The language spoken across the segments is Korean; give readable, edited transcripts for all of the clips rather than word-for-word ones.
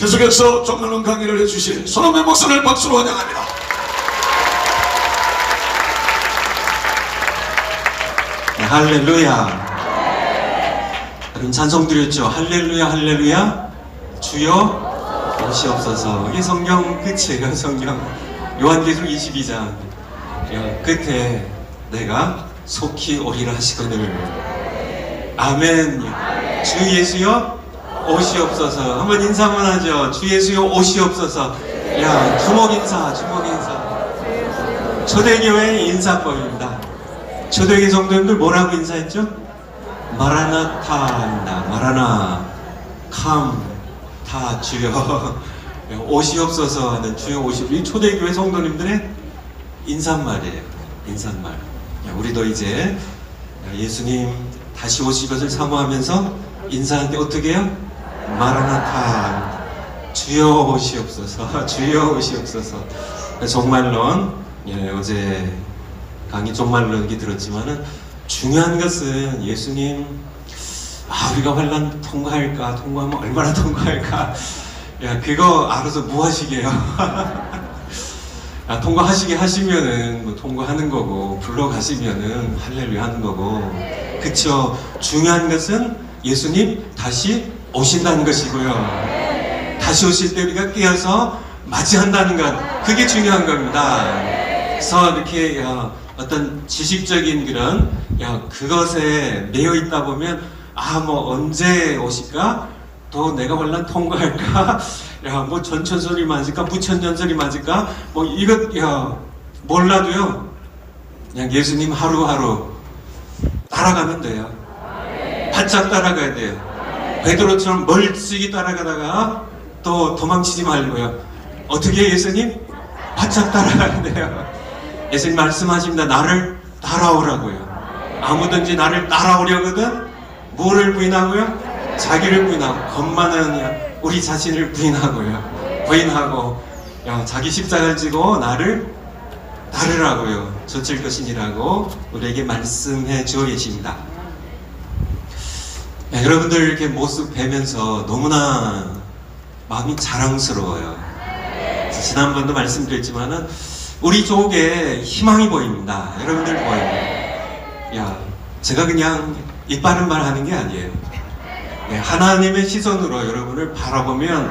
계속해서 정말론 강의를 해주신 손흥민 목사를 박수로 환영합니다. 네, 할렐루야. 여러분 찬송 드렸죠? 할렐루야 할렐루야 주여 오시옵소서. 이게 성경 끝이에요. 성경 요한계시록 22장 끝에 내가 속히 오리라 하시거늘. 아멘. 주 예수여 오시옵소서. 한번 인사 한번 하죠. 주 예수여 오시옵소서. 야, 주먹 인사. 초대교회의 인사법입니다. 초대교회 성도님들 뭐라고 인사했죠? 마라나타입니다. 마라나 캄타 주여 오시옵소서 하는 주여 오시옵소서. 이 초대교회 성도님들의 인사말이에요. 인사말. 우리도 이제 예수님 다시 오실 것을 사모하면서 인사할 때 어떻게 해요? 마라나타 주여 오시옵소서. 주여 오시옵소서. 종말론, 어제 강의 종말론 들었지만은 중요한 것은 예수님 우리가 환난 통과할까? 통과하면 얼마나 통과할까? 그거 알아서 뭐 하시게요? 통과하시게 하시면은 뭐 통과하는 거고, 불러가시면은 할렐루야 하는 거고, 그쵸? 중요한 것은 예수님 다시 오신다는 것이고요. 다시 오실 때 우리가 깨어서 맞이한다는 것, 그게 중요한 겁니다. 그래서 이렇게 어떤 지식적인 그런 그것에 매여 있다 보면 뭐 언제 오실까? 또 내가 환난 통과할까? 뭐 전천소리 맞을까? 무천년설이 맞을까? 뭐 이것 몰라도요. 그냥 예수님 하루하루 따라가면 돼요. 바짝 따라가야 돼요. 베드로처럼 멀찍이 따라가다가 또 도망치지 말고요. 어떻게 예수님? 바짝 따라가야 돼요. 예수님 말씀하십니다. 나를 따라오라고요. 아무든지 나를 따라오려거든 뭐를 부인하고요? 자기를 부인하고, 겁 많은 우리 자신을 부인하고 자기 십자가를 지고 나를 따르라고요. 젖을 것이니라고 우리에게 말씀해 주어 계십니다. 여러분들 이렇게 모습 뵈면서 너무나 마음이 자랑스러워요. 지난번도 말씀드렸지만은 우리 쪽에 희망이 보입니다. 여러분들 보여요. 제가 그냥 입 바른 말 하는 게 아니에요. 하나님의 시선으로 여러분을 바라보면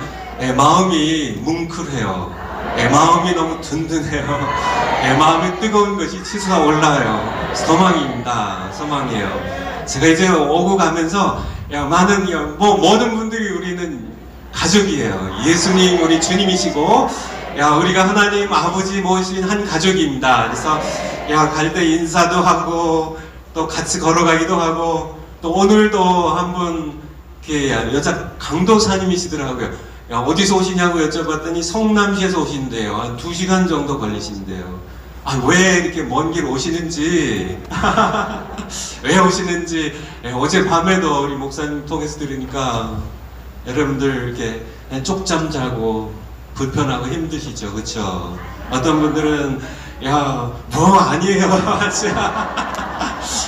마음이 뭉클해요. 마음이 너무 든든해요. 마음이 뜨거운 것이 치솟아 올라요. 소망입니다. 소망이에요. 제가 이제 오고 가면서 많은 모든 분들이 우리는 가족이에요. 예수님 우리 주님이시고 우리가 하나님 아버지 모신 한 가족입니다. 그래서 갈 때 인사도 하고 또 같이 걸어가기도 하고, 또 오늘도 한 분 여자 강도사님이시더라고요. 어디서 오시냐고 여쭤봤더니 성남시에서 오신대요. 한 2시간 정도 걸리신대요. 왜 이렇게 먼 길 오시는지 왜 오시는지 어제 밤에도 우리 목사님 통해서 들으니까 여러분들 이렇게 쪽잠 자고 불편하고 힘드시죠, 그쵸? 어떤 분들은 아니에요.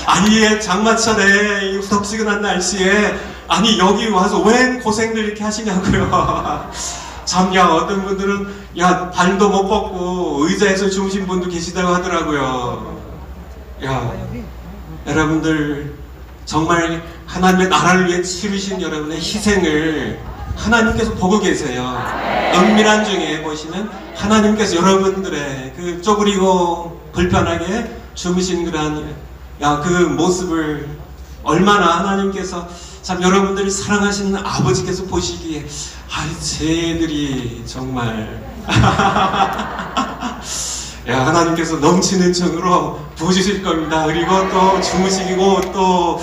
아니 장마철에 이 덥지근한 날씨에 여기 와서 웬 고생들 이렇게 하시냐고요. 참 어떤 분들은 발도 못 뻗고 의자에서 주무신 분도 계시다고 하더라고요. 여러분들 정말 하나님의 나라를 위해 치르신 여러분의 희생을 하나님께서 보고 계세요. 은밀한 중에 보시는 하나님께서 여러분들의 그 쪼그리고 불편하게 주무신 그 모습을 얼마나 하나님께서 참 여러분들을 사랑하시는 아버지께서 보시기에 쟤들이 정말 하나님께서 넘치는 정으로 보여주실 겁니다. 그리고 또 주무시고 또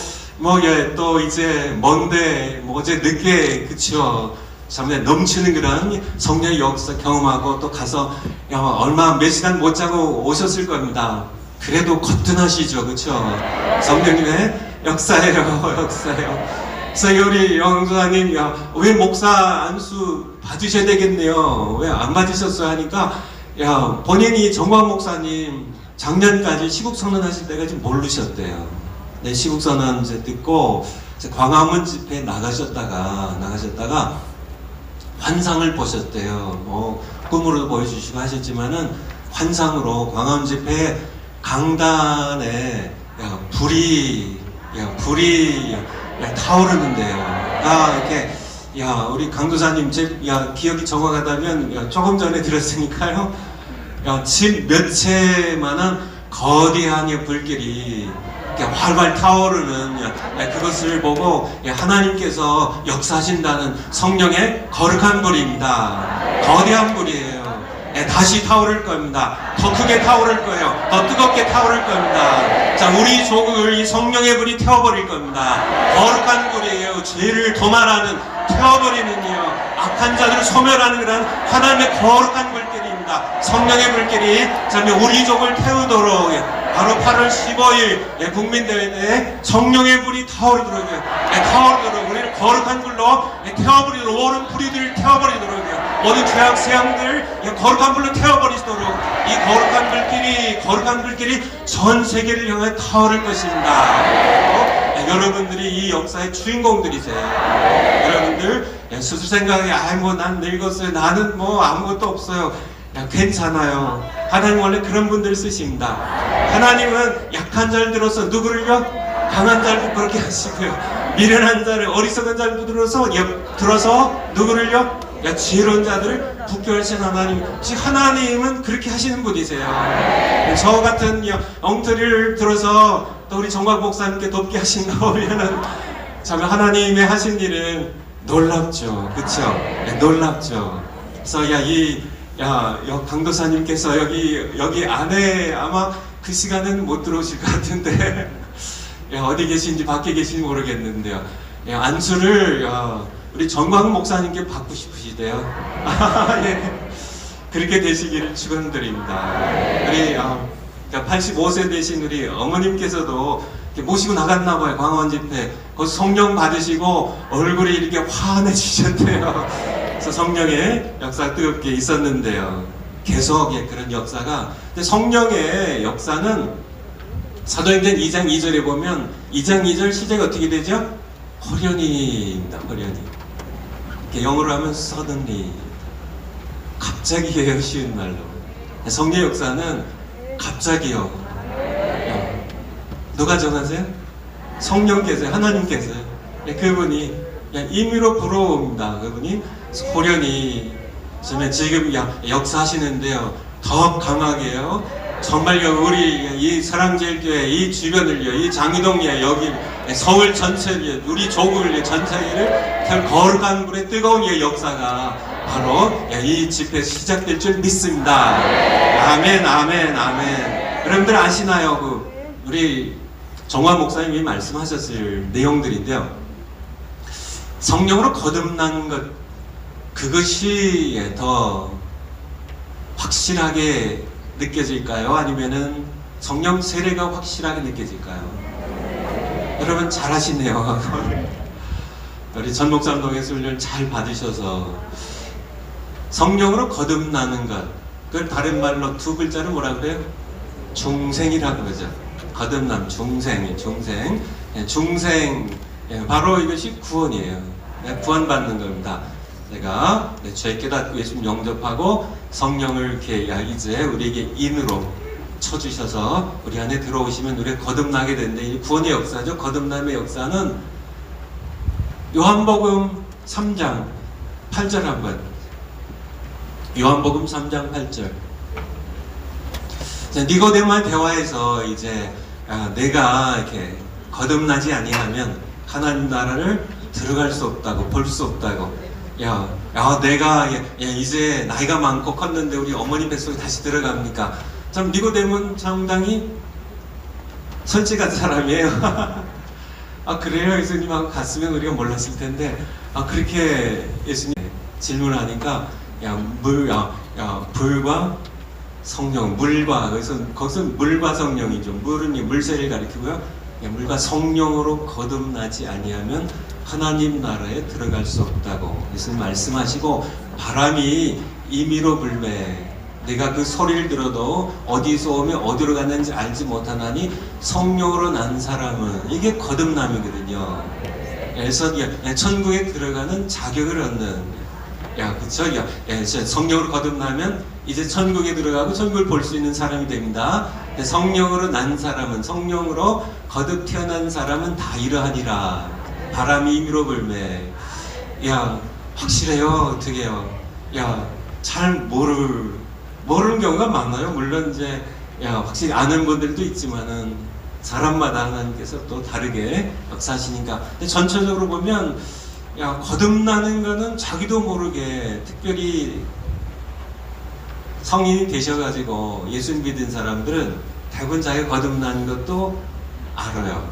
이제 먼데 어제 늦게 그쵸 참 넘치는 그런 성령의 역사 경험하고 또 가서 얼마 몇 시간 못 자고 오셨을 겁니다. 그래도 거뜬하시죠, 그쵸? 성령님의 역사예요. 그래서 우리 영수사님 왜 목사 안수 받으셔야 되겠네요. 왜 안 받으셨어요? 하니까 본인이 정광 목사님 작년까지 시국선언 하실 때가 좀 모르셨대요. 시국선언 이제 듣고 광화문 집회 나가셨다가 환상을 보셨대요. 꿈으로도 보여주시고 하셨지만은 환상으로 광화문 집회 강단에 불이 타오르는데요. 이렇게 우리 강도사님 기억이 정확하다면 조금 전에 들었으니까요. 집 몇 채만한 거대한 불길이 활활 타오르는 그것을 보고 하나님께서 역사하신다는 성령의 거룩한 불입니다. 거대한 불이에요. 다시 타오를 겁니다. 더 크게 타오를 거예요. 더 뜨겁게 타오를 겁니다. 자, 우리 조국을 이 성령의 불이 태워버릴 겁니다. 거룩한 불이에요. 죄를 도말하는, 태워버리는요, 악한 자들을 소멸하는 그런 하나님의 거룩한 불길입니다. 성령의 불길이 우리 족을 태우도록 바로 8월 15일 국민대회 때 성령의 불이 타오르도록 우리를 거룩한 불로 태워버리도록, 오른 불이들을 태워버리도록, 모든 죄악 세상들 거룩한 불로 태워버리도록 이 거룩한 불길이 전 세계를 향해 타오를 것입니다. 여러분들이 이 역사의 주인공들이세요. 여러분들 스스로 생각해, 난 늙었어요, 나는 아무것도 없어요. 괜찮아요. 하나님 원래 그런 분들을 쓰십니다. 하나님은 약한 자를 들어서 누구를요? 강한 자를 그렇게 하시고요, 미련한 자를, 어리석은 자를 들어서 누구를요? 지혜로운 자들을 붙게 하신 하나님은 그렇게 하시는 분이세요. 저 같은 엉터리를 들어서 또 우리 정광 목사님께 돕게 하신가 보면은 참 하나님의 하신 일은 놀랍죠. 그쵸? 놀랍죠. 그래서 강도사님께서 여기 안에 아마 그 시간은 못 들어오실 것 같은데 어디 계신지 밖에 계신지 모르겠는데요. 안수를 우리 정광 목사님께 받고 싶으시대요. 예. 그렇게 되시기를 축원드립니다. 우리 85세 되신 우리 어머님께서도 모시고 나갔나 봐요. 광화문 집회. 거기서 성령 받으시고 얼굴이 이렇게 환해지셨대요. 그래서 성령의 역사가 뜨겁게 있었는데요. 계속 그런 역사가. 근데 성령의 역사는 사도행전 2장 2절에 보면 2장 2절 시제가 어떻게 되죠? 호련히입니다. 호련히. 영어로 하면 suddenly. 갑자기예요. 쉬운 말로. 성령의 역사는 갑자기요. 누가 정하세요? 성령께서요. 하나님께서요. 그분이 임의로 불어옵니다. 그분이 호련히 지금 역사하시는데요. 더 강하게요. 정말요, 우리 이 사랑제일교회 이 주변을요, 이 장이동에 여기 서울 전체를, 우리 조국을 전체를 거룩한 불의 뜨거운 역사가 바로 이 집회 시작될 줄 믿습니다. 아멘, 아멘, 아멘. 여러분들 아시나요? 우리 정화 목사님이 말씀하셨을 내용들인데요. 성령으로 거듭난 것, 그것이 더 확실하게 느껴질까요? 아니면은 성령 세례가 확실하게 느껴질까요? 여러분 잘하시네요. 우리 전 목사님 동에서 훈련을 잘 받으셔서 성령으로 거듭나는 것, 그걸 다른 말로 두 글자로 뭐라 그래요? 중생이라고 그러죠. 거듭남, 중생. 바로 이것이 구원이에요. 구원받는 겁니다. 내가 내 죄 깨닫고 예수님 영접하고 성령을 이렇게 이제 우리에게 인으로 쳐주셔서 우리 안에 들어오시면 우리가 거듭나게 되는데, 이 구원의 역사죠. 거듭남의 역사는 요한복음 3장 8절 한번. 요한복음 3장 8절. 니고데모와 대화에서 이제 내가 이렇게 거듭나지 아니하면 하나님 나라를 들어갈 수 없다고, 볼 수 없다고. 내가 이제 나이가 많고 컸는데 우리 어머니 뱃속에 다시 들어갑니까? 참 니고데모는 상당히 솔직한 사람이에요. 그래요? 예수님하고 갔으면 우리가 몰랐을 텐데, 그렇게 예수님 질문하니까 불과 성령, 물과, 거기서 물과 성령이죠. 물은 물세를 가리키고요. 물과 성령으로 거듭나지 아니하면 하나님 나라에 들어갈 수 없다고 예수님 말씀하시고, 바람이 임의로 불매, 내가 그 소리를 들어도 어디서 오면 어디로 갔는지 알지 못하나니 성령으로 난 사람은, 이게 거듭남이거든요. 그래서 천국에 들어가는 자격을 얻는, 야, 그쵸? 야, 이제 성령으로 거듭나면 이제 천국에 들어가고 천국을 볼 수 있는 사람이 됩니다. 근데 성령으로 난 사람은, 성령으로 거듭 태어난 사람은 다 이러하니라. 바람이 임의로 불매. 야, 확실해요? 어떻게요? 야, 잘 모르는 경우가 많아요. 물론 이제, 야, 확실히 아는 분들도 있지만은, 사람마다 하나님께서 또 다르게 역사하시니까. 근데 전체적으로 보면, 야, 거듭나는 거는 자기도 모르게 특별히 성인이 되셔가지고 예수 믿은 사람들은 대부분 자기가 거듭나는 것도 알아요.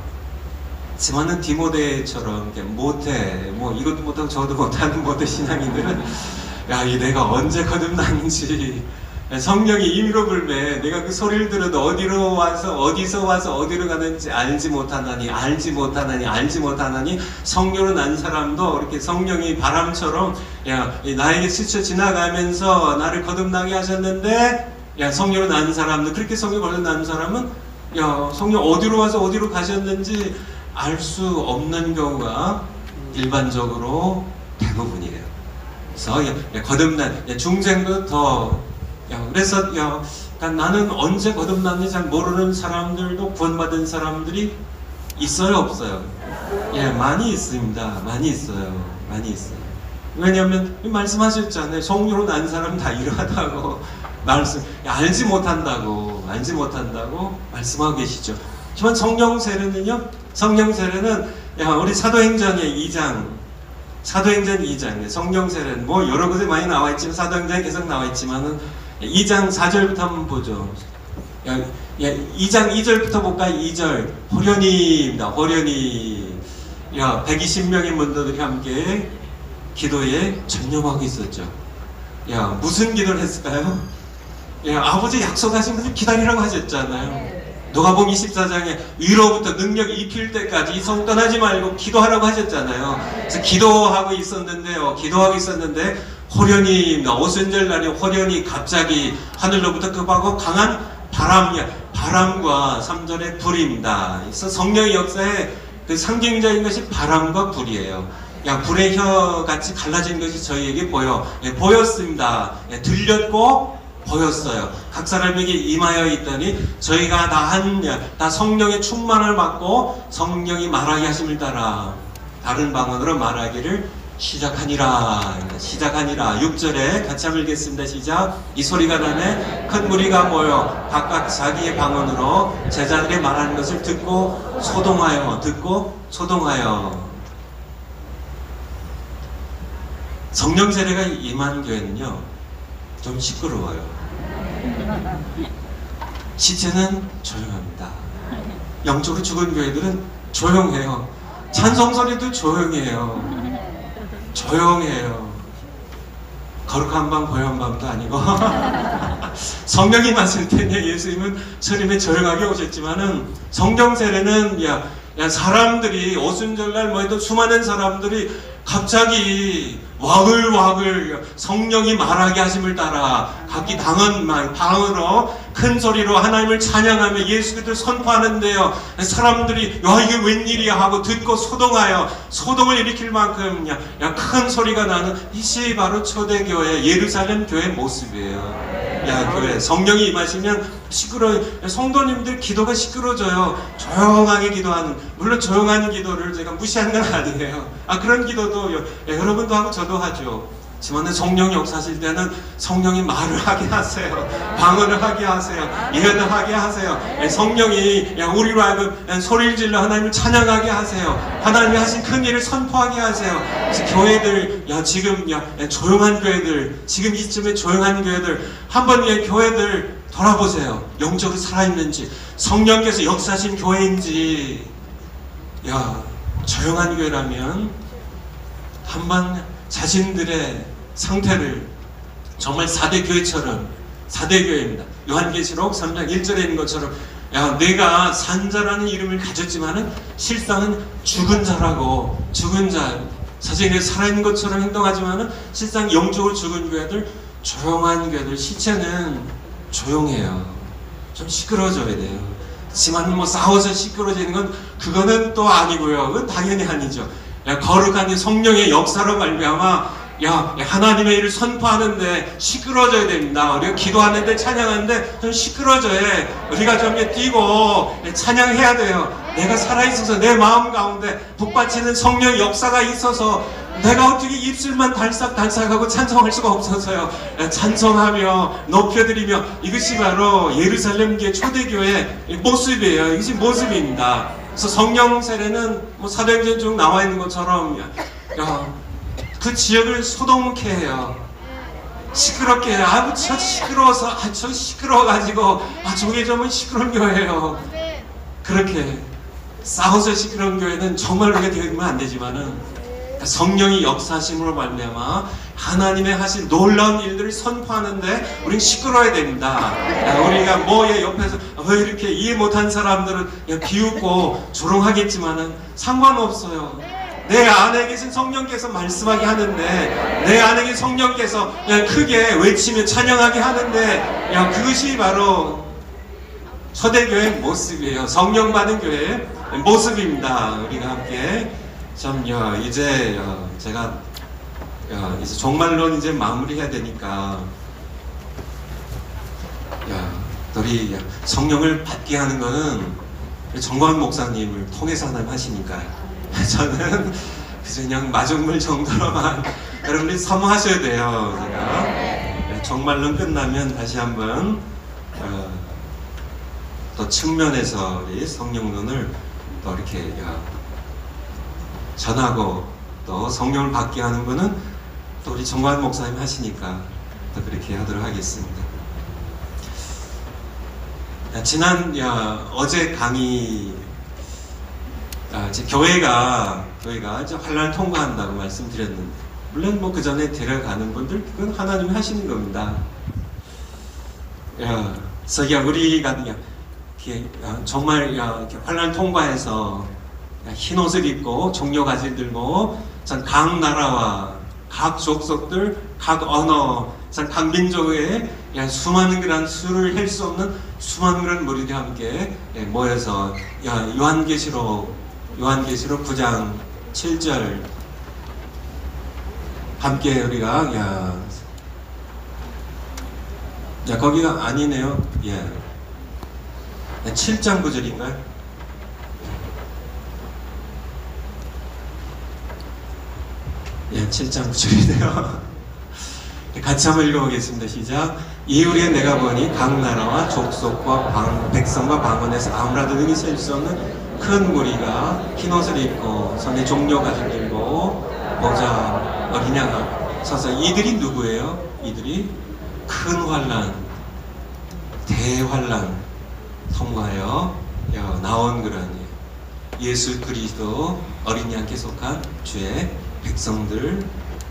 하지만은 디모데처럼 못해, 뭐 이것도 못하고 저것도 못하는 못해 신앙인들은 야, 이 내가 언제 거듭났는지 성령이 임의로 불매 내가 그 소리를 들어도 어디로 와서 어디서 와서 어디로 가는지 알지 못하나니 성령으로 난 사람도 이렇게 성령이 바람처럼 야, 나에게 스쳐 지나가면서 나를 거듭나게 하셨는데 야, 성령으로 난 사람도 그렇게 성령으로 거듭난 사람은 야, 성령 어디로 와서 어디로 가셨는지 알 수 없는 경우가 일반적으로 대부분이에요. 그래서 야, 거듭난 중생도 더 그래서 그러니까 나는 언제 거듭났는지 잘 모르는 사람들도 구원받은 사람들이 있어요, 없어요? 예, 많이 있습니다. 많이 있어요. 왜냐하면 말씀하셨잖아요. 성령으로 난 사람 다 이러하다고 알지 못한다고 말씀하고 계시죠. 하지만 성령 세례는요. 성령 세례는 우리 사도행전 2장 성령 세례는 뭐 여러 곳에 많이 나와 있지만 사도행전에 계속 나와 있지만은 2장 4절부터 한번 보죠. 2장 2절부터 볼까요? 2절 호련이입니다. 호련이 120명의 문도들이 함께 기도에 전념하고 있었죠. 무슨 기도를 했을까요? 아버지 약속하신 것을 기다리라고 하셨잖아요. 누가복음 24장에 위로부터 능력이 입힐 때까지 이 성 떠나지 말고 기도하라고 하셨잖아요. 그래서 기도하고 있었는데 호련히 오순절 날에 호련히 갑자기 하늘로부터 급하고 강한 바람과 3절의 불입니다. 그래서 성령의 역사에 그 상징적인 것이 바람과 불이에요. 불의 혀같이 갈라진 것이 저희에게 보였습니다. 들렸고 보였어요. 각 사람에게 임하여 있더니 저희가 다 성령의 충만을 받고 성령이 말하게 하심을 따라 다른 방언으로 말하기를 시작하니라. 6절에 같이 한번 읽겠습니다. 시작. 이 소리가 나네 큰 무리가 모여 각각 자기의 방언으로 제자들이 말하는 것을 듣고 소동하여 성령 세례가 임한 교회는요 좀 시끄러워요. 시체는 조용합니다. 영적으로 죽은 교회들은 조용해요. 찬송 소리도 조용해요. 거룩한 밤 고요한 밤도 아니고 성령이 임하실 때는 예수님은 처음에 조용하게 오셨지만은 성령 세례는 사람들이 오순절날 뭐해도 수많은 사람들이 갑자기 와글와글 성령이 말하게 하심을 따라 각기 방언으로 큰 소리로 하나님을 찬양하며 예수 그리스도를 선포하는데요. 사람들이 이게 웬일이야 하고 듣고 소동을 일으킬 만큼 큰 소리가 나는 이것이 바로 초대교회 예루살렘 교회 모습이에요. 교회 성령이 임하시면 성도님들 기도가 시끄러져요. 조용하게 기도하는, 물론 조용한 기도를 제가 무시하는 건 아니에요. 그런 기도도 여러분도 하고 저도 하죠. 하지만 성령이 역사하실 때는 성령이 말을 하게 하세요. 방언을 하게 하세요. 예언을 하게 하세요. 성령이 우리로 하여금 소리를 질러 하나님을 찬양하게 하세요. 하나님이 하신 큰 일을 선포하게 하세요. 그래서 교회들 지금 조용한 교회들, 지금 이쯤에 조용한 교회들 한번 교회들 돌아보세요. 영적으로 살아있는지, 성령께서 역사하신 교회인지. 조용한 교회라면 한번 자신들의 상태를 정말 4대 교회입니다. 요한계시록 3장 1절에 있는 것처럼 내가 산 자라는 이름을 가졌지만은 실상은 죽은 자, 사실 살아있는 것처럼 행동하지만은 실상 영적으로 죽은 교회들, 조용한 교회들, 시체는 조용해요. 좀 시끄러워져야 돼요. 하지만 뭐 싸워서 시끄러워지는 그거는 또 아니고요. 그건 당연히 아니죠. 거룩한 성령의 역사로 말미암아 야, 하나님의 일을 선포하는데 시끄러져야 됩니다. 우리가 기도하는데 찬양하는데 좀 시끄러져야 해. 우리가 좀 뛰고 찬양해야 돼요. 내가 살아있어서 내 마음 가운데 북받치는 성령의 역사가 있어서 내가 어떻게 입술만 달싹달싹하고 찬송할 수가 없어서요. 찬송하며 높여드리며 이것이 바로 예루살렘 교회 초대교회의 모습이에요. 이것이 모습입니다. 그래서 성령 세례는 뭐 사도행전 중 나와 있는 것처럼 그 지역을 소동케 해요. 시끄럽게 해요. 아우 저 시끄러워서 저 시끄러워가지고 저게 정말 시끄러운 교회예요. 그렇게 싸워서 시끄러운 교회는 정말 그렇게 되면 안 되지만은 성령이 역사하심으로 말미암아 하나님의 하신 놀라운 일들을 선포하는데 우리는 시끄러워야 됩니다. 우리가 뭐에 옆에서 왜 이렇게 이해 못한 사람들은 비웃고 조롱하겠지만은 상관없어요. 내 안에 계신 성령께서 말씀하게 하는데 내 안에 계신 성령께서 크게 외치며 찬양하게 하는데 그것이 바로 초대교회의 모습이에요. 성령 받은 교회의 모습입니다. 우리가 함께 참 이제 제가 이제 정말로 이제 마무리해야 되니까 우리 성령을 받게 하는 거는 정광 목사님을 통해서 하나님 하시니까요. 저는 그냥 마중물 정도로만 여러분들이 사모하셔야 돼요. 제가 정말로 끝나면 다시 한번 또 측면에서 우리 성령론을 또 이렇게 전하고 또 성령을 받게 하는 거는 또 우리 정관 목사님 하시니까 또 그렇게 하도록 하겠습니다. 지난 어제 강의 교회가 이제 환란을 통과한다고 말씀드렸는데 물론 뭐 그 전에 데려가는 분들 그건 하나님이 하시는 겁니다. 그래서 우리가 정말 이렇게 환란을 통과해서 흰 옷을 입고 종려가지를 들고 각 나라와 각 족속들, 각 언어, 각 민족의 수많은 그런 수를 할 수 없는 수많은 그런 무리들이 함께 모여서 요한계시록 9장 7절 함께 우리가 거기가 아니네요. 7장 9절인가요? 예, 7장 9절이네요. 같이 한번 읽어보겠습니다. 시작. 이후에 내가 보니 각 나라와 족속과 백성과 방언에서 아무라도 능히 셀 수 없는 큰 무리가 흰옷을 입고 손에 종려가지를 들고 보좌 어린 양을 서서 이들이 누구예요? 이들이 큰 환난, 대환난 통과하여 나온 그런 예수 그리스도 어린 양께 속한 주의 백성들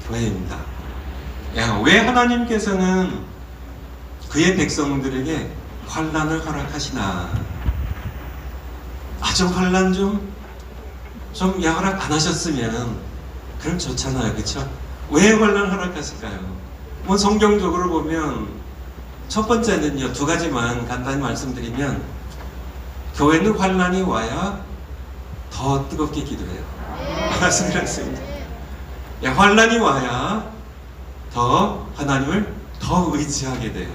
교회입니다. 왜 하나님께서는 그의 백성들에게 환난을 허락하시나? 아주 환난 좀 허락 안 하셨으면 그럼 좋잖아요, 그렇죠? 왜 환난 허락하실까요? 뭐 성경적으로 보면 첫 번째는요, 두 가지만 간단히 말씀드리면 교회는 환난이 와야 더 뜨겁게 기도해요. 말씀드렸습니다. 환난이 와야 더 하나님을 더 의지하게 돼요.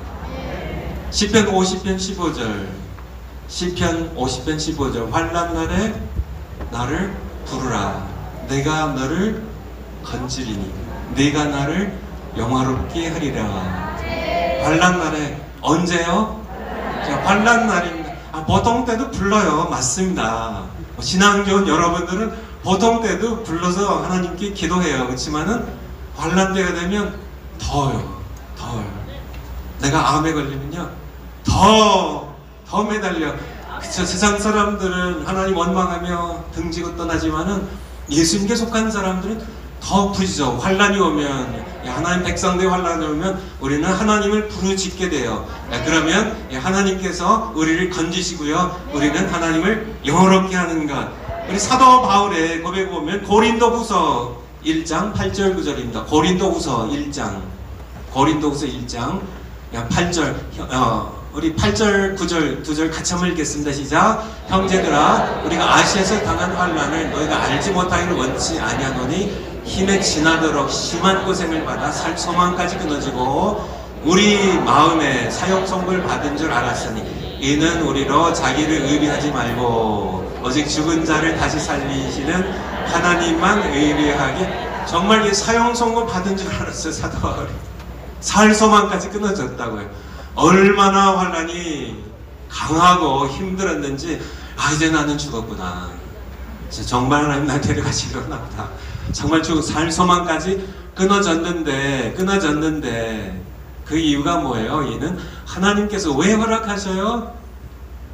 시편 50편 15절 시편 50편 15절 환난 날에 나를 부르라 내가 너를 건지리니 네가 나를 영화롭게 하리라. 환난 날에 언제요? 환난 날입니다. 보통 때도 불러요. 맞습니다. 신앙교원 여러분들은 보통 때도 불러서 하나님께 기도해요. 그렇지만은 환난 때가 되면 더워요. 내가 암에 걸리면요 더 매달려. 그쵸? 세상 사람들은 하나님 원망하며 등지고 떠나지만은 예수님께 속한 사람들은 더 부지죠. 환난이 오면 하나님 백성들의 환난이 오면 우리는 하나님을 부르짖게 돼요. 그러면 하나님께서 우리를 건지시고요 우리는 하나님을 영화롭게 하는 것. 우리 사도 바울의 고백을 보면 고린도후서 1장 8절 9절입니다. 고린도후서 1장 8절 우리 8절 9절 두 절 같이 한번 읽겠습니다. 시작. 형제들아 우리가 아시아에서 당한 환난을 너희가 알지 못하기를 원치 아니하노니 힘에 지나도록 심한 고생을 받아 소망까지 끊어지고 우리 마음에 사형선고를 받은 줄 알았으니 이는 우리로 자기를 의리하지 말고 오직 죽은 자를 다시 살리시는 하나님만 의리하게. 정말 이 사형선고 받은 줄 알았어요. 사도 바울이 살 소망까지 끊어졌다고요. 얼마나 환난이 강하고 힘들었는지 이제 나는 죽었구나. 정말 하나님 날 데려가시려나 보다. 정말 살 소망까지 끊어졌는데 그 이유가 뭐예요? 이는 하나님께서 왜 허락하셔요?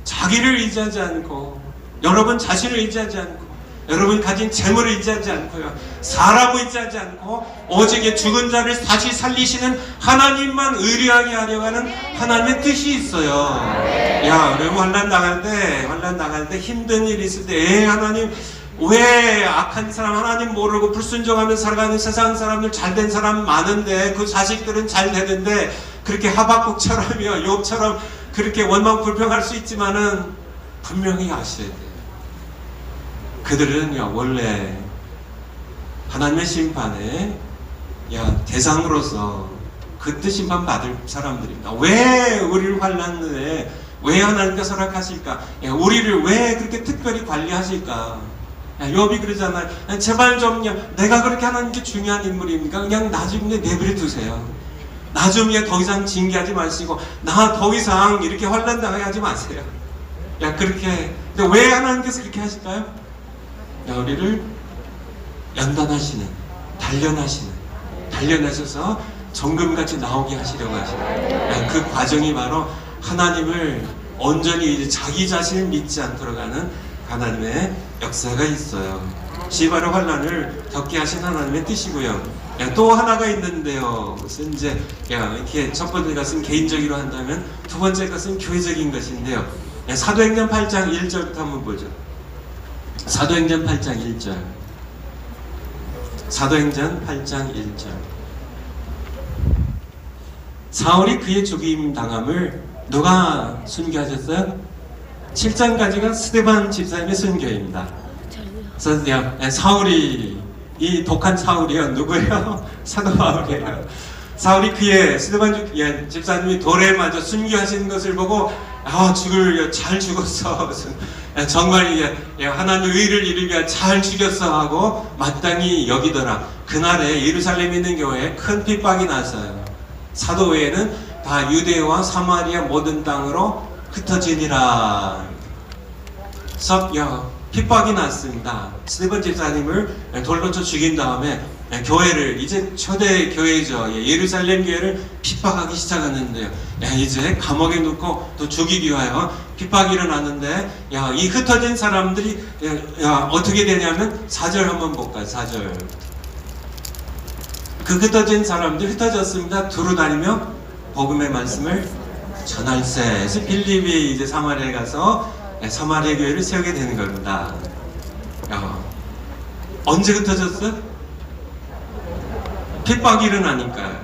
자기를 의지하지 않고 여러분 자신을 의지하지 않고 여러분 가진 재물을 의지하지 않고요. 사람을 의지하지 않고 오직 죽은 자를 다시 살리시는 하나님만 의리하게 하려고 하는 하나님의 뜻이 있어요. 야, 여러분 환난 당할 때 힘든 일이 있을 때 하나님 왜 악한 사람 하나님 모르고 불순종하며 살아가는 세상 사람들 잘된 사람 많은데 그 자식들은 잘 되는데 그렇게 하박국처럼이요 욥처럼 그렇게 원망불평할 수 있지만은 분명히 아셔야 돼요. 그들은 원래 하나님의 심판에 대상으로서 그때 심판 받을 사람들입니다. 왜 우리를 환난에 왜 하나님께서 허락하실까? 우리를 왜 그렇게 특별히 관리하실까? 욥이 그러잖아요. 제발 좀 내가 그렇게 하나님께 중요한 인물입니까? 그냥 나 좀 내버려 두세요. 나 좀 더 이상 징계하지 마시고 나 더 이상 이렇게 환난 당하게 하지 마세요. 그렇게. 근데 왜 하나님께서 그렇게 하실까요? 우리를 연단하시는, 단련하셔서 정금같이 나오게 하시려고 하시는 그 과정이 바로 하나님을 온전히 이제 자기 자신을 믿지 않도록 하는 하나님의 역사가 있어요. 시바로 환난을 겪게 하신 하나님의 뜻이고요. 또 하나가 있는데요. 그것은 이제 이렇게 첫 번째 것은 개인적으로 한다면 두 번째 것은 교회적인 것인데요. 사도행전 8장 1절부터 한번 보죠. 사도행전 8장 1절. 사도행전 8장 1절. 사울이 그의 죽임 당함을 누가 순교하셨어요? 7장까지가 스데반 집사님의 순교입니다. 그래서 사울이 이 독한 사울이요 누구예요? 사도 바울이에요. 사울이 그의 스데반 집사님이 돌에 맞아 순교하신 것을 보고 잘 죽었어. 정말 하나님의 의를 이루기 위해 잘 죽였어 하고 마땅히 여기더라. 그날에 예루살렘에 있는 교회에 큰 핍박이 났어요. 사도 외에는 다 유대와 사마리아 모든 땅으로 흩어지니라. 핍박이 났습니다. 스데반 집사님을 돌로 쳐 죽인 다음에 교회를 이제 초대 교회죠. 예루살렘 교회를 핍박하기 시작했는데요. 이제 감옥에 넣고 또 죽이기 위하여 핍박이 일어났는데 이 흩어진 사람들이 어떻게 되냐면 4절 한번 볼까요? 4절. 그 흩어진 사람들이 흩어졌습니다. 두루 다니며 복음의 말씀을 전할세. 그래서 빌립이 이제 사마리아에 가서 사마리아 교회를 세우게 되는 겁니다. 언제 흩어졌어? 핍박이 일어나니까요.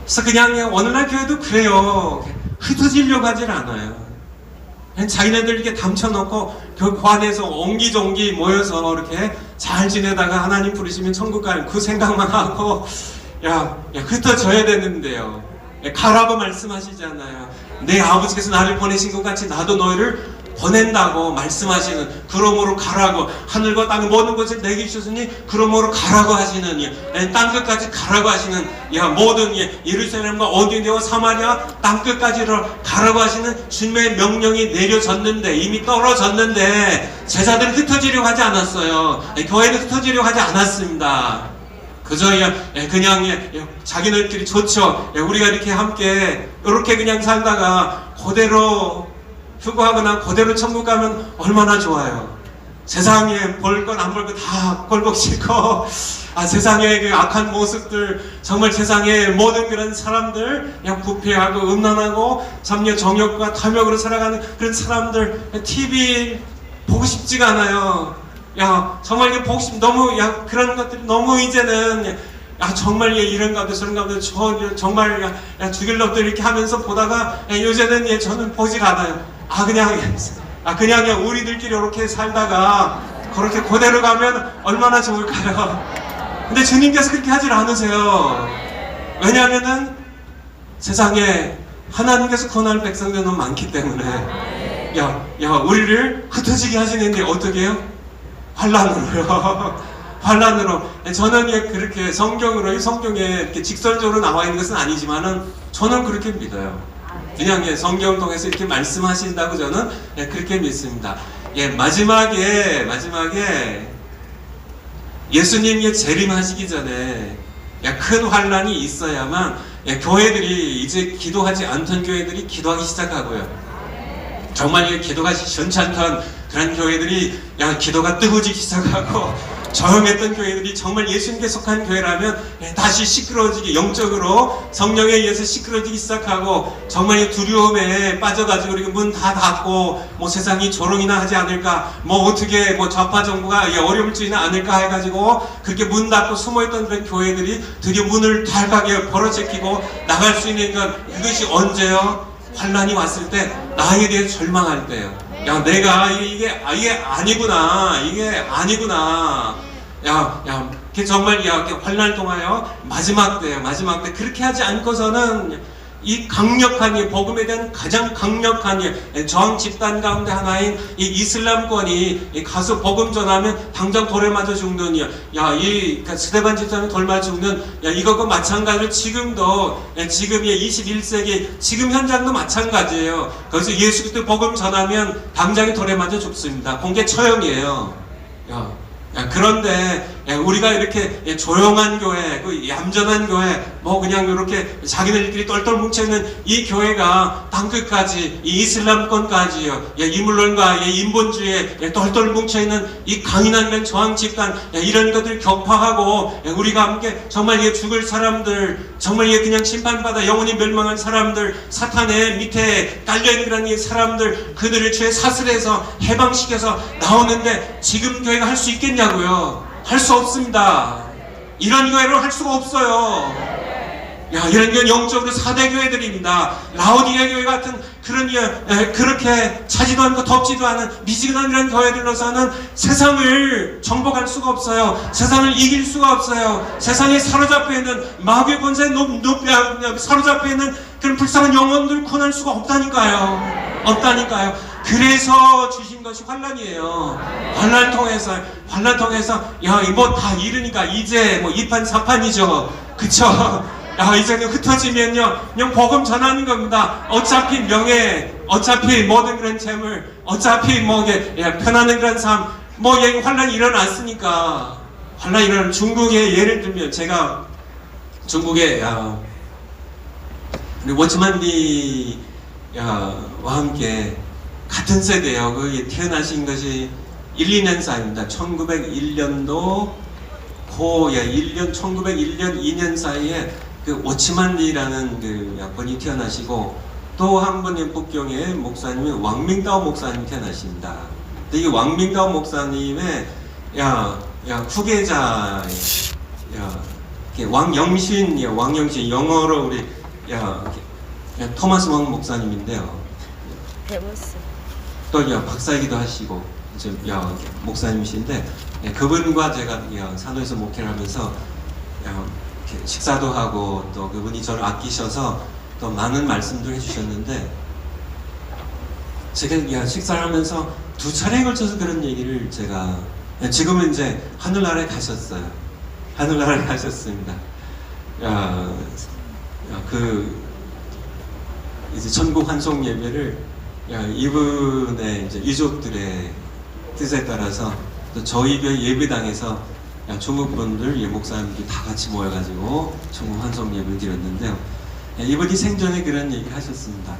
그래서 그냥 어느 날 교회도 그래요. 흩어지려고 하질 않아요. 그냥 자기네들 이렇게 담쳐놓고 그 관에서 옹기종기 모여서 이렇게 잘 지내다가 하나님 부르시면 천국 가는 그 생각만 하고 흩어져야 되는데요. 가라고 말씀하시잖아요. 내 아버지께서 나를 보내신 것 같이 나도 너희를 보낸다고 말씀하시는, 그러므로 가라고, 하늘과 땅 모든 것을 내게 주셨으니 그러므로 가라고 하시는, 땅끝까지 가라고 하시는, 모든 예루살렘과 어디와 사마리아 땅끝까지로 가라고 하시는 주님의 명령이 내려졌는데, 이미 떨어졌는데 제자들은 흩어지려고 하지 않았어요. 교회는 흩어지려고 하지 않았습니다. 그저 그냥 자기들끼리 좋죠. 우리가 이렇게 함께 이렇게 그냥 살다가 그대로 휴거하거나 그대로 천국 가면 얼마나 좋아요. 세상에 볼 건 안 볼 거 다 꼴보기 싫고, 세상의 그 악한 모습들, 정말 세상의 모든 그런 사람들, 그냥 부패하고 음란하고 삼려 정욕과 탐욕으로 살아가는 그런 사람들, TV 보고 싶지가 않아요. 정말 이게 보고 싶, 너무, 그런 것들이 너무 이제는, 정말 이런 가운데 저런 가운데 정말 죽일 놈들 이렇게 하면서 보다가 요새는 저는 보질 않아요. 그냥 우리들끼리 이렇게 살다가 그렇게 그대로 가면 얼마나 좋을까요? 근데 주님께서 그렇게 하질 않으세요. 왜냐하면은 세상에 하나님께서 구원할 백성들이 너무 많기 때문에 우리를 흩어지게 하시는데 어떻게 해요? 환란으로요. 환란으로. 저는 그렇게 성경에 이렇게 직설적으로 나와 있는 것은 아니지만은 저는 그렇게 믿어요. 그냥 성경 통해서 이렇게 말씀하신다고 저는 그렇게 믿습니다. 마지막에 예수님이 재림하시기 전에 큰 환란이 있어야만 교회들이 이제 기도하지 않던 교회들이 기도하기 시작하고요. 정말 기도가 시원치 않던 그런 교회들이 기도가 뜨거워지기 시작하고 조용했던 교회들이 정말 예수님께 속한 교회라면 다시 시끄러워지기, 영적으로 성령에 의해서 시끄러워지기 시작하고 정말 두려움에 빠져가지고 문 다 닫고 세상이 조롱이나 하지 않을까, 어떻게 좌파 정부가 어려움을 주지는 않을까 해가지고 그렇게 문 닫고 숨어있던 그런 교회들이 드디어 문을 달가게 벌어제끼고 나갈 수 있는 그것이 언제요? 환란이 왔을 때, 나에 대해 절망할 때요. 내가 이게 아니구나. 그게 정말 환란을 통하여 마지막 때 그렇게 하지 않고서는 이 강력한 복음에 대한 가장 강력한 저항 집단 가운데 하나인 이 이슬람권이 가서 복음 전하면 당장 돌에 맞아 죽는 스데반 집사는 돌 맞아 죽는 이것과 마찬가지로 지금도 지금 21세기 지금 현장도 마찬가지예요. 거기서 예수 그리스도 복음 전하면 당장에 돌에 맞아 죽습니다. 공개 처형이에요. 그런데 우리가 이렇게 조용한 교회, 얌전한 교회, 그냥 이렇게 자기들끼리 똘똘 뭉쳐있는 이 교회가 땅끝까지, 이 이슬람권까지요, 이물론과 인본주의에 똘똘 뭉쳐있는 이 강인한 그런 저항 집단, 이런 것들 격파하고 우리가 함께 정말 죽을 사람들, 정말 그냥 심판받아 영원히 멸망한 사람들, 사탄의 밑에 깔려있는 그런 이 사람들, 그들을 죄 사슬에서 해방시켜서 나오는데 지금 교회가 할 수 있겠냐고요? 할 수 없습니다. 이런 교회를 할 수가 없어요. 이런 교회는 영적으로 4대 교회들입니다. 라오디게 교회 같은 그렇게 차지도 않고 덥지도 않은 미지근한 이런 교회들로서는 세상을 정복할 수가 없어요. 세상을 이길 수가 없어요. 세상에 사로잡혀 있는 마귀의 권세에 사로잡혀 있는 그런 불쌍한 영혼들 구원할 수가 없다니까요. 그래서 주신 것이 환란이에요. 환란 통해서 다 잃으니까 이제 2판 4판이죠. 그쵸? 이제는 흩어지면요 그냥 복음 전하는 겁니다. 어차피 명예, 어차피 모든 그런 재물, 어차피 편안한 그런 삶, 환란이 일어났으니까. 환란이 일어나면 중국에 예를 들면 제가 중국에 우리 워치만리와 함께 같은 세대예요. 태어나신 것이 1, 2년 사이입니다. 1901년도 1901년 2년 사이에 워치만리라는 분이 태어나시고 또 한 분의 북경의 목사님이 왕밍다오 목사님이 태어나십니다. 근데 이 왕밍다오 목사님의 후계자 왕영신 영어로 우리 토마스 왕 목사님인데요. 또 박사이기도 하시고 목사님이신데 그분과 제가 산호에서 목회를 하면서 식사도 하고 또 그분이 저를 아끼셔서 또 많은 말씀들 해주셨는데 제가 식사를 하면서 2차례에 걸쳐서 그런 얘기를 제가 지금은 이제 하늘나라에 가셨어요. 하늘나라에 가셨습니다. 이제 천국 환송 예배를 이분의 이제 유족들의 뜻에 따라서 또 저희 교회 예배당에서 중국 분들 목사님들 다 같이 모여가지고 천국 환송 예배를 드렸는데요. 이분이 생전에 그런 얘기를 하셨습니다.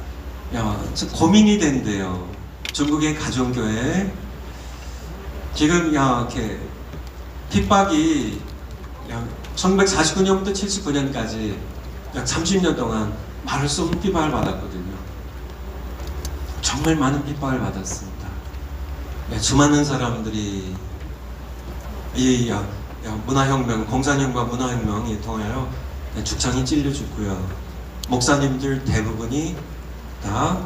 고민이 된대요. 중국의 가정교회 지금 이렇게 핍박이 1949년부터 79년까지 약 30년 동안 말할 수 없는 핍박을 받았거든요. 정말 많은 핍박을 받았습니다. 수많은 사람들이 이 문화혁명, 공산혁명과 문화혁명이 통하여 죽창이 찔려 죽고요. 목사님들 대부분이 다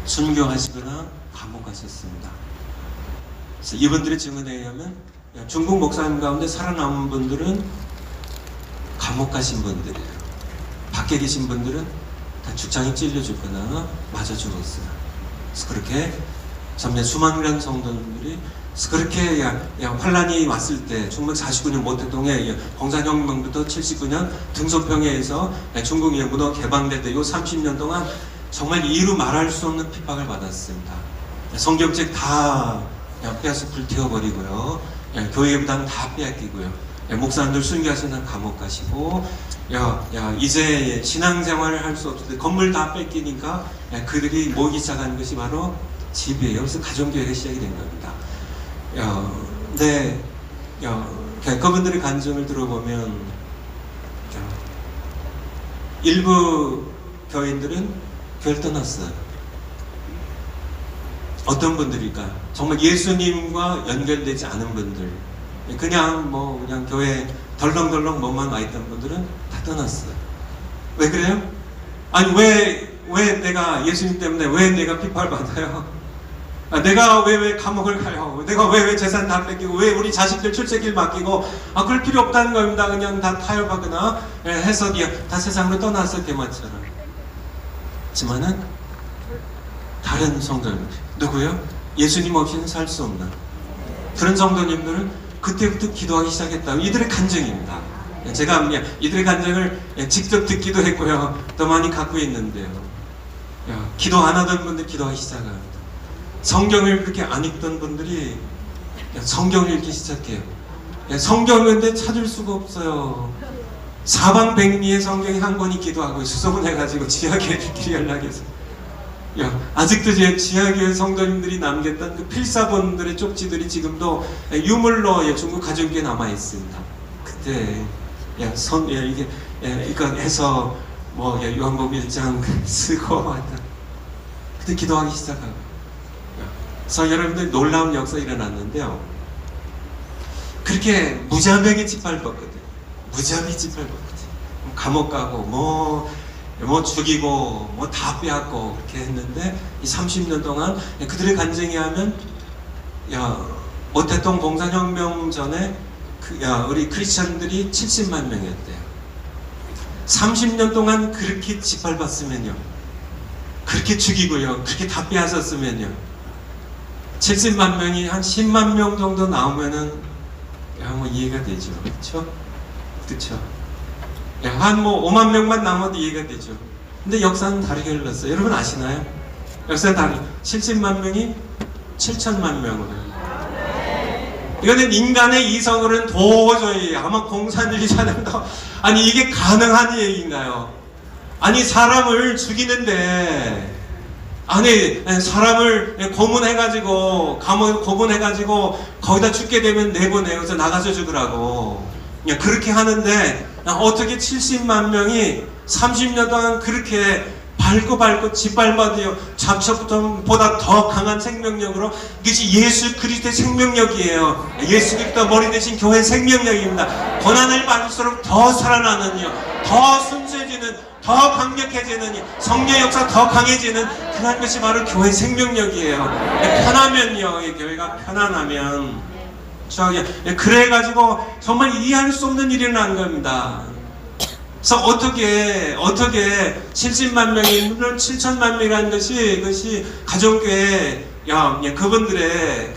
순교하시거나 감옥 가셨습니다. 그래서 이분들의 증언에 의하면 중국 목사님 가운데 살아남은 분들은 감옥 가신 분들이에요. 밖에 계신 분들은 다 죽창에 찔려 죽거나 맞아 죽었어요. 그래서 그렇게 전에 수많은 성도들이 그렇게 환란이 왔을 때 중국 49년 모택동에 공산혁명부터 79년 등소평야에서 중국의 문화 개방될 때 요 30년 동안 정말 이루 말할 수 없는 핍박을 받았습니다. 성경책 다 빼앗아 불태워버리고요. 교회 부당 다 빼앗기고요. 목사님들 순교하시는 감옥 가시고 이제 신앙생활을 할 수 없을 때 건물 다 뺏기니까 그들이 모이기 시작하는 것이 바로 집이에요. 그래서 가정교회가 시작이 된 겁니다. 근데 그분들의 간증을 들어보면 일부 교인들은 교회를 떠났어요. 어떤 분들일까? 정말 예수님과 연결되지 않은 분들, 그냥 교회 덜렁덜렁 몸만 와 있던 분들은 다 떠났어요. 왜 그래요? 아니 왜 내가 예수님 때문에 왜 내가 핍박을 받아요? 내가 왜 감옥을 가요? 내가 왜 재산 다 뺏기고 왜 우리 자식들 출세길 맡기고 그럴 필요 없다는 겁니다. 그냥 다 타협하거나 해서 다 세상으로 떠났을 때만처럼. 하지만은 다른 성도님들 누구요? 예수님 없이는 살 수 없는 그런 성도님들은 그때부터 기도하기 시작했다. 이들의 간증입니다. 제가 이들의 간증을 직접 듣기도 했고요. 더 많이 갖고 있는데요. 기도 안 하던 분들 기도하기 시작합니다. 성경을 그렇게 안 읽던 분들이 성경을 읽기 시작해요. 성경인데 찾을 수가 없어요. 사방백리의 성경이 한 권이 기도하고 수소문해가지고 지하교회들끼리 연락해서 아직도 제 지하교회 성도님들이 남겼던 그 필사본들의 쪽지들이 지금도 유물로 중국 가정교회에 남아 있습니다. 그때 이게 이거 해서 요한복음 1장 쓰고 그때 기도하기 시작하고. 그래서 여러분들 놀라운 역사 일어났는데요. 그렇게 무자비하게 짓밟았거든요. 무자비 짓밟았거든요. 감옥 가고 뭐 죽이고 다 빼앗고 그렇게 했는데 이 30년 동안 그들의 간증에 하면 모택동 공산혁명 전에 우리 크리스천들이 70만 명이었대요. 30년 동안 그렇게 짓밟았으면요, 그렇게 죽이고요, 그렇게 다 빼앗았으면요, 70만 명이 한 10만 명 정도 나오면은 이해가 되죠. 그렇죠? 한 5만 명만 남아도 이해가 되죠. 근데 역사는 다르게 흘렀어요. 여러분 아시나요? 역사는 다르게 70만 명이 7천만 명으로. 이거는 인간의 이성으로는 도저히 아마 공산주의 사람도 아니 이게 가능한 얘기인가요? 아니 사람을 죽이는데 아니 사람을 고문해가지고 감옥에 고문해가지고 거기다 죽게 되면 내보내요. 그래서 나가서 죽으라고 그렇게 하는데 어떻게 70만 명이 30년 동안 그렇게 밟고 짓밟아도요 잡초보다 더 강한 생명력으로 이것이 예수 그리스도의 생명력이에요. 예수 그리스도 머리 대신 교회의 생명력입니다. 고난을 받을수록 더 살아나는요, 더 순수해지는, 더 강력해지는, 성령의 역사 더 강해지는 그런 것이 바로 교회의 생명력이에요. 편하면요, 이 교회가 편안하면 그래가지고 정말 이해할 수 없는 일이 일어난 겁니다. 그래서 어떻게 70만 명이 물론 7천만 명이라는 것이 그것이 가정교회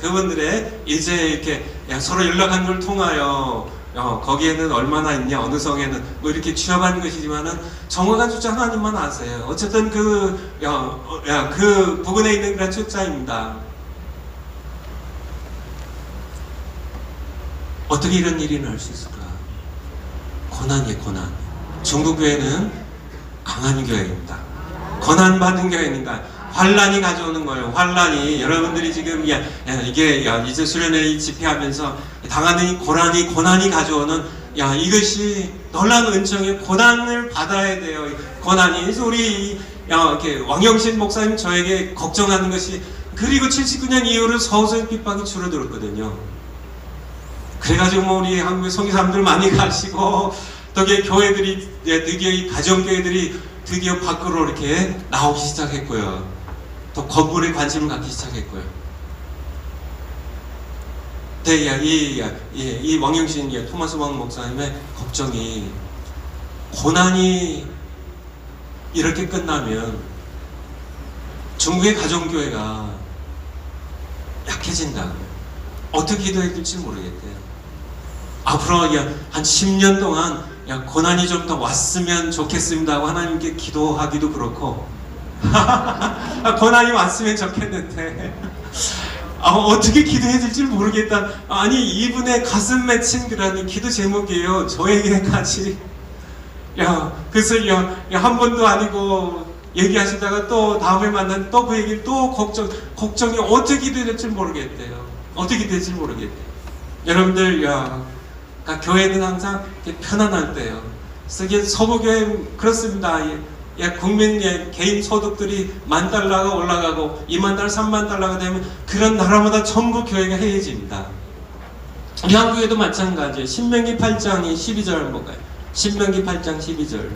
그분들의 이제 이렇게 서로 연락한 걸 통하여 거기에는 얼마나 있냐, 어느 성에는 이렇게 취업한 것이지만은 정확한 숫자 하나님만 아세요. 어쨌든 그 부근에 있는 그런 숫자입니다. 어떻게 이런 일이 일어날 수 있을까? 고난이에요, 고난. 중국 교회는 강한 교회입니다. 고난받은 교회니까 환란이 가져오는 거예요. 환란이 여러분들이 지금 이게 이제 수련회 집회하면서 당하는 이 고난이 가져오는 이것이 놀라운 은총의 고난을 받아야 돼요. 고난이. 그래서 우리 이렇게 왕영신 목사님 저에게 걱정하는 것이 그리고 79년 이후로 서서히 핍박이 줄어들었거든요. 그래가지고 우리 한국의 성교사님들 많이 가시고 또 교회들이 드디어 이 가정교회들이 드디어 밖으로 이렇게 나오기 시작했고요. 또 건물에 관심을 갖기 시작했고요. 근데 이 왕영신 토마스 왕 목사님의 걱정이 고난이 이렇게 끝나면 중국의 가정교회가 약해진다. 어떻게 기도해야 될지 모르겠대요. 앞으로 한 10년 동안 고난이 좀 더 왔으면 좋겠습니다 하고 하나님께 기도하기도 그렇고 고난이 왔으면 좋겠는데 어떻게 기도해야 될지 모르겠다. 아니 이분의 가슴 맺힌 그런 기도 제목이에요. 저에게까지 그래서 한 번도 아니고 얘기하시다가 또 다음에 만난 또 그 얘기를 또 걱정이 어떻게 기도해야 될지 모르겠대요. 어떻게 될지 모르겠대요. 여러분들 교회는 항상 편안할 때요. 그래서 서부교회 그렇습니다. 국민 개인 소득들이 $10,000가 올라가고 20,000달러, 30,000달러가 되면 그런 나라마다 전부 교회가 해해집니다. 우리 한국에도 마찬가지예요. 신명기 8장이 12절 한번 볼까요? 신명기 8장 12절.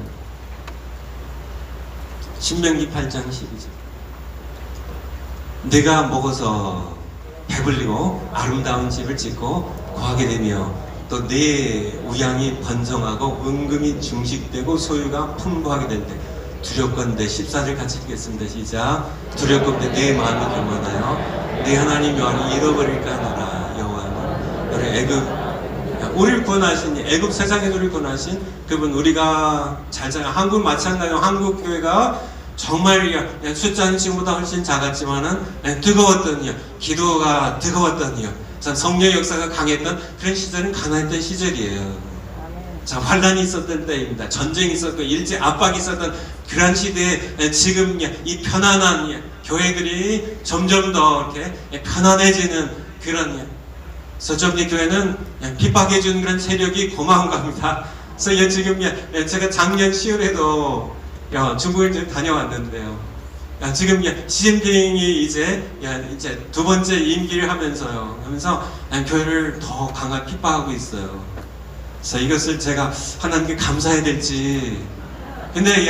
신명기 8장 12절. 네가 먹어서 배불리고 아름다운 집을 짓고 거하게 되며 또 내 우양이 번성하고 은금이 증식되고 소유가 풍부하게 될 때 두렵건대 14절 같이 읽겠습니다. 시작. 두렵건대 내 마음이 교만하여 내 하나님 여호와를 잃어버릴까 하노라. 여호와는 너를 우리를 구원하신 애굽 세상에서 우리를 구원하신 그분 우리가 잘 한국 마찬가지로 한국 교회가 정말 숫자는 지금보다 훨씬 작았지만은 뜨거웠던 기도가 뜨거웠던 참 성령의 역사가 강했던 그런 시절은 가난했던 시절이에요. 자, 환란이 있었던 때입니다. 전쟁이 있었고 일제 압박이 있었던 그런 시대에 지금 이 편안한 교회들이 점점 더 이렇게 편안해지는 그런 서점리 교회는 핍박해준 그런 세력이 고마운 겁니다. 그래서 지금 제가 작년 10월에도 중국을 이제 다녀왔는데요. 지금 시진핑이 이제 두 번째 임기를 하면서 교회를 더 강하게 핍박하고 있어요. 그래서 이것을 제가 하나님께 감사해야 될지. 근데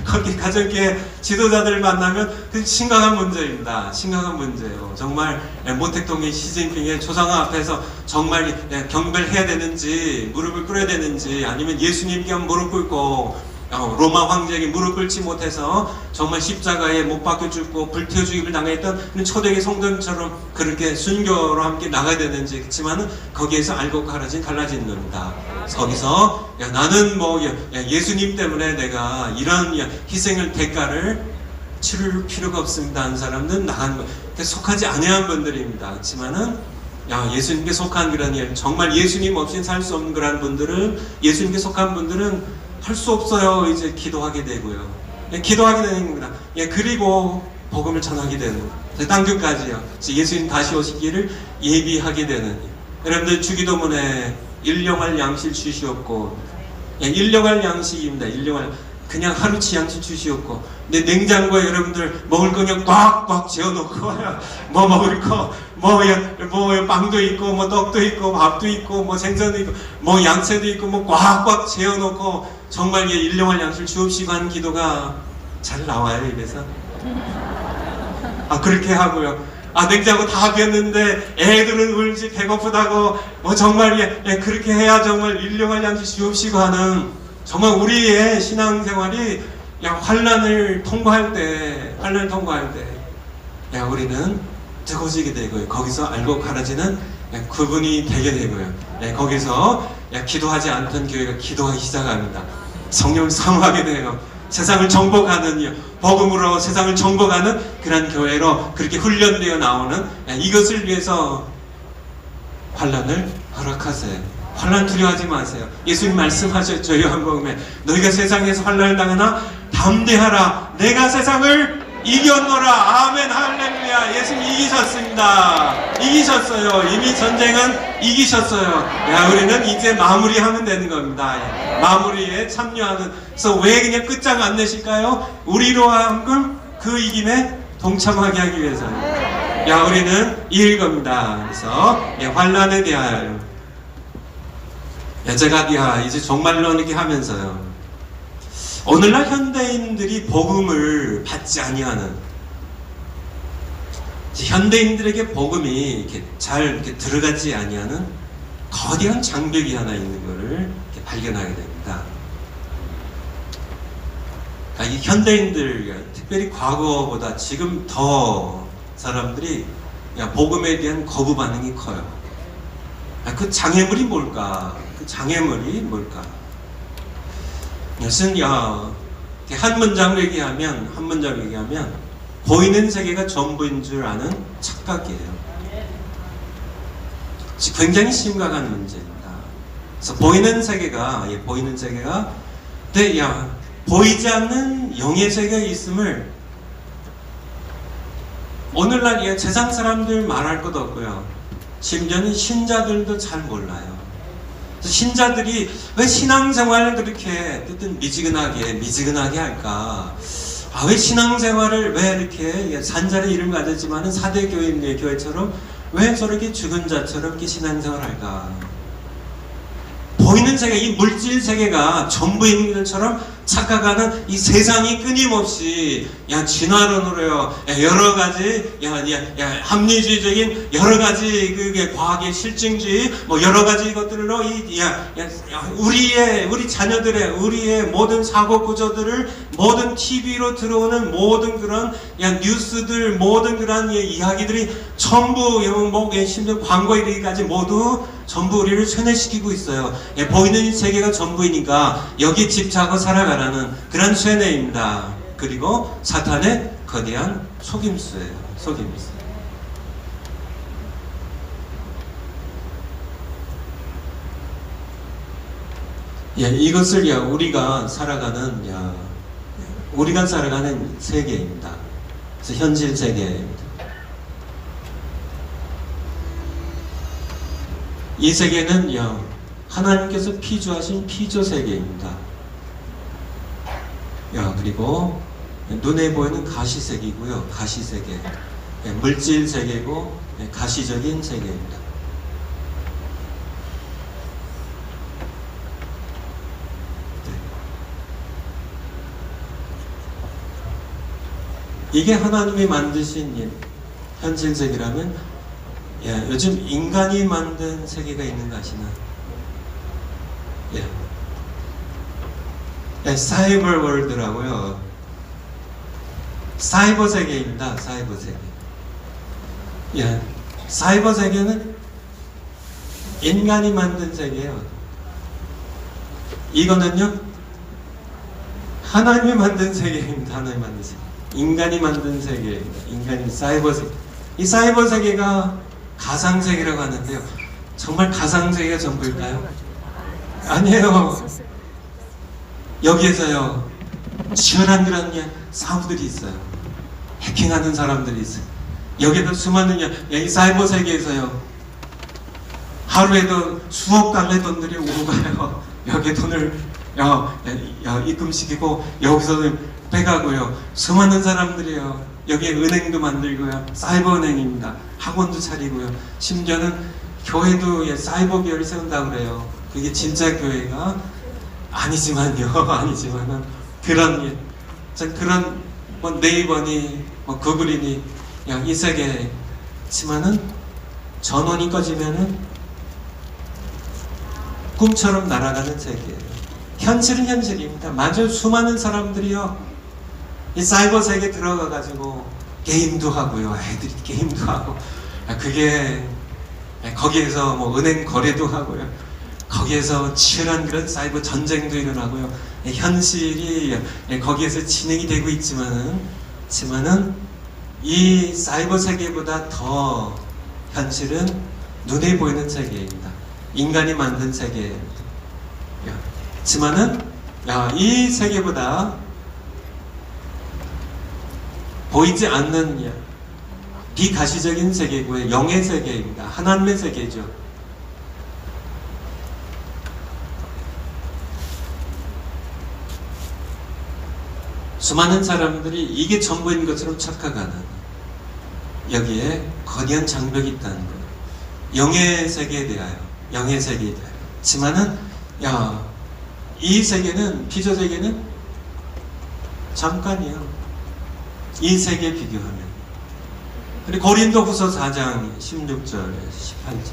거기 가정교회 지도자들을 만나면 그 심각한 문제입니다. 심각한 문제예요. 정말 모택동의 시진핑의 조상아 앞에서 정말 경배를 해야 되는지 무릎을 꿇어야 되는지 아니면 예수님께 무릎 꿇고 로마 황제에게 무릎 꿇지 못해서 정말 십자가에 못 박혀 죽고 불태워 죽임을 당했던 초대의 성도처럼 그렇게 순교로 함께 나가야 되는지. 그렇지만은 거기에서 알고 갈라진 겁니다. 거기서 나는 예수님 때문에 내가 이런 희생을 대가를 치를 필요가 없습니다 하는 사람들은 나간 속하지 아니한 분들입니다. 그렇지만은 예수님께 속한 그런 정말 예수님 없이는 살 수 없는 그런 분들은 예수님께 속한 분들은 할 수 없어요. 이제 기도하게 되고요. 기도하게 되는 겁니다. 그리고 복음을 전하게 되는 땅 끝까지요. 예수님 다시 오시기를 예비하게 되는. 여러분들 주기도문에 일용할 양식 주시옵고, 일용할 양식입니다. 일용할 그냥 하루치 양식 주시옵고, 근데 냉장고에 여러분들 먹을 거 그냥 꽉꽉 재워놓고 뭐 먹을 거 뭐 빵도 있고 떡도 있고 밥도 있고 생선도 있고 양채도 있고 꽉꽉 재워놓고 정말 일용할 양식을 주옵시고 하는 기도가 잘 나와요 입에서. 그렇게 하고요. 냉장고 다 비었는데 애들은 울지 배고프다고 정말 그렇게 해야 정말 일용할 양식 주옵시고 하는 정말 우리의 신앙생활이 환란을 통과할 때 우리는 뜨거워지게 되고요. 거기서 알고 갈아지는 그분이 되게 되고요. 거기서 기도하지 않던 교회가 기도하기 시작합니다. 성령을 사모하게 돼요. 세상을 정복하는 복음으로 세상을 정복하는 그런 교회로 그렇게 훈련되어 나오는 이것을 위해서 환란을 허락하세요. 환란 두려워하지 마세요. 예수님 말씀하셨죠. 요한복음에 너희가 세상에서 환란을 당하나 담대하라. 내가 세상을 이겼노라. 아멘 할렐루야. 예수님 이기셨습니다. 이기셨어요. 이미 전쟁은 이기셨어요. 우리는 이제 마무리하면 되는 겁니다. 마무리에 참여하는. 그래서 왜 그냥 끝장 안 내실까요? 우리로 하여금 그 이김에 동참하게 하기 위해서요. 우리는 이길 겁니다. 그래서 환란에 대하여 제가 이제 정말로 이렇게 하면서요. 오늘날 현대인들이 복음을 받지 아니하는 현대인들에게 복음이 이렇게 잘 이렇게 들어가지 아니하는 거대한 장벽이 하나 있는 것을 이렇게 발견하게 됩니다. 이 현대인들, 특별히 과거보다 지금 더 사람들이 복음에 대한 거부 반응이 커요. 그 장애물이 뭘까? 그 장애물이 뭘까? 이것은 한 문장으로 얘기하면 보이는 세계가 전부인 줄 아는 착각이에요. 굉장히 심각한 문제입니다. 그래서 보이는 세계가 근데 보이지 않는 영의 세계가 있음을 오늘날 세상 사람들 말할 것도 없고요. 심지어는 신자들도 잘 몰라요. 그래서 신자들이 왜 신앙생활을 그렇게 미지근하게 할까? 왜 신앙생활을 왜 이렇게 산자의 이름 가졌지만은 사대교회처럼 왜 저렇게 죽은 자처럼 이렇게 신앙생활을 할까? 보이는 세계, 이 물질 세계가 전부인 것처럼 착각하는 이 세상이 끊임없이 진화론으로요 여러 가지 합리주의적인 여러 가지 그게 과학의 실증주의 뭐 여러 가지 것들로 우리 자녀들의 우리의 모든 사고 구조들을 모든 TV로 들어오는 모든 그런 뉴스들 모든 그런 이야기들이 전부 심지어 광고 이르기까지 모두 전부 우리를 쇠뇌시키고 있어요. 보이는 세계가 전부이니까 여기에 집착하고 살아가라는 그런 쇠뇌입니다. 그리고 사탄의 거대한 속임수예요. 속임수. 이것을 우리가 살아가는 세계입니다. 그래서 현실 세계입니다. 이 세계는 하나님께서 피조하신 피조 세계입니다. 그리고 눈에 보이는 가시 세계이고요. 가시 세계. 물질 세계고 가시적인 세계입니다. 이게 하나님이 만드신 현실 세계라면 요즘 인간이 만든 세계가 있는 거 아시나? 사이버 월드라고요. 사이버 세계입니다. 사이버 세계. 사이버 세계는 인간이 만든 세계예요. 이거는요, 하나님이 만든 세계입니다. 하나님이 만든 세계. 인간이 만든 세계입니다. 인간이 사이버 세계. 이 사이버 세계가 가상 세계라고 하는데요. 정말 가상 세계가 전부일까요? 아니에요. 여기에서요 치열한 그런 사업들이 있어요. 해킹하는 사람들이 있어요. 여기에도 수많은 이 사이버 세계에서요 하루에도 수억 달러의 돈들이 오고 가요. 여기 돈을 입금시키고 여기서 빼가고요. 수많은 사람들이요 여기에 은행도 만들고요. 사이버 은행입니다. 학원도 차리고요. 심지어는 교회도 사이버 교회를 세운다고 그래요. 그게 진짜 교회가 아니지만요. 아니지만은 그런 네이버니 구글이니 이 세계지만은 전원이 꺼지면은 꿈처럼 날아가는 세계예요. 현실은 현실입니다. 맞아요. 수많은 사람들이요 이 사이버 세계에 들어가가지고 게임도 하고요. 애들이 게임도 하고 그게 거기에서 은행 거래도 하고요. 거기에서 치열한 그런 사이버 전쟁도 일어나고요. 현실이 거기에서 진행이 되고 있지만은 이 사이버 세계보다 더 현실은 눈에 보이는 세계입니다. 인간이 만든 세계입니다. 지만은 이 세계보다 보이지 않는 비가시적인 세계고요. 영의 세계입니다. 하나님의 세계죠. 수많은 사람들이 이게 전부인 것처럼 착각하는 여기에 거대한 장벽이 있다는 거예요. 영의 세계에 대하여 지만은 이 세계는 피조 세계는 잠깐이에요. 이 세계에 비교하면 우리 고린도후서 4장 16절 18절.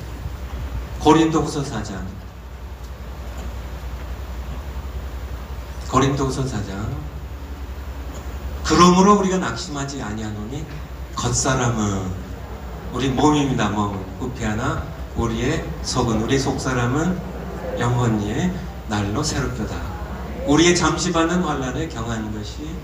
고린도후서 4장. 고린도후서 4장. 그러므로 우리가 낙심하지 아니하노니 겉사람은 우리 몸입니다. 몸 부패하나 우리의 속은 우리 속사람은 영혼이의 날로 새롭도다. 우리의 잠시 받는 환난에 경한 것이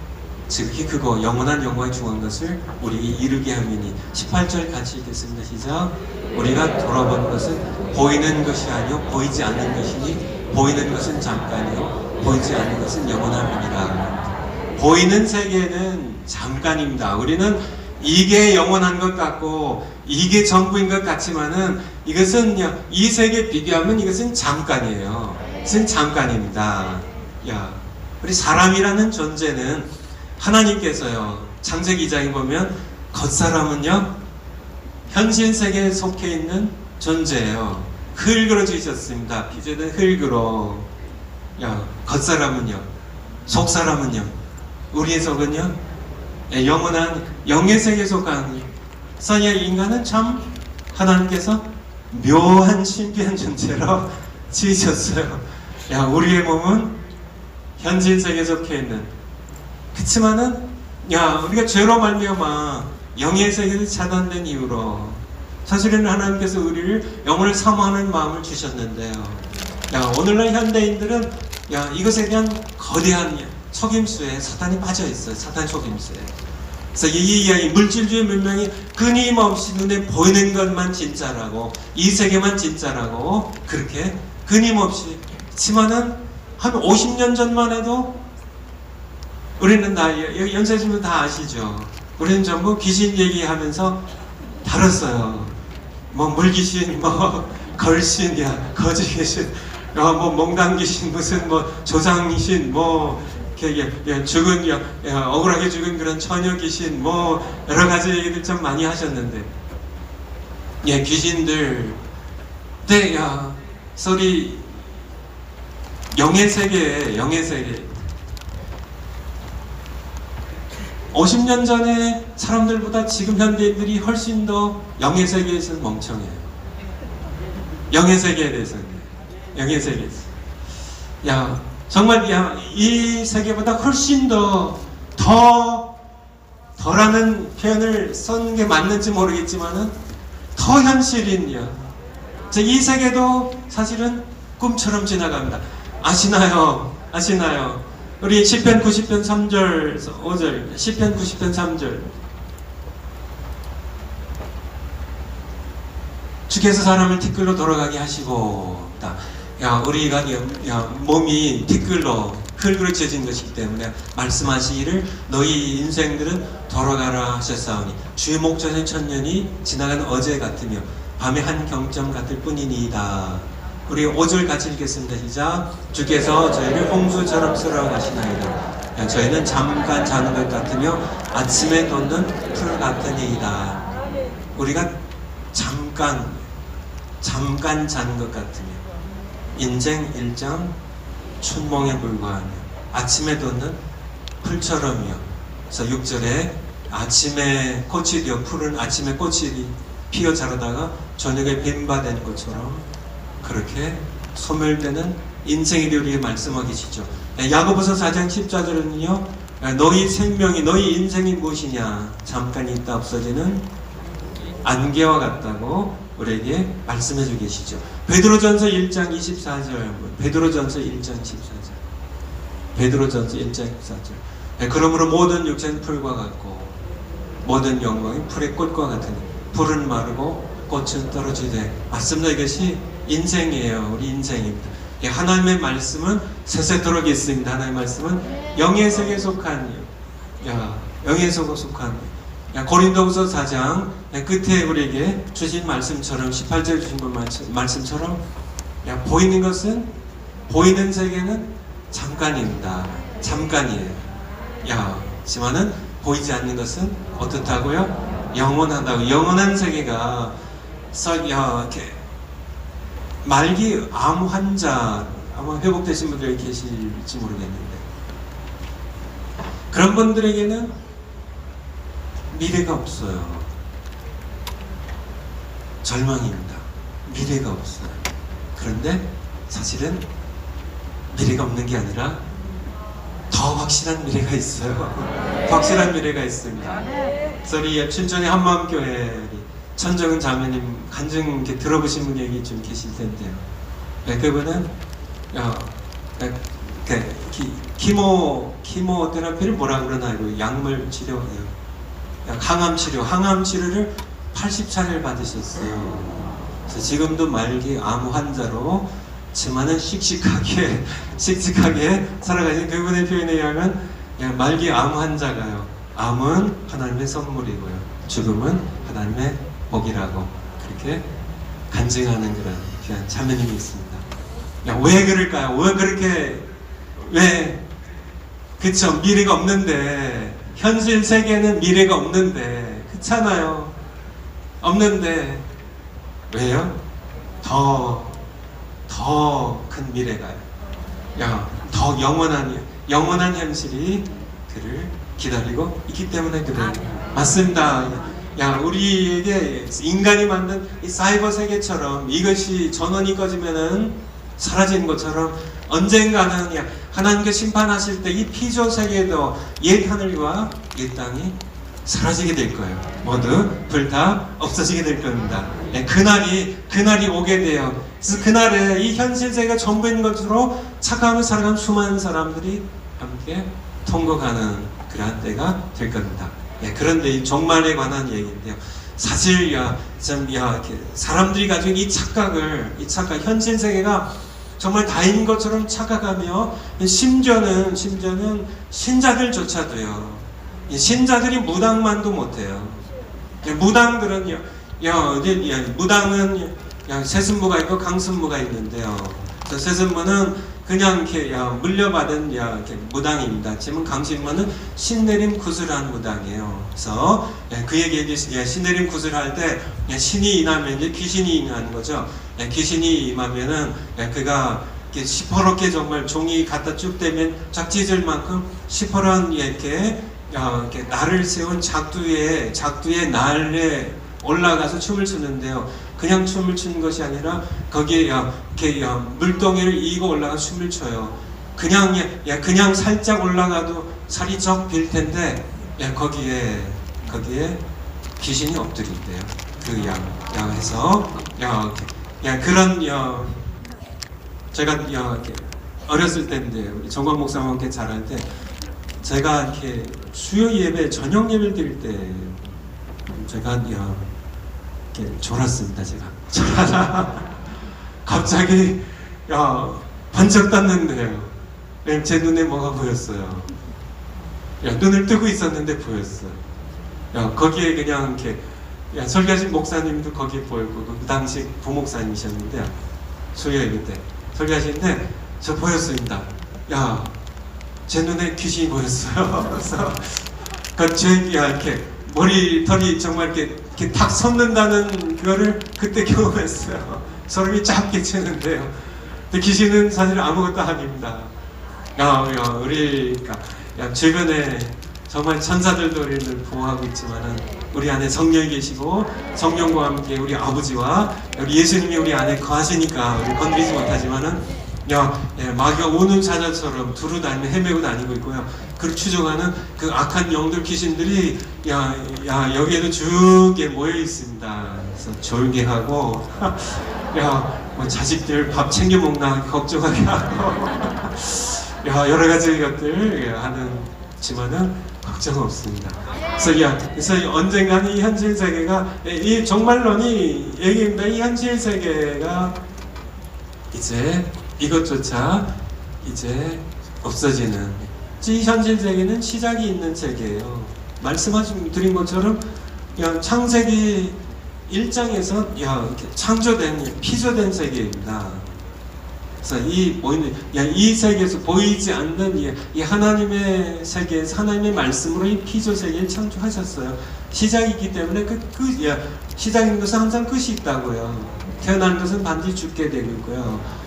즉히 그거 영원한 영광에 중한 것을 우리에게 이르게 함이니. 18절 같이 읽겠습니다. 시작. 우리가 돌아본 것은 보이는 것이 아니요 보이지 않는 것이니 보이는 것은 잠깐이요 보이지 않는 것은 영원함이니라. 보이는 세계는 잠깐입니다. 우리는 이게 영원한 것 같고 이게 전부인 것 같지만은 이것은 이 세계 비교하면 이것은 잠깐이에요. 이것은 잠깐입니다. 우리 사람이라는 존재는 하나님께서요 창세기 2장에 보면 겉사람은요 현실 세계에 속해 있는 존재예요. 흙으로 지으셨습니다. 피조된 흙으로. 겉사람은요 속사람은요 우리의 속은요 영원한 영의 세계에 속한 그래서 인간은 참 하나님께서 묘한 신비한 존재로 지으셨어요. 우리의 몸은 현실 세계에 속해 있는 그치만은 우리가 죄로 말미암아 영의 세계에서 차단된 이유로 사실은 하나님께서 우리를 영혼을 사모하는 마음을 주셨는데요. 오늘날 현대인들은 이것에 대한 거대한 속임수에 사탄이 빠져 있어요. 사탄 속임수에. 그래서 이 물질주의 문명이 끊임없이 눈에 보이는 것만 진짜라고 이 세계만 진짜라고 그렇게 끊임없이 그치만은 한 50년 전만 해도 우리는 다 연세지분 다 아시죠? 우리는 전부 귀신 얘기하면서 다뤘어요. 뭐 물귀신, 뭐 걸신이야, 거지귀신, 뭐 몽당귀신, 무슨 뭐 조상귀신, 뭐 죽은 억울하게 죽은 그런 처녀귀신, 뭐 여러 가지 얘기들 좀 많이 하셨는데, 귀신들, 근데 소리 영의 세계 50년 전에 사람들보다 지금 현대인들이 훨씬 더 영의 세계에서 멍청해요. 영의 세계에 대해서는. 영의 세계에서. 정말 이 세계보다 훨씬 더라는 표현을 쓴 게 맞는지 모르겠지만은 더 현실인 이 세계도 사실은 꿈처럼 지나갑니다. 아시나요? 우리 시편 90편 3절 5절 시편 90편 3절 주께서 사람을 티끌로 돌아가게 하시고 우리가 몸이 티끌로 흙으로 지어진 것이기 때문에 말씀하시기를 너희 인생들은 돌아가라 하셨사오니 주의 목전의 천년이 지나가는 어제 같으며 밤의 한 경점 같을 뿐이니이다. 우리 5절 같이 읽겠습니다. 시작. 주께서 저희를 홍수처럼 쓸어가시나이다. 저희는 잠깐 자는 것 같으며 아침에 돋는 풀 같으니이다. 우리가 잠깐 자는 것 같으며 인생 일장 춘몽에 불과하며 아침에 돋는 풀처럼이요. 그래서 6절에 아침에 꽃이 되어 풀은 아침에 꽃이 피어 자라다가 저녁에 빈바된 것처럼 그렇게 소멸되는 인생에 대해 우리에게 말씀하고 계시죠. 야고보서 4장 14절은요 너희 생명이 너희 인생이 무엇이냐 잠깐 있다 없어지는 안개와 같다고 우리에게 말씀해 주고 계시죠. 베드로전서 1장 24절 베드로전서 1장 24절 베드로전서 1장 24절 그러므로 모든 육체는 풀과 같고 모든 영광이 풀의 꽃과 같으니 풀은 마르고 꽃은 떨어지되 맞습니다. 이것이 인생이에요. 우리 인생입니다. 하나님의 말씀은 세세토록 있습니다. 하나님의 말씀은 영의 세계에 속한 영의 세계에 속한 고린도후서 4장 끝에 우리에게 주신 말씀처럼 18절 주신 말씀처럼 보이는 세계는 잠깐입니다. 잠깐이에요. 하지만은 보이지 않는 것은 어떻다고요? 영원하다고. 영원한 세계가 이렇게 말기 암 환자 아마 회복되신 분들이 계실지 모르겠는데 그런 분들에게는 미래가 없어요. 절망입니다. 미래가 없어요. 그런데 사실은 미래가 없는 게 아니라 더 확실한 미래가 있어요. 더 확실한 미래가 있습니다. 그래서 우리 춘천의 한마음교회 천정은 자매님 간증 이렇게 들어보신 분 여기 좀 계실 텐데요. 네, 그분은 키모테라피를 뭐라 그러나 이거 약물 치료예요. 항암 치료를 80차례를 받으셨어요. 그래서 지금도 말기 암 환자로 지만은 씩씩하게 살아가신 그분의 표현에 의하면 말기 암 환자가요. 암은 하나님의 선물이고요. 죽음은 하나님의 복이라고 그렇게 간증하는 그런 귀한 자매님이 있습니다. 왜 그럴까요? 왜 그렇게 그쵸? 미래가 없는데 현실 세계는 미래가 없는데 그렇잖아요. 없는데 왜요? 더 큰 미래가요. 더 영원한 현실이 그를 기다리고 있기 때문에 그래요. 맞습니다. 우리에게 인간이 만든 이 사이버 세계처럼 이것이 전원이 꺼지면은 사라지는 것처럼 언젠가는 하나님께 심판하실 때 이 피조 세계도 옛 하늘과 옛 땅이 사라지게 될 거예요. 모두 불다 없어지게 될 겁니다. 그날이 오게 돼요. 그래서 그날에 이 현실 세계가 전부인 것으로 착각하며 살아가는 수많은 사람들이 함께 통곡하는 그러한 때가 될 겁니다. 그런데 이 종말에 관한 얘기인데요. 사실 이렇게 사람들이 가진 이 착각, 현실 세계가 정말 다인 것처럼 착각하며 심지어는 신자들조차도요. 신자들이 무당만도 못해요. 무당들은요, 무당은 세순무가 있고 강순무가 있는데요. 세순무는 그냥 이렇게 물려받은 이렇게 무당입니다. 지금 강신무는 신내림 구슬한 무당이에요. 그래서 그 얘기해 신내림 구슬할 때 신이 임하면 이제 귀신이 임하는 거죠. 귀신이 임하면은 그가 시퍼렇게 정말 종이 갖다 쭉 대면 쫙 찢을 만큼 시퍼런 이렇게 날을 세운 작두의 날에 올라가서 춤을 추는데요. 그냥 춤을 추는 것이 아니라 거기에 이렇게 물동이를 이고 올라가 춤을 춰요. 그냥 살짝 올라가도 살이 쩍 빌 텐데 거기에 귀신이 엎드린대요. 그 양에서 그런 제가 이렇게 어렸을 때인데 우리 정광 목사와 함께 자랄 때 제가 이렇게 수요 예배 저녁 예배를 드릴 때 제가 이렇게 졸았습니다. 제가 갑자기 번쩍 떴는데요. 제 눈에 뭐가 보였어요. 눈을 뜨고 있었는데 보였어요. 거기에 그냥 이렇게 설교하신 목사님도 거기에 보였고 그 당시 부목사님이셨는데 수요 예배 때 설교하시는데 저 보였습니다. 제 눈에 귀신이 보였어요. 그래서 제 이렇게 머리털이 정말 이렇게 탁 솟는다는 그거를 그때 경험했어요. 소름이 쫙 끼치는데요. 근데 귀신은 사실 아무것도 아닙니다. 우리가 주변에 정말 천사들도 우리를 보호하고 있지만은 우리 안에 성령이 계시고 성령과 함께 우리 아버지와 우리 예수님이 우리 안에 거하시니까 우리 건드리지 못하지만은 마귀가 오는 자녀처럼 두루 다니며 헤매고 다니고 있고요. 그를 추종하는 그 악한 영들 귀신들이 여기에도 쭉게 모여 있습니다. 그래서 졸게 하고 뭐 자식들 밥 챙겨 먹나 걱정하게 하고 여러 가지 것들 하지만은 걱정 없습니다. 그래서 언젠가는 이 현실 세계가 이 종말론이 얘기입니다. 이 현실 세계가 이제 이것조차 이제 없어지는 이 현실 세계는 시작이 있는 세계예요. 말씀드린 것처럼 창세기 1장에서 이렇게 창조된 피조된 세계입니다. 그래서 이 세계에서 보이지 않는 이 하나님의 세계에서 하나님의 말씀으로 이 피조 세계를 창조하셨어요. 시작이 있기 때문에 시작인 것은 항상 끝이 있다고요. 태어난 것은 반드시 죽게 되고 있고요.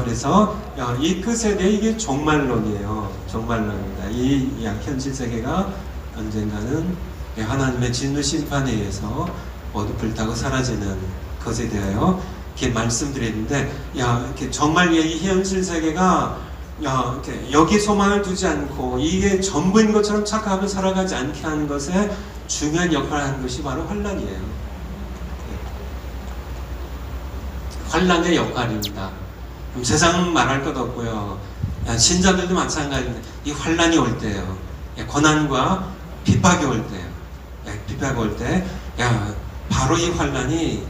그래서 이 끝에 대해 이게 종말론이에요. 종말론입니다. 이 현실 세계가 언젠가는 하나님의 진노 심판에 의해서 모두 불타고 사라지는 것에 대하여 이렇게 말씀드렸는데, 야, 이렇게 정말 이 현실 세계가 이렇게 여기 소망을 두지 않고 이게 전부인 것처럼 착각하며 살아가지 않게 하는 것에 중요한 역할을 하는 것이 바로 환난이에요. 환난의 역할입니다. 그럼 세상은 말할 것 없고요. 신자들도 마찬가지입니다. 이 환난이 올 때요. 고난과 핍박이 올 때요. 핍박이 올 때, 바로 이 환난이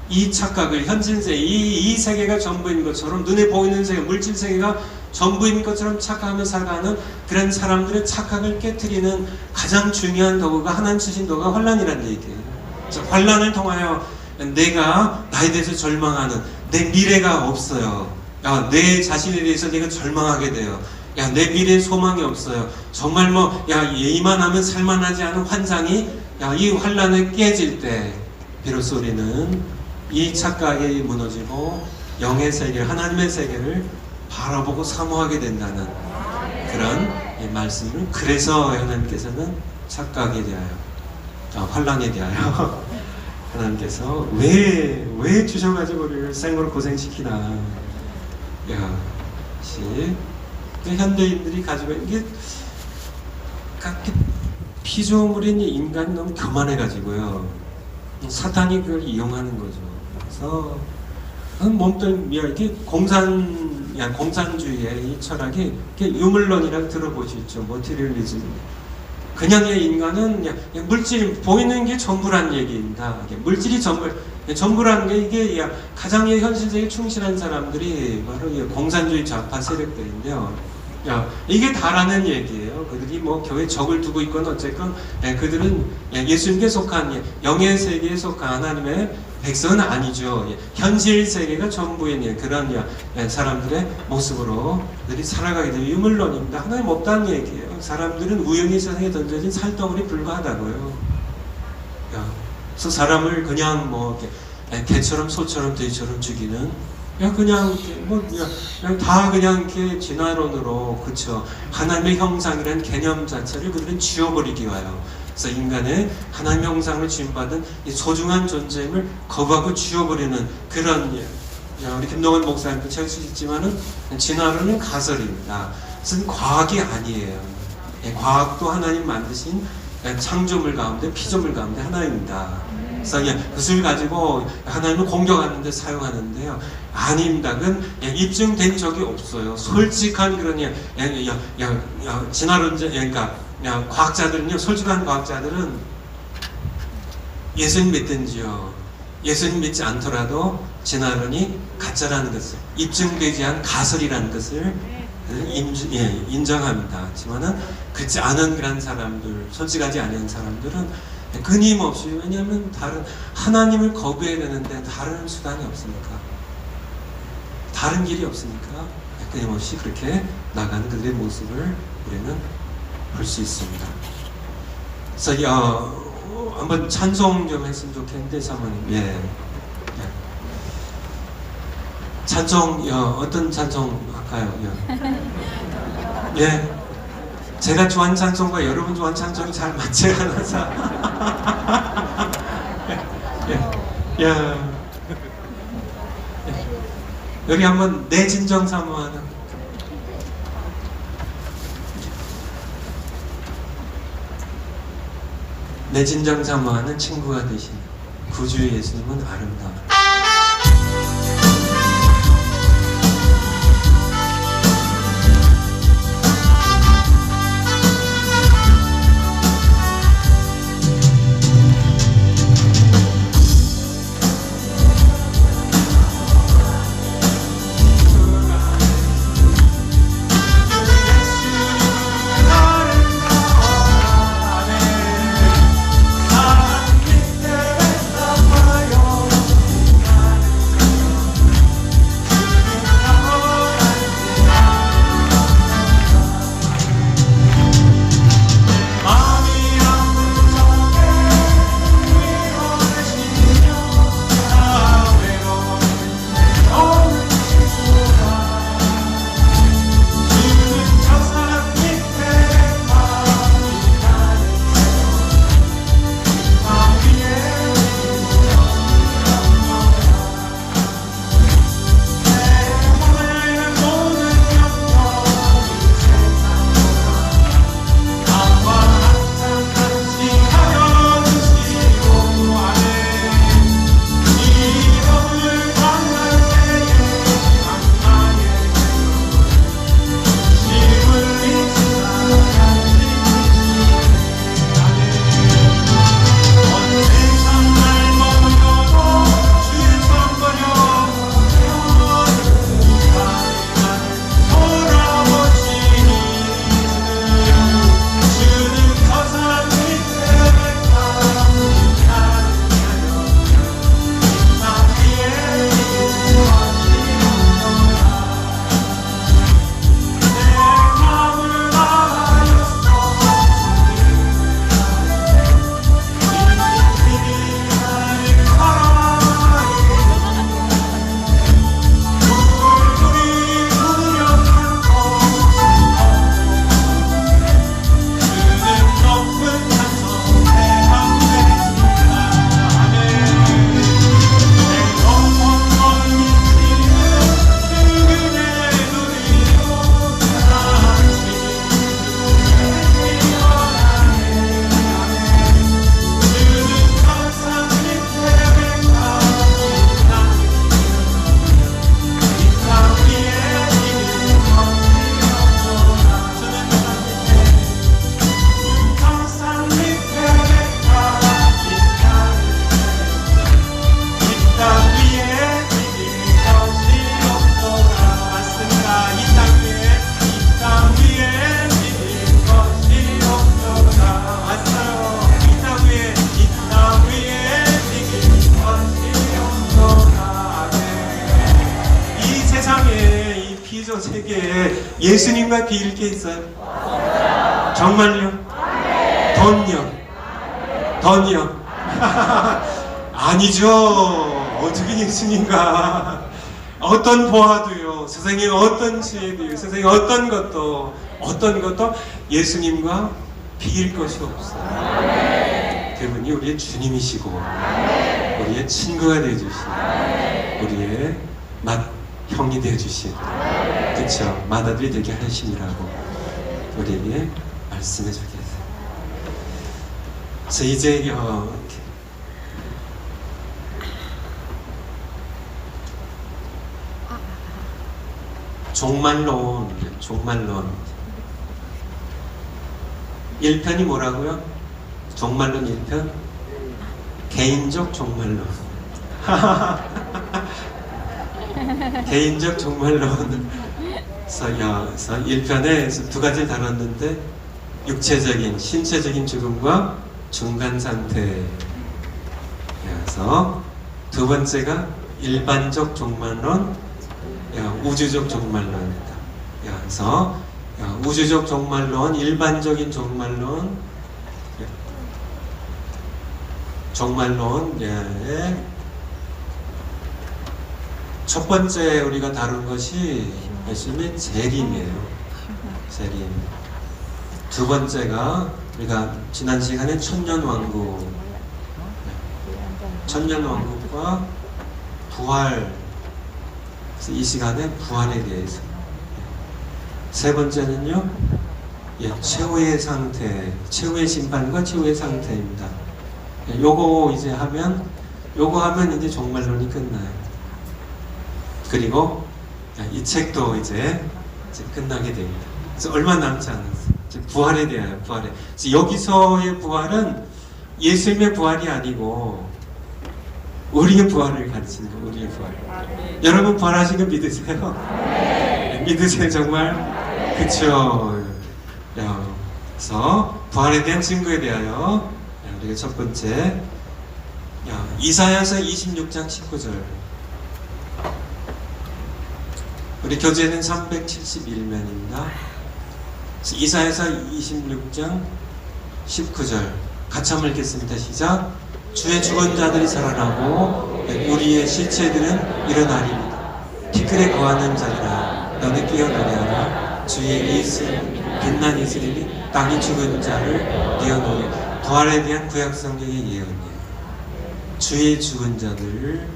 이 착각을 현실 세계, 이 세계가 전부인 것처럼 눈에 보이는 세계, 물질 세계가 전부인 것처럼 착각하며 살아가는 그런 사람들의 착각을 깨트리는 가장 중요한 도구가 하나님 주신 도구가 환난이라는 얘기예요. 환난을 통하여 내가 나에 대해서 절망하는 내 미래가 없어요. 내 자신에 대해서 내가 절망하게 돼요. 내 미래에 소망이 없어요. 정말 이만하면 살만하지 않은 환상이 이 환난에 깨질 때 비로소 우리는 이 착각이 무너지고 영의 세계, 하나님의 세계를 바라보고 사모하게 된다는 그런 말씀을, 그래서 하나님께서는 착각에 대하여, 환난에 대하여 하나님께서 왜 주셔가지고 우리를 생으로 고생시키나. 현대인들이 가지고 있는 게 피조물인 인간이 너무 교만해가지고요. 사탄이 그걸 이용하는 거죠. 그래서 몸뚱 이렇게 공산주의의 이 철학이 유물론이라고 들어보셨죠. 모티리얼리즘. 그냥의 인간은 그냥 물질 보이는 게 전부란 얘기입니다. 물질이 전부라는 게 이게 가장 현실적에 충실한 사람들이 바로 공산주의 좌파 세력들인데요. 이게 다라는 얘기예요. 그들이 교회 적을 두고 있건 어쨌건 그들은 예수님께 속한 영의 세계에 속한 하나님의 백성은 아니죠. 현실 세계가 전부인 그런 사람들의 모습으로 그들이 살아가게 되면 유물론입니다. 하나님 없다는 얘기예요. 사람들은 우연히 세상에 던져진 살덩어리 불과하다고요. 그래서 사람을 그냥 개처럼 소처럼 돼지처럼 죽이는 그냥 다 그냥 이렇게 진화론으로, 그쵸, 하나님의 형상이라는 개념 자체를 그들은 지워버리기 위하여, 그래서 인간의 하나님의 형상을 지음받은 이 소중한 존재임을 거부하고 지워버리는 그런, 우리 김동원 목사님도 잘 쓰셨지만은 진화론은 가설입니다. 그것은 과학이 아니에요. 과학도 하나님 만드신 창조물 가운데, 피조물 가운데 하나입니다. 그래서 그것을 가지고 하나님을 공격하는데 사용하는데요. 아닙니다. 그건 입증된 적이 없어요. 솔직한 그런 진화론자, 그러니까 과학자들은요, 솔직한 과학자들은 예수님 믿든지요, 예수님 믿지 않더라도 진화론이 가짜라는 것을, 입증되지 않은 가설이라는 것을 인정합니다. 하지만은 그렇지 않은 그런 사람들, 솔직하지 않은 사람들은 끊임없이, 왜냐하면 다른 하나님을 거부해야 되는데 다른 수단이 없으니까, 다른 길이 없으니까 끊임없이 그렇게 나가는 그들의 모습을 우리는 볼 수 있습니다. 그래서 한번 찬송 좀 했으면 좋겠는데, 사모님. 찬송 어떤 찬송 할까요? 제가 좋아하는 찬송과 여러분 좋아하는 찬송이 잘 맞지 않아서. 여기 한번 내 진정 사모하는, 내 진정 사모하는 친구가 되신 구주의 예수님은 아름다워. 예수님과 비길 게 있어요? 정말요? 돈요? 돈이요? 아니죠. 어떻게 예수님과 어떤 보아도요, 세상에 어떤 지혜도요, 세상에 어떤 것도 예수님과 비길 것이 없어요. 그분이 우리의 주님이시고 우리의 친구가 되어주신 우리의 형이 되어주신 그쵸 맏아들이 되게 하심이라고 우리에게 말씀해 주게 해서 그래서 이제 종말론 1편이 뭐라고요? 종말론 1편? 개인적 종말론 개인적 종말론 그래서 1편에 두 가지를 다뤘는데 육체적인, 신체적인 죽음과 중간 상태여서 두 번째가 일반적 종말론, 우주적 종말론입니다. 그래서 우주적 종말론, 일반적인 종말론, 첫 번째 우리가 다룬 것이 예수님의 재림이에요. 재림. 두 번째가 우리가 지난 시간에 천년왕국과 부활. 그래서 이 시간에 부활에 대해서. 세 번째는요, 최후의 상태, 최후의 심판과 최후의 상태입니다. 요거 하면 이제 종말론이 끝나요. 그리고 이 책도 이제 끝나게 됩니다. 그래서 얼마 남지 않았어요. 부활에 대하여 부활에. 그래서 여기서의 부활은 예수님의 부활이 아니고 우리의 부활을 가르치는 거예요. 우리의 부활. 여러분 부활하신 거 믿으세요? 믿으세요 정말? 그쵸? 그래서 부활에 대한 증거에 대하여 우리가 첫 번째 이사야서 26장 19절 우리 교재는 371면입니다. 이사야서 26장 19절 같이 한번 읽겠습니다. 시작. 주의 죽은 자들이 살아나고 우리의 시체들은 일어나리이다. 티끌에 거하는 자리라 너는 깨어 노래하라. 주의 이슬 빛난 이슬이 땅이 죽은 자를 뉘어놓으리. 부활에 대한 구약 성경의 예언이에요. 주의 죽은 자들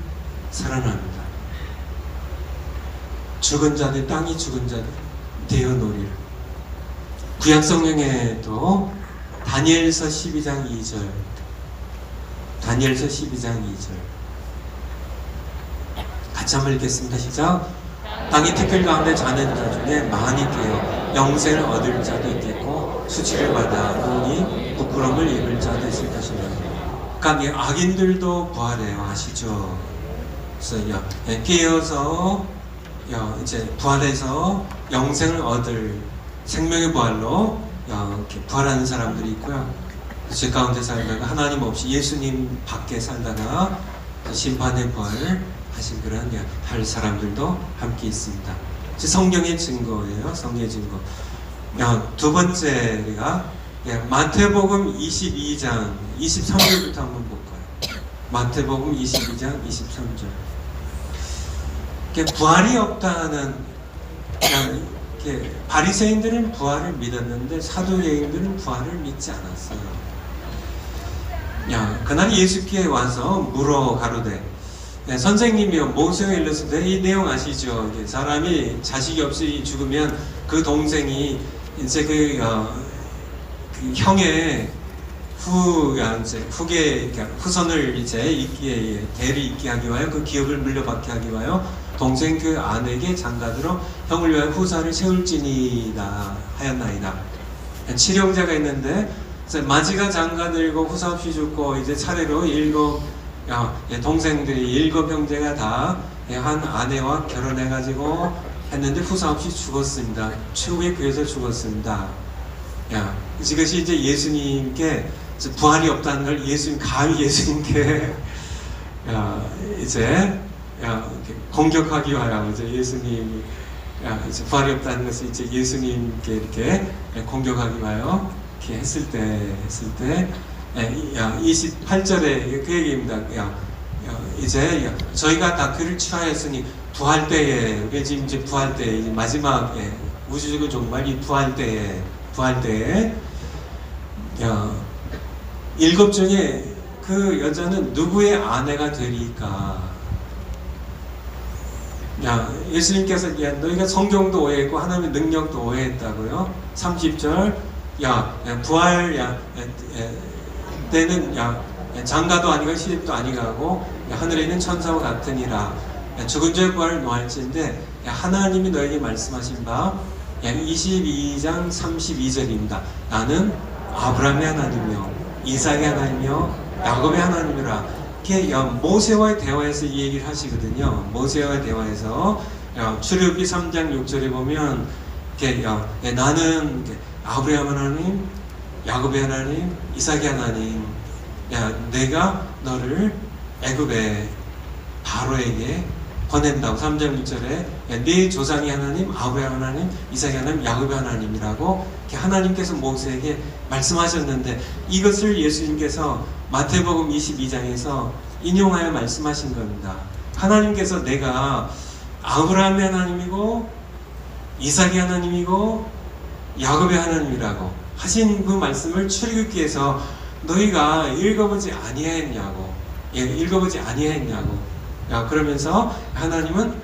살아납니다. 죽은 자들, 땅이 죽은 자들 되어놓으리라. 구약 성경에도 다니엘서 12장 2절 다니엘서 12장 2절 같이 한번 읽겠습니다. 시작. 땅이 티끌 가운데 자는 자 중에 많이 깨어 영생을 얻을 자도 있겠고 수치를 받아 오니 부끄러움을 입을 자도 있을 것이며. 그러니까 악인들도 부활해요. 아시죠? 그래서 깨어서 이제 부활해서 영생을 얻을 생명의 부활로 이렇게 부활하는 사람들이 있고요. 죄 가운데 살다가 하나님 없이 예수님 밖에 살다가 심판의 부활을 하신 그런 할 사람들도 함께 있습니다. 성경의 증거예요. 성경의 증거. 두 번째 우리가 마태복음 22장 23절부터 한번 볼까요? 마태복음 22장 23절. 부활이 없다는 바리새인들은 부활을 믿었는데 사두개인들은 부활을 믿지 않았어요. 그날 예수께 와서 물어 가로되 선생님이요 모세가 일렀을 이 내용 아시죠? 사람이 자식이 없이 죽으면 그 동생이 이제 그 형의 후손을 이제 대를 잇게 하기 위하여 그 기업을 물려받게 하기 위하여 동생 그 아내에게 장가들어 형을 위하여 후사를 세울지니이다 하였나이다. 칠형제가 있는데 마지가 장가들고 후사 없이 죽고 이제 차례로 동생들이 7형제가 다 한 아내와 결혼해가지고 했는데 후사 없이 죽었습니다. 최후의 교회에서 죽었습니다. 이것이 이제 예수님께 부활이 없다는 걸 감히 예수님께 이제 공격하기 위하여 이제 예수님이 이제 부활이 없다는 것을 이제 예수님께 이렇게 공격하기 위하여 이렇게 했을 때 28절에 그 얘기입니다. 이제 저희가 다 그를 취하였으니 부활 때에 우리 지금 이제 부활 때 이제 마지막 우주적인 종말 이 부활 때에 일곱 중에 그 여자는 누구의 아내가 되리까? 예수님께서 너희가 성경도 오해했고 하나님의 능력도 오해했다고요. 30절 부활 때는 장가도 아니고 시집도 아니가고 하늘에 있는 천사와 같으니라. 죽은 자의 부활을 노할지인데 하나님이 너에게 말씀하신 바 22장 32절입니다. 나는 아브라함의 하나님이요 이삭의 하나님이요 야곱의 하나님이라. 이렇게 모세와의 대화에서 이 얘기를 하시거든요. 모세와의 대화에서 출애굽기 3장 6절에 보면 이렇게 나는 아브라함 하나님, 야곱의 하나님, 이삭의 하나님, 내가 너를 애굽의 바로에게 보낸다고. 3장 6절에 네 조상의 하나님, 아브라함 하나님, 이삭의 하나님, 야곱의 하나님이라고 하나님께서 모세에게 말씀하셨는데 이것을 예수님께서 마태복음 22장에서 인용하여 말씀하신 겁니다. 하나님께서 내가 아브라함의 하나님이고 이삭의 하나님이고 야곱의 하나님이라고 하신 그 말씀을 출애굽기에서 너희가 읽어보지 아니하였냐고. 그러면서 하나님은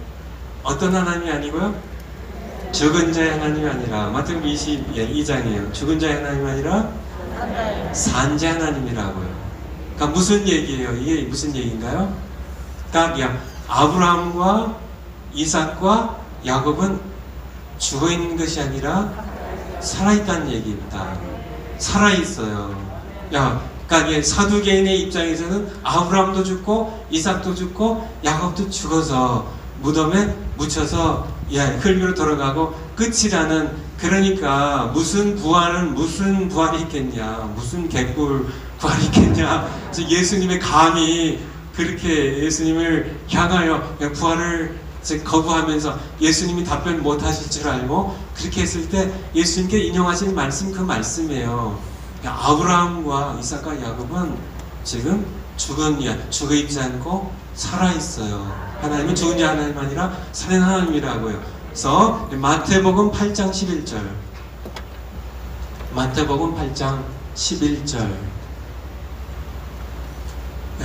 어떤 하나님이 아니고요? 죽은 자의 하나님이 아니라 마태복음 22장이에요. 죽은 자의 하나님이 아니라 산 자 하나님이라고요. 그러니까 무슨 얘기예요? 이게 무슨 얘기인가요? 그러니까 아브라함과 이삭과 야곱은 죽어 있는 것이 아니라 살아 있다는 얘기입니다. 살아 있어요. 그러니까 사두개인의 입장에서는 아브라함도 죽고 이삭도 죽고 야곱도 죽어서 무덤에 묻혀서 흙으로 돌아가고 끝이라는. 그러니까 무슨 부활이 있겠냐, 무슨 개꿀 부활이 있겠냐. 그래서 예수님의 감히 그렇게 예수님을 향하여 부활을 거부하면서 예수님이 답변 못 하실 줄 알고 그렇게 했을 때 예수님께 인용하신 말씀 그 말씀이에요. 아브라함과 이삭과 야곱은 지금 죽어 있지 않고 살아 있어요. 하나님은 죽은 자 하나님 아니라 살아있는 하나님이라고요. 그래서 마태복음 8장 11절. 마태복음 8장 11절.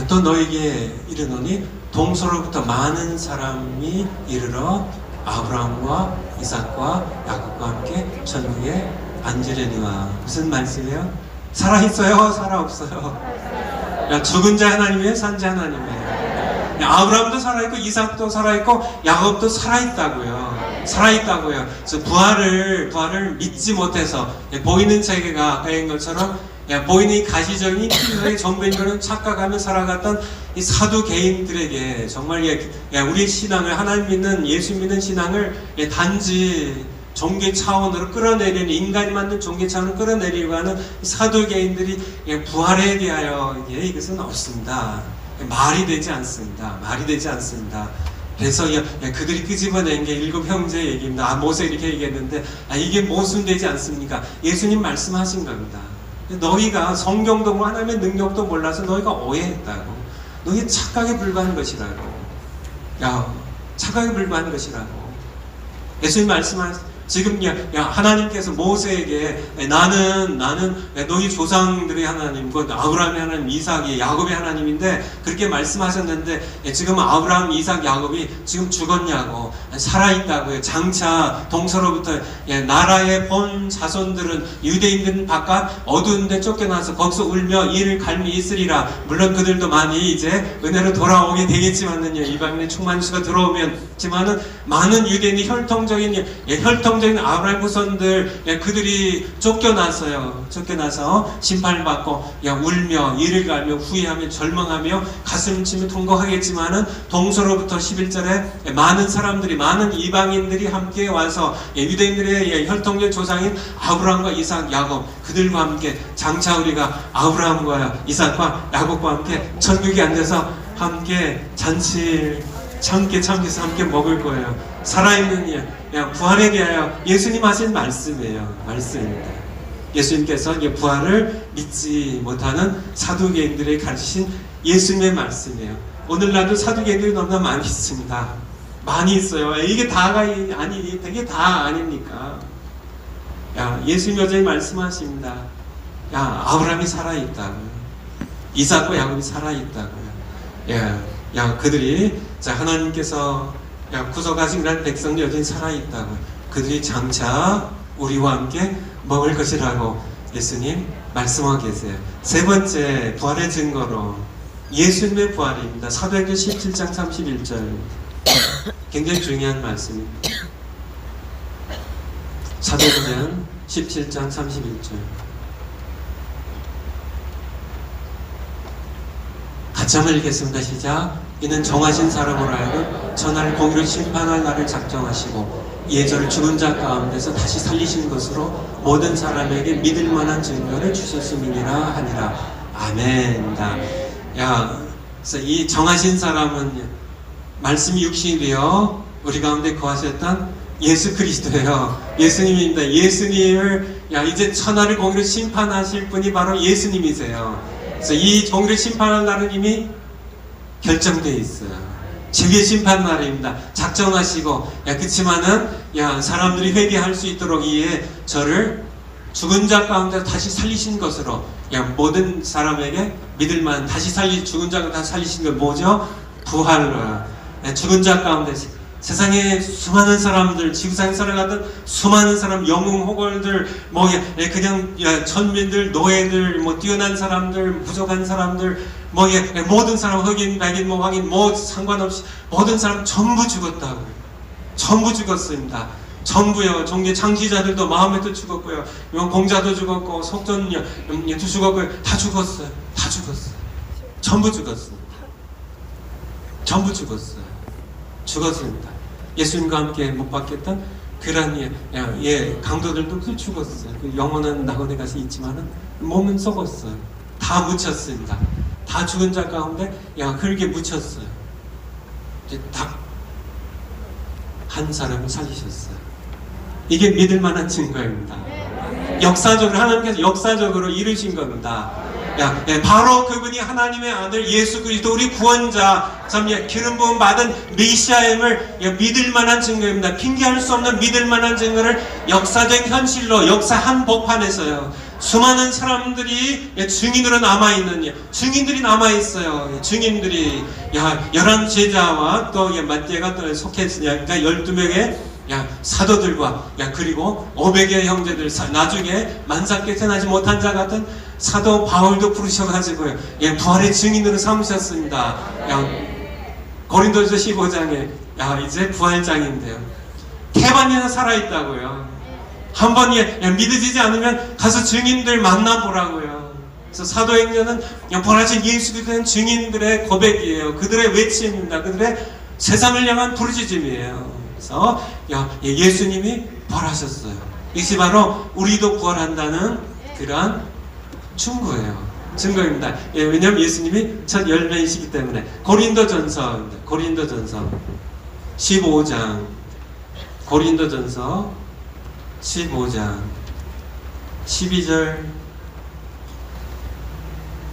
또 너에게 이르노니 동서로부터 많은 사람이 이르러 아브라함과 이삭과 야곱과 함께 천국에 앉으려니와. 무슨 말씀이에요? 살아있어요? 살아없어요? 죽은 자 하나님이에요? 산 자 하나님이에요? 아브라함도 살아있고 이삭도 살아있고 야곱도 살아있다고요. 그래서 부활을 믿지 못해서 보이는 세계가 아까인 것처럼 보이는 이 가시적인 피부의 전부인 착각하며 살아갔던 이 사두 개인들에게 정말 우리의 신앙을, 하나님 믿는 예수 믿는 신앙을 단지 종교 차원으로 끌어내리는, 인간이 만든 종교 차원으로 끌어내리려고 하는 사두 개인들이 부활에 대하여 이것은 없습니다. 말이 되지 않습니다. 그래서 그들이 끄집어낸 게 일곱 형제 얘기입니다. 모세 이렇게 얘기했는데 이게 모순되지 않습니까? 예수님 말씀하신 겁니다. 너희가 성경도 하나님의 능력도 몰라서 너희가 오해했다고. 너희 착각에 불과한 것이라고. 착각에 불과한 것이라고. 예수님 말씀하신 지금 하나님께서 모세에게 나는 너희 조상들의 하나님, 아브라함의 하나님, 이삭이 야곱의 하나님인데 그렇게 말씀하셨는데 지금 아브라함, 이삭, 야곱이 지금 죽었냐고. 살아있다고요. 장차 동서로부터 나라의 본 자손들은 유대인들은 바깥 어두운 데 쫓겨나서 거기서 울며 이를 갈미 있으리라. 물론 그들도 많이 이제 은혜로 돌아오게 되겠지만은요, 이방인의 충만수가 들어오면지만은 많은 유대인이 혈통적인 아브라함 후손들 그들이 쫓겨나서 심판받고 울며 이를 갈며 후회하며 절망하며 가슴 치며 통곡하겠지만은 동서로부터 11절에 많은 사람들이, 많은 이방인들이 함께 와서 유대인들의 혈통적 조상인 아브라함과 이삭, 야곱 그들과 함께 장차 우리가 아브라함과 이삭과 야곱과 함께 천국에 앉아서 함께 잔치를 함께서 함께 먹을 거예요. 살아있는 부활에 대하여 예수님 하신 말씀이에요. 말씀입니다. 예수님께서 부활을 믿지 못하는 사두개인들의 가르치신 예수님의 말씀이에요. 오늘날도 사두개인들이 너무나 많이 있습니다. 많이 있어요. 이게 다가 아니, 되게 다 아닙니까? 예수님 여전히 말씀하십니다. 아브라함이 살아있다고요. 이삭과 야곱이 살아있다고요. 그들이 하나님께서 구속하신 그런 백성이 여전히 살아있다고요. 그들이 장차 우리와 함께 먹을 것이라고 예수님 말씀하고 계세요. 세 번째 부활의 증거로 예수님의 부활입니다. 사도행전 17장 31절 굉장히 중요한 말씀입니다. 사도행전 17장 31절 같이 한번 읽겠습니다. 시작. 이는 정하신 사람으로 하여금 천하를 공의로 심판할 날을 작정하시고 예전을 죽은 자 가운데서 다시 살리신 것으로 모든 사람에게 믿을 만한 증거를 주셨음이니라 하니라. 아멘이다. 그래서 이 정하신 사람은 말씀이 육신이 되어 우리 가운데 거하셨던 예수 그리스도예요. 예수님입니다. 예수님을 이제 천하를 공의로 심판하실 분이 바로 예수님이세요. 그래서 이 공의를 심판할 날은 이미 결정되어 있어요. 주의 심판 날입니다. 작정하시고 그치만은 사람들이 회개할 수 있도록 이에 저를 죽은 자 가운데 다시 살리신 것으로 모든 사람에게 믿을만 다시 죽은 자가 다시 살리신 것 뭐죠? 부활로 죽은 자 가운데 세상에 수많은 사람들, 지구상에 살아가던 수많은 사람, 영웅 호걸들, 그냥 천민들, 노예들, 뛰어난 사람들, 부족한 사람들, 모든 사람, 흑인, 백인, 황인, 상관없이 모든 사람 전부 죽었다고요. 전부 죽었습니다. 전부요. 종교 창시자들도 마음에도 죽었고요. 공자도 죽었고, 속전도 죽었고요. 다 죽었어요. 다 죽었어요. 전부 죽었습니다. 전부 죽었어요. 죽었습니다. 예수님과 함께 못 박혔던 그런 강도들도 죽었어요. 영혼은 낙원에 가서 있지만은 몸은 썩었어요. 다 묻혔습니다. 다 죽은 자 가운데 그렇게 묻혔어요. 이제 딱 한 사람을 살리셨어요. 이게 믿을 만한 증거입니다. 역사적으로 하나님께서 역사적으로 이루신 겁니다. 바로 그분이 하나님의 아들 예수 그리스도 우리 구원자 기름 부음 받은 메시아임을 믿을 만한 증거입니다. 핑계할 수 없는 믿을 만한 증거를 역사적 현실로 역사 한복판에서요 수많은 사람들이 증인으로 남아있는 증인들이 남아있어요. 증인들이 11 제자와 또 마태가 또 속했으니까 12명의 사도들과 그리고 500의 형제들 나중에 만삭께 태어나지 못한 자 같은 사도 바울도 부르셔가지고요 부활의 증인으로 삼으셨습니다. 고린도서 15장에 이제 부활장인데요 태반이나 살아있다고요. 한번 믿어지지 않으면 가서 증인들 만나보라고요. 그래서 사도행전은 부활하신 예수 그리스도의 증인들의 고백이에요. 그들의 외침입니다. 그들의 세상을 향한 부르짖음이에요. 그래서 예수님이 부활하셨어요. 이것이 바로 우리도 부활한다는 그러한 증거입니다. 왜냐하면 예수님이 첫 열매이시기 때문에. 고린도전서 15장 고린도전서 15장 12절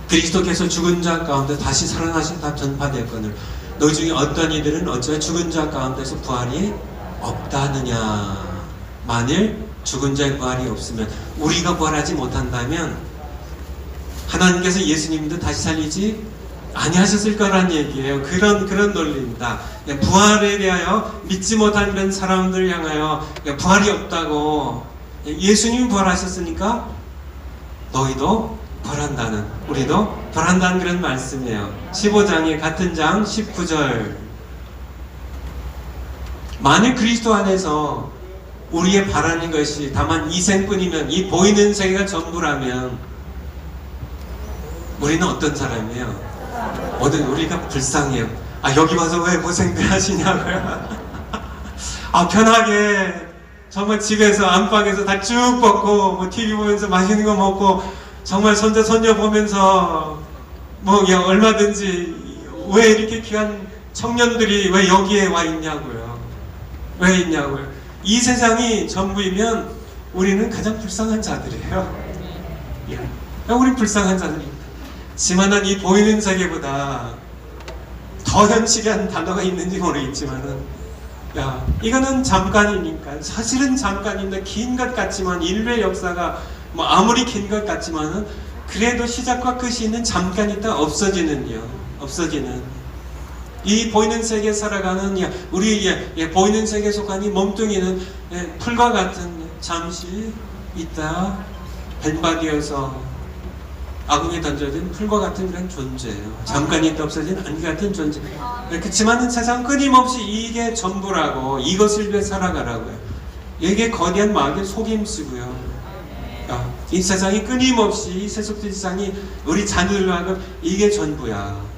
그리스도께서 죽은 자 가운데 다시 살아나신다 전파되었거늘 너희 중에 어떤 이들은 어찌 죽은 자 가운데서 부활이 없다 하느냐. 만일 죽은 자의 부활이 없으면 우리가 부활하지 못한다면 하나님께서 예수님도 다시 살리지 아니하셨을 거란 얘기예요. 그런 논리입니다. 부활에 대하여 믿지 못한 그런 사람들 향하여 부활이 없다고 예수님이 부활하셨으니까 너희도 부활한다는 우리도 부활한다는 그런 말씀이에요. 15장의 같은 장 19절 만일 그리스도 안에서 우리의 바라는 것이 다만 이 생뿐이면 이 보이는 세계가 전부라면 우리는 어떤 사람이에요? 우리가 불쌍해요. 여기 와서 왜 고생들 하시냐고요. 편하게 정말 집에서 안방에서 다 쭉 벗고 TV 보면서 맛있는 거 먹고 정말 손자 손녀 보면서 얼마든지 왜 이렇게 귀한 청년들이 왜 여기에 와 있냐고요. 왜 있냐고요? 이 세상이 전부이면 우리는 가장 불쌍한 자들이에요. 예. 우리 불쌍한 자들입니다. 지만은 이 보이는 세계보다 더 현실한 단어가 있는지 모르겠지만은, 야, 이거는 잠깐이니까, 사실은 잠깐인데 긴 것 같지만, 인류의 역사가 뭐 아무리 긴 것 같지만은 그래도 시작과 끝이 있는 잠깐 있다 없어지는요. 없어지는 이 보이는 세계에 살아가는 우리 보이는 세계에 속한 이 몸뚱이는 풀과 같은 잠시 있다 벤바디어서 아궁에 던져진 풀과 같은 그런 존재예요. 잠깐 있다 없어진 안개 같은 존재. 그렇지만 세상 끊임없이 이게 전부라고, 이것을 위해 살아가라고요. 이게 거대한 마귀의 속임수고요. 이 세상이 끊임없이, 이 세속된 세상이 우리 자녀들로 하여금 이게 전부야.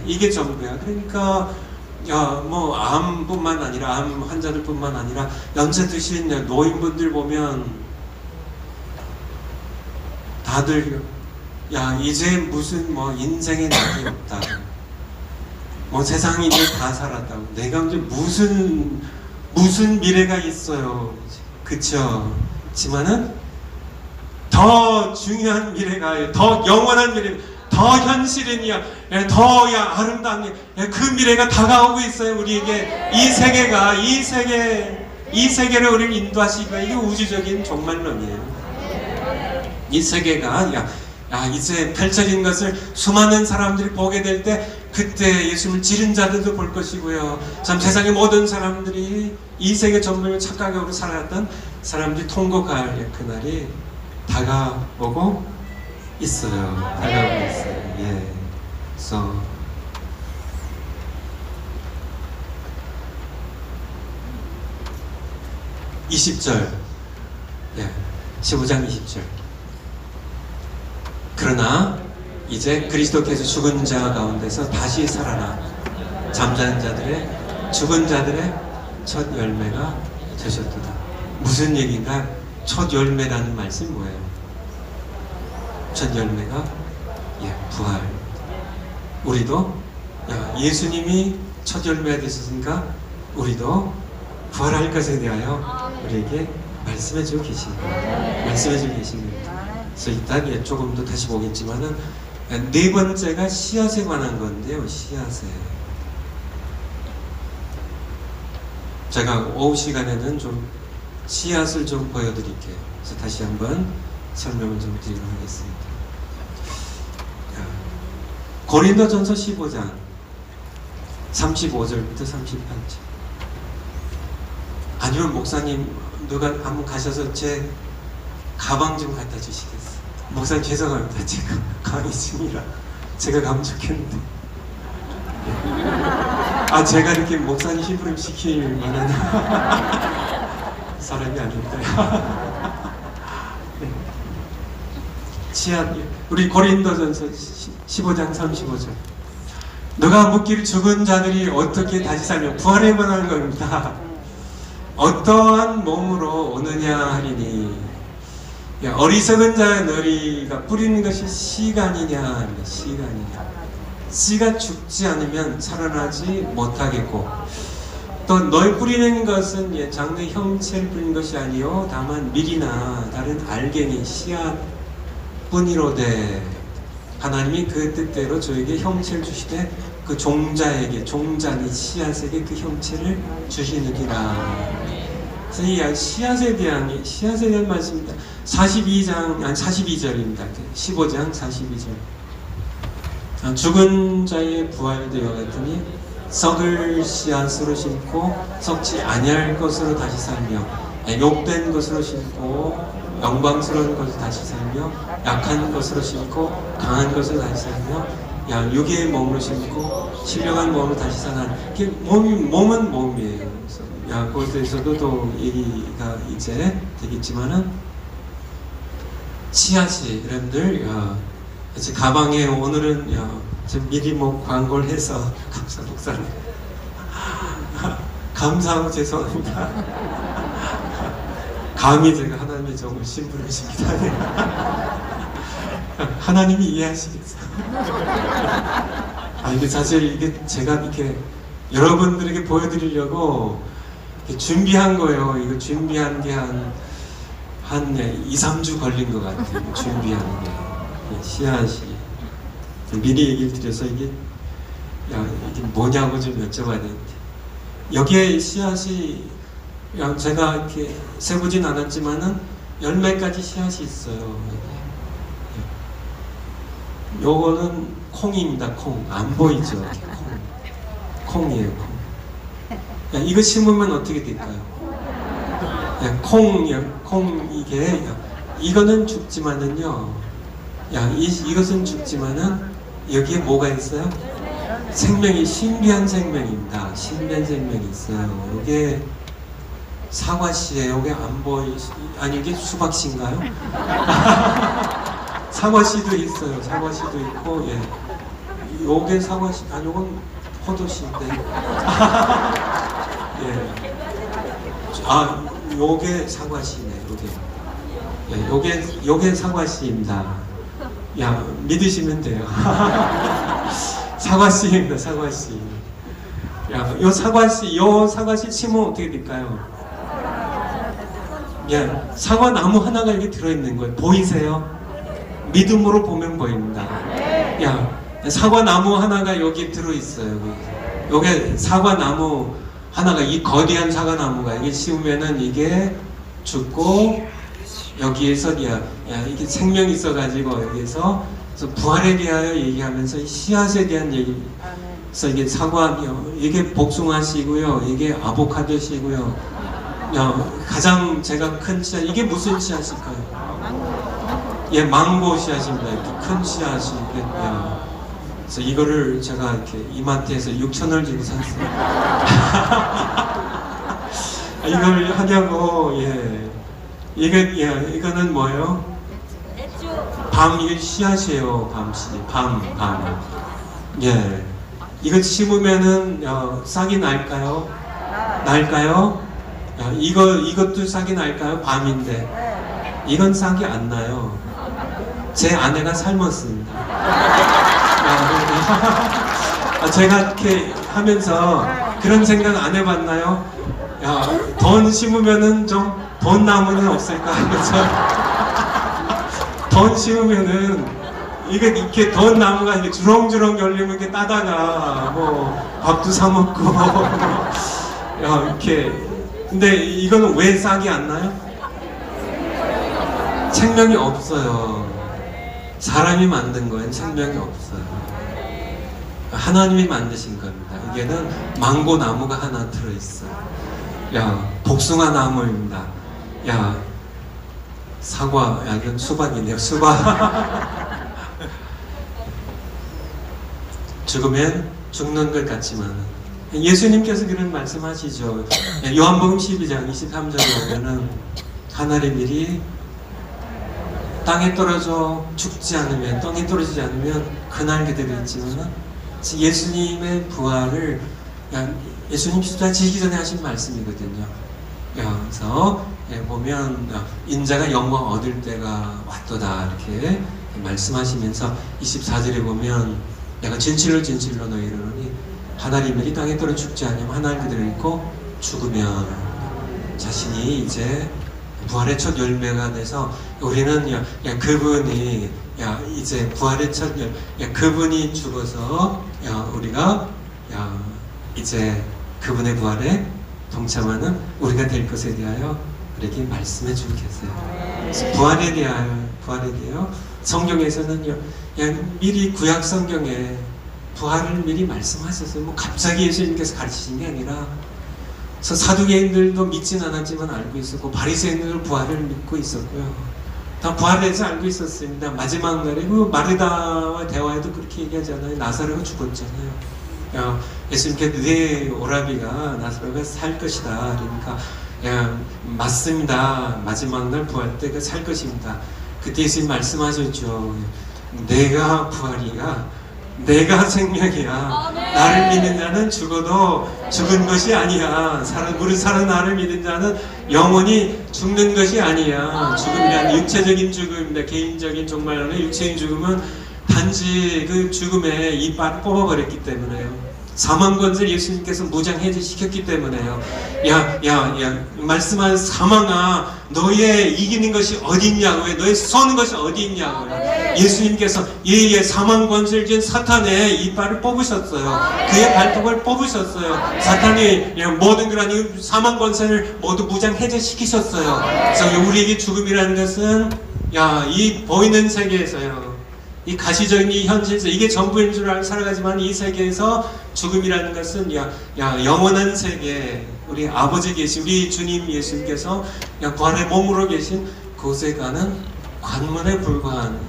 이게 전부야. 그러니까 뭐 암뿐만 아니라, 암 환자들뿐만 아니라 연세 드신 노인분들 보면 다들 이제 무슨 뭐 인생에 낙이 없다, 뭐 세상이 이제 다 살았다고, 내가 이제 무슨 미래가 있어요. 그쵸? 하지만은 더 중요한 미래가, 더 영원한 미래, 더 현실인 더 아름다운 그 미래가 다가오고 있어요. 우리에게 이 세계를 우리를 인도하시기가, 이게 우주적인 종말론이에요. 이 세계가 이제 펼쳐진 것을 수많은 사람들이 보게 될 때, 그때 예수님을 지른 자들도 볼 것이고요. 참 세상의 모든 사람들이 이 세계 전부를 착각하고 살아갔던 사람들이 통곡할 그날이 다가오고 있어요. 다가오고 있어요. 예. 그래서 예. 20절, 15장 20절. 그러나 이제 그리스도께서 죽은 자 가운데서 다시 살아나 잠자는 자들의, 죽은 자들의 첫 열매가 되셨도다. 무슨 얘기인가? 첫 열매라는 말씀이 뭐예요? 첫 열매가 부활. 우리도 예수님이 첫 열매가 되셨으니까 우리도 부활할 것에 대하여 우리에게 말씀해주고 계십니다. 말씀해주고 계십니다. 그래서 이따 조금 더 다시 보겠지만은, 네 번째가 씨앗에 관한 건데요. 씨앗에. 제가 오후 시간에는 좀 씨앗을 좀 보여드릴게요. 그래서 다시 한번 설명을 좀 드리도록 하겠습니다. 고린도전서 15장 35절부터 38절. 아니면 목사님 누가 한번 가셔서 제 가방 좀 갖다 주시겠어요? 목사님 죄송합니다. 제가 감이 있으니라 제가 가면 좋겠는데. 제가 이렇게 목사님 심부름 시킬 만한 사람이 아닙니다. 씨앗, 우리 고린도전서 15장 35절. 너가 묻기를 죽은 자들이 어떻게 다시 살며 부활에 관한 겁니다. 어떠한 몸으로 오느냐 하리니, 어리석은 자의 너희가 뿌리는 것이 씨가 아니냐. 씨가 죽지 않으면 살아나지 못하겠고, 또 너희 뿌리는 것은 장래 형체를 뿌리는 것이 아니요 다만 밀이나 다른 알갱이 씨앗 뿐이로되, 하나님이 그 뜻대로 저에게 형체를 주시되 그 종자에게, 종자니 씨앗에게 그 형체를 주시느니라. 그래서 이 씨앗에 대한 말씀입니다. 42절입니다. 15장 42절. 죽은 자의 부활되어 갔더니 썩을 씨앗으로 심고 썩지 아니할 것으로 다시 살며, 욕된 것으로 심고 영광스러운 것을 다시 살며, 약한 것으로 심고 강한 것을 다시 살며, 육의 몸으로 심고 신령한 몸으로 다시 사는, 몸은 몸이에요. 그거에 대해서도 또 얘기가 이제 되겠지만은, 씨앗이 여러분들 이제 가방에 오늘은 좀 미리 뭐 광고를 해서 목사님 감사하고 죄송합니다. 감히 제가 하나님의 정을 심부름 시키다니. 하나님이 이해하시겠어요. 이게 사실 이게 제가 이렇게 여러분들에게 보여드리려고 이렇게 준비한 거예요. 이거 준비한 게 한 2, 3주 걸린 것 같아요. 준비하는 게. 씨앗이. 미리 얘기를 드려서 이게 뭐냐고 좀 여쭤봐야 되는데. 여기에 씨앗이 제가 이렇게 세보진 않았지만은 10매가지 씨앗이 있어요. 요거는 콩입니다. 콩. 안 보이죠? 콩이에요. 콩. 이거 심으면 어떻게 될까요? 콩 이게 이거는 죽지만은요. 이것은 죽지만은 여기에 뭐가 있어요? 생명이 신비한 생명입니다. 신비한 생명이 있어요. 이게 사과씨예요. 이게 안 보이 아니 이게 수박씨인가요? 사과씨도 있어요. 사과씨도 있고 예. 요게 사과씨 아니 요건 포도씨인데. 예. 요게 사과씨네. 요게 사과씨입니다. 믿으시면 돼요. 사과씨입니다. 사과씨. 요 사과씨 치면 어떻게 될까요? 사과 나무 하나가 여기 들어있는 거예요. 보이세요? 믿음으로 보면 보입니다. 사과 나무 하나가 여기 들어있어요. 여기 사과 나무 하나가 이 거대한 사과 나무가 이게 심으면은 이게 죽고 여기에서 이게 생명이 있어가지고 여기에서 부활에 대하여 얘기하면서 이 씨앗에 대한 얘기. 그래서 이게 이게 복숭아씨고요. 이게 아보카도씨고요. 가장 제가 큰 씨앗 이게 무슨 씨앗일까요? 망고 씨앗입니다. 이렇게 큰 씨앗이 그래서 이거를 제가 이렇게 이마트에서 6,000원을 주고 샀어요. 이걸 하냐고 이거는 뭐예요? 이게 씨앗이에요. 밤. 이거 심으면은 싹이 날까요? 이것도 싹이 날까요? 밤인데 이건 싹이 안 나요. 제 아내가 삶았습니다. 제가 이렇게 하면서 그런 생각 안 해봤나요? 돈 심으면은 좀 돈 나무는 없을까? 돈 심으면은 이렇게 돈 나무가 이렇게 주렁주렁 열리면 이렇게 따다가 뭐 밥도 사 먹고 이렇게. 근데 이거는 왜 싹이 안 나요? 생명이 없어요. 사람이 만든 거엔 생명이 없어요. 하나님이 만드신 겁니다. 이게는 망고 나무가 하나 들어있어요. 복숭아 나무입니다. 사과, 이건 수박이네요. 수박. 죽으면 죽는 것 같지만 예수님께서 그런 말씀하시죠. 요한복음 12장 23절에 보면은 하나님이 땅에 떨어져 죽지 않으면, 땅에 떨어지지 않으면 그날 그대로 있지만 예수님의 부활을 예수님 십자가 지기 전에 하신 말씀이거든요. 그래서 보면 인자가 영광 얻을 때가 왔도다 이렇게 말씀하시면서 24절에 보면 내가 진실로 너희를 이르노니 하나님이 땅에 떨어 죽지 않으면 하나님 그대로 있고 죽으면 자신이 이제 부활의 첫 열매가 돼서 우리는 그분이 이제 부활의 첫 그분이 죽어서 우리가 이제 그분의 부활에 동참하는 우리가 될 것에 대하여 우리에게 말씀해 주고 계세요. 부활에 대하여 성경에서는 미리 구약 성경에 부활을 미리 말씀하셨어요. 뭐 갑자기 예수님께서 가르치신 게 아니라 사두개인들도 믿진 않았지만 알고 있었고 바리새인들도 부활을 믿고 있었고요. 다 부활에 대해서 알고 있었습니다. 마지막 날에 마르다와 대화에도 그렇게 얘기하잖아요. 나사로가 죽었잖아요. 예수님께 네 오라비가 나사로가 살 것이다. 그러니까 맞습니다. 마지막 날 부활 때 살 것입니다. 그때 예수님 말씀하셨죠. 내가 부활이야. 내가 생명이야. 나를 믿는 자는 죽어도 죽은 것이 아니야. 무릇 사는 나를 믿는 자는 영원히 죽는 것이 아니야. 죽음이란 육체적인 죽음입니다. 개인적인 정말로 육체적인 죽음은 단지 그 죽음에 이빨을 뽑아버렸기 때문에요. 사망 권세를 예수님께서 무장해제시켰기 때문에요. 말씀한 사망아, 너의 이기는 것이 어디 있냐고요? 너의 서는 것이 어디 있냐고요? 예수님께서 사망 권세를 준 사탄의 이빨을 뽑으셨어요. 그의 발톱을 뽑으셨어요. 사탄이 모든 그런 이 사망 권세를 모두 무장해제시키셨어요. 그래서 우리에게 죽음이라는 것은 이 보이는 세계에서요, 이 가시적인 이 현실에서 이게 전부인 줄 알고 살아가지만 이 세계에서 죽음이라는 것은 영원한 세계, 우리 아버지 계신 우리 주님 예수님께서 부활의 몸으로 계신 그곳에 가는 관문에 불과한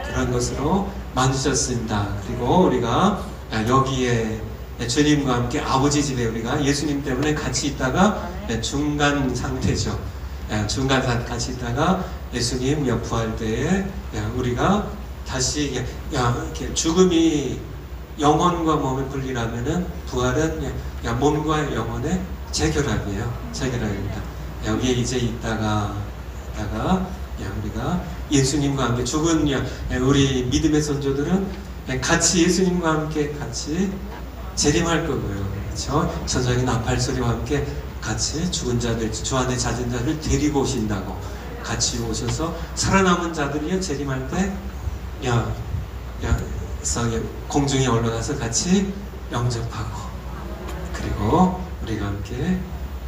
그런 것으로 만드셨습니다. 그리고 우리가 여기에 주님과 함께 아버지 집에 우리가 예수님 때문에 같이 있다가 중간 상태죠. 중간 상태 같이 있다가 예수님 부활 때에 우리가 다시 이렇게 죽음이 영혼과 몸의 분리라면은 부활은 몸과 영혼의 재결합이에요. 재결합입니다. 여기에 이제 있다가 우리가 예수님과 함께 죽은 우리 믿음의 선조들은 같이 예수님과 함께 같이 재림할 거고요. 그렇죠? 천상의 나팔 소리와 함께 같이 죽은 자들, 주 안에 잦은 자를 데리고 오신다고 같이 오셔서 살아남은 자들이 재림할 때 공중에 올라가서 같이 영접하고, 그리고 우리가 함께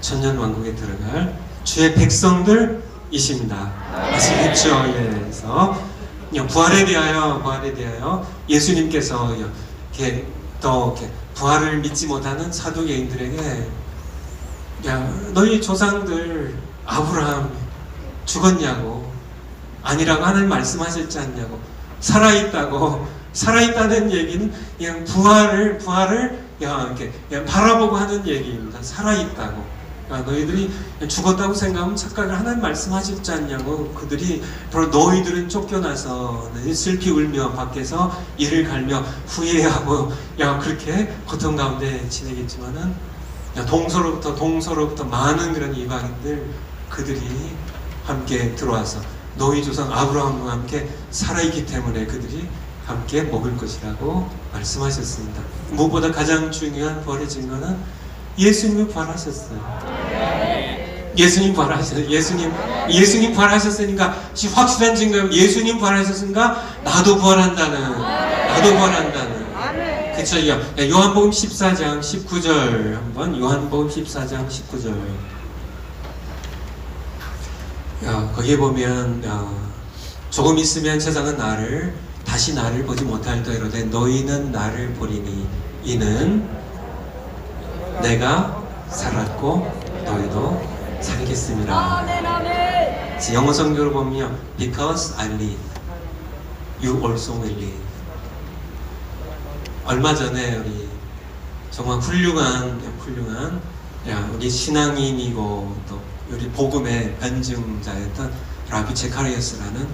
천년왕국에 들어갈 주의 백성들이십니다. 아시겠죠? 그래서 부활에 대하여 예수님께서 이렇게 부활을 믿지 못하는 사두개인들에게 너희 조상들 아브라함 죽었냐고, 아니라고 하나님 말씀하셨지 않냐고, 살아있다는 얘기는 그냥 부활을 이렇게 바라보고 하는 얘기입니다. 살아있다고. 너희들이 죽었다고 생각하면 착각을 하나님 말씀하셨지 않냐고. 그들이 바로 너희들은 쫓겨나서 슬피 울며 밖에서 이를 갈며 후회하고 그렇게 고통 가운데 지내겠지만은 동서로부터 많은 그런 이방인들, 그들이 함께 들어와서 너희 조상 아브라함과 함께 살아있기 때문에 그들이 함께 먹을 것이라고 말씀하셨습니다. 무엇보다 가장 중요한 부활의 증거는 예수님이 부활하셨어요. 예수님 부활하셨어요. 예수님 부활하셨으니까 확실한 증거예요. 예수님 부활하셨으니까 나도 부활한다는. 그쵸? 요한복음 14장 19절 한번, 요한복음 14장 19절. 거기에 보면 조금 있으면 세상은 다시 나를 보지 못할 터이로되 너희는 나를 보리니 이는 내가 살았고 너희도 살겠습니다. 영어 성경을 보면 Because I live, you also will live. 얼마 전에 우리 정말 훌륭한 우리 신앙인이고 또 우리 복음의 변증자였던 라비 제카리아스라는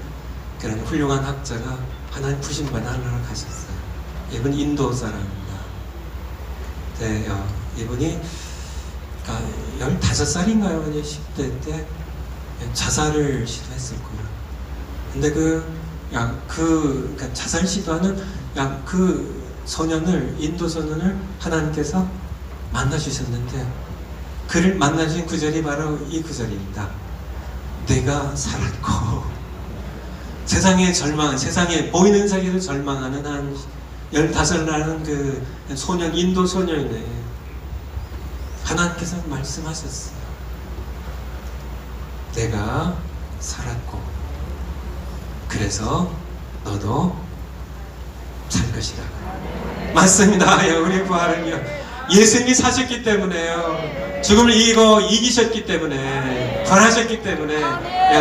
그런 훌륭한 학자가 하나님 푸신 분 하나를 가셨어요. 이분 인도 사람입니다. 네, 이분이 15살인가요? 10대 때 자살을 시도했을 거예요. 근데 그러니까 자살 시도하는 그 인도 소년을 하나님께서 만나주셨는데, 그를 만나주신 구절이 바로 이 구절입니다. 내가 살았고, 세상에 보이는 세계를 절망하는 한 15살 나는 그 소년, 인도 소년이네. 하나님께서 말씀하셨어요. 내가 살았고, 그래서 너도 살 것이다. 맞습니다. 우리 부활은요, 예수님이 사셨기 때문에요. 죽음을 이기셨기 때문에, 부활하셨기 때문에,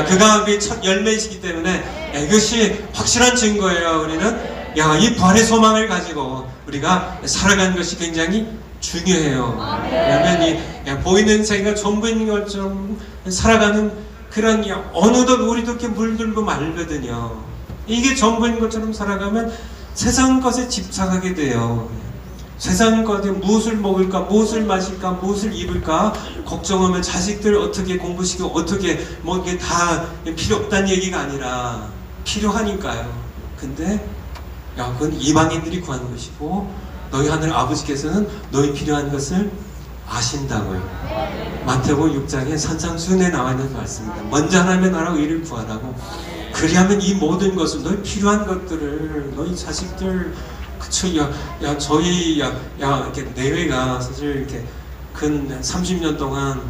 그 가운데 첫 열매이시기 때문에 이것이 확실한 증거예요. 우리는 이 부활의 소망을 가지고 우리가 살아가는 것이 굉장히 중요해요. 왜냐하면 이 보이는 세계가 전부인 것처럼 살아가는 그런 어느덧 우리도 이렇게 물들고 말거든요. 이게 전부인 것처럼 살아가면 세상 것에 집착하게 돼요. 세상 것에 무엇을 먹을까, 무엇을 마실까, 무엇을 입을까 걱정하면 자식들 어떻게 공부시키고 어떻게 이게 다 필요 없다는 얘기가 아니라 필요하니까요. 근데 그건 이방인들이 구하는 것이고 너희 하늘 아버지께서는 너희 필요한 것을 아신다고요. 마태복음 6장에 산상수훈에 나와 있는 말씀입니다. 먼저 하나님의 나라와 의를 구하라고. 그리하면 이 모든 것을 너희 필요한 것들을 너희 자식들 그쵸 저희 이렇게 내외가 사실 이렇게 근 30년 동안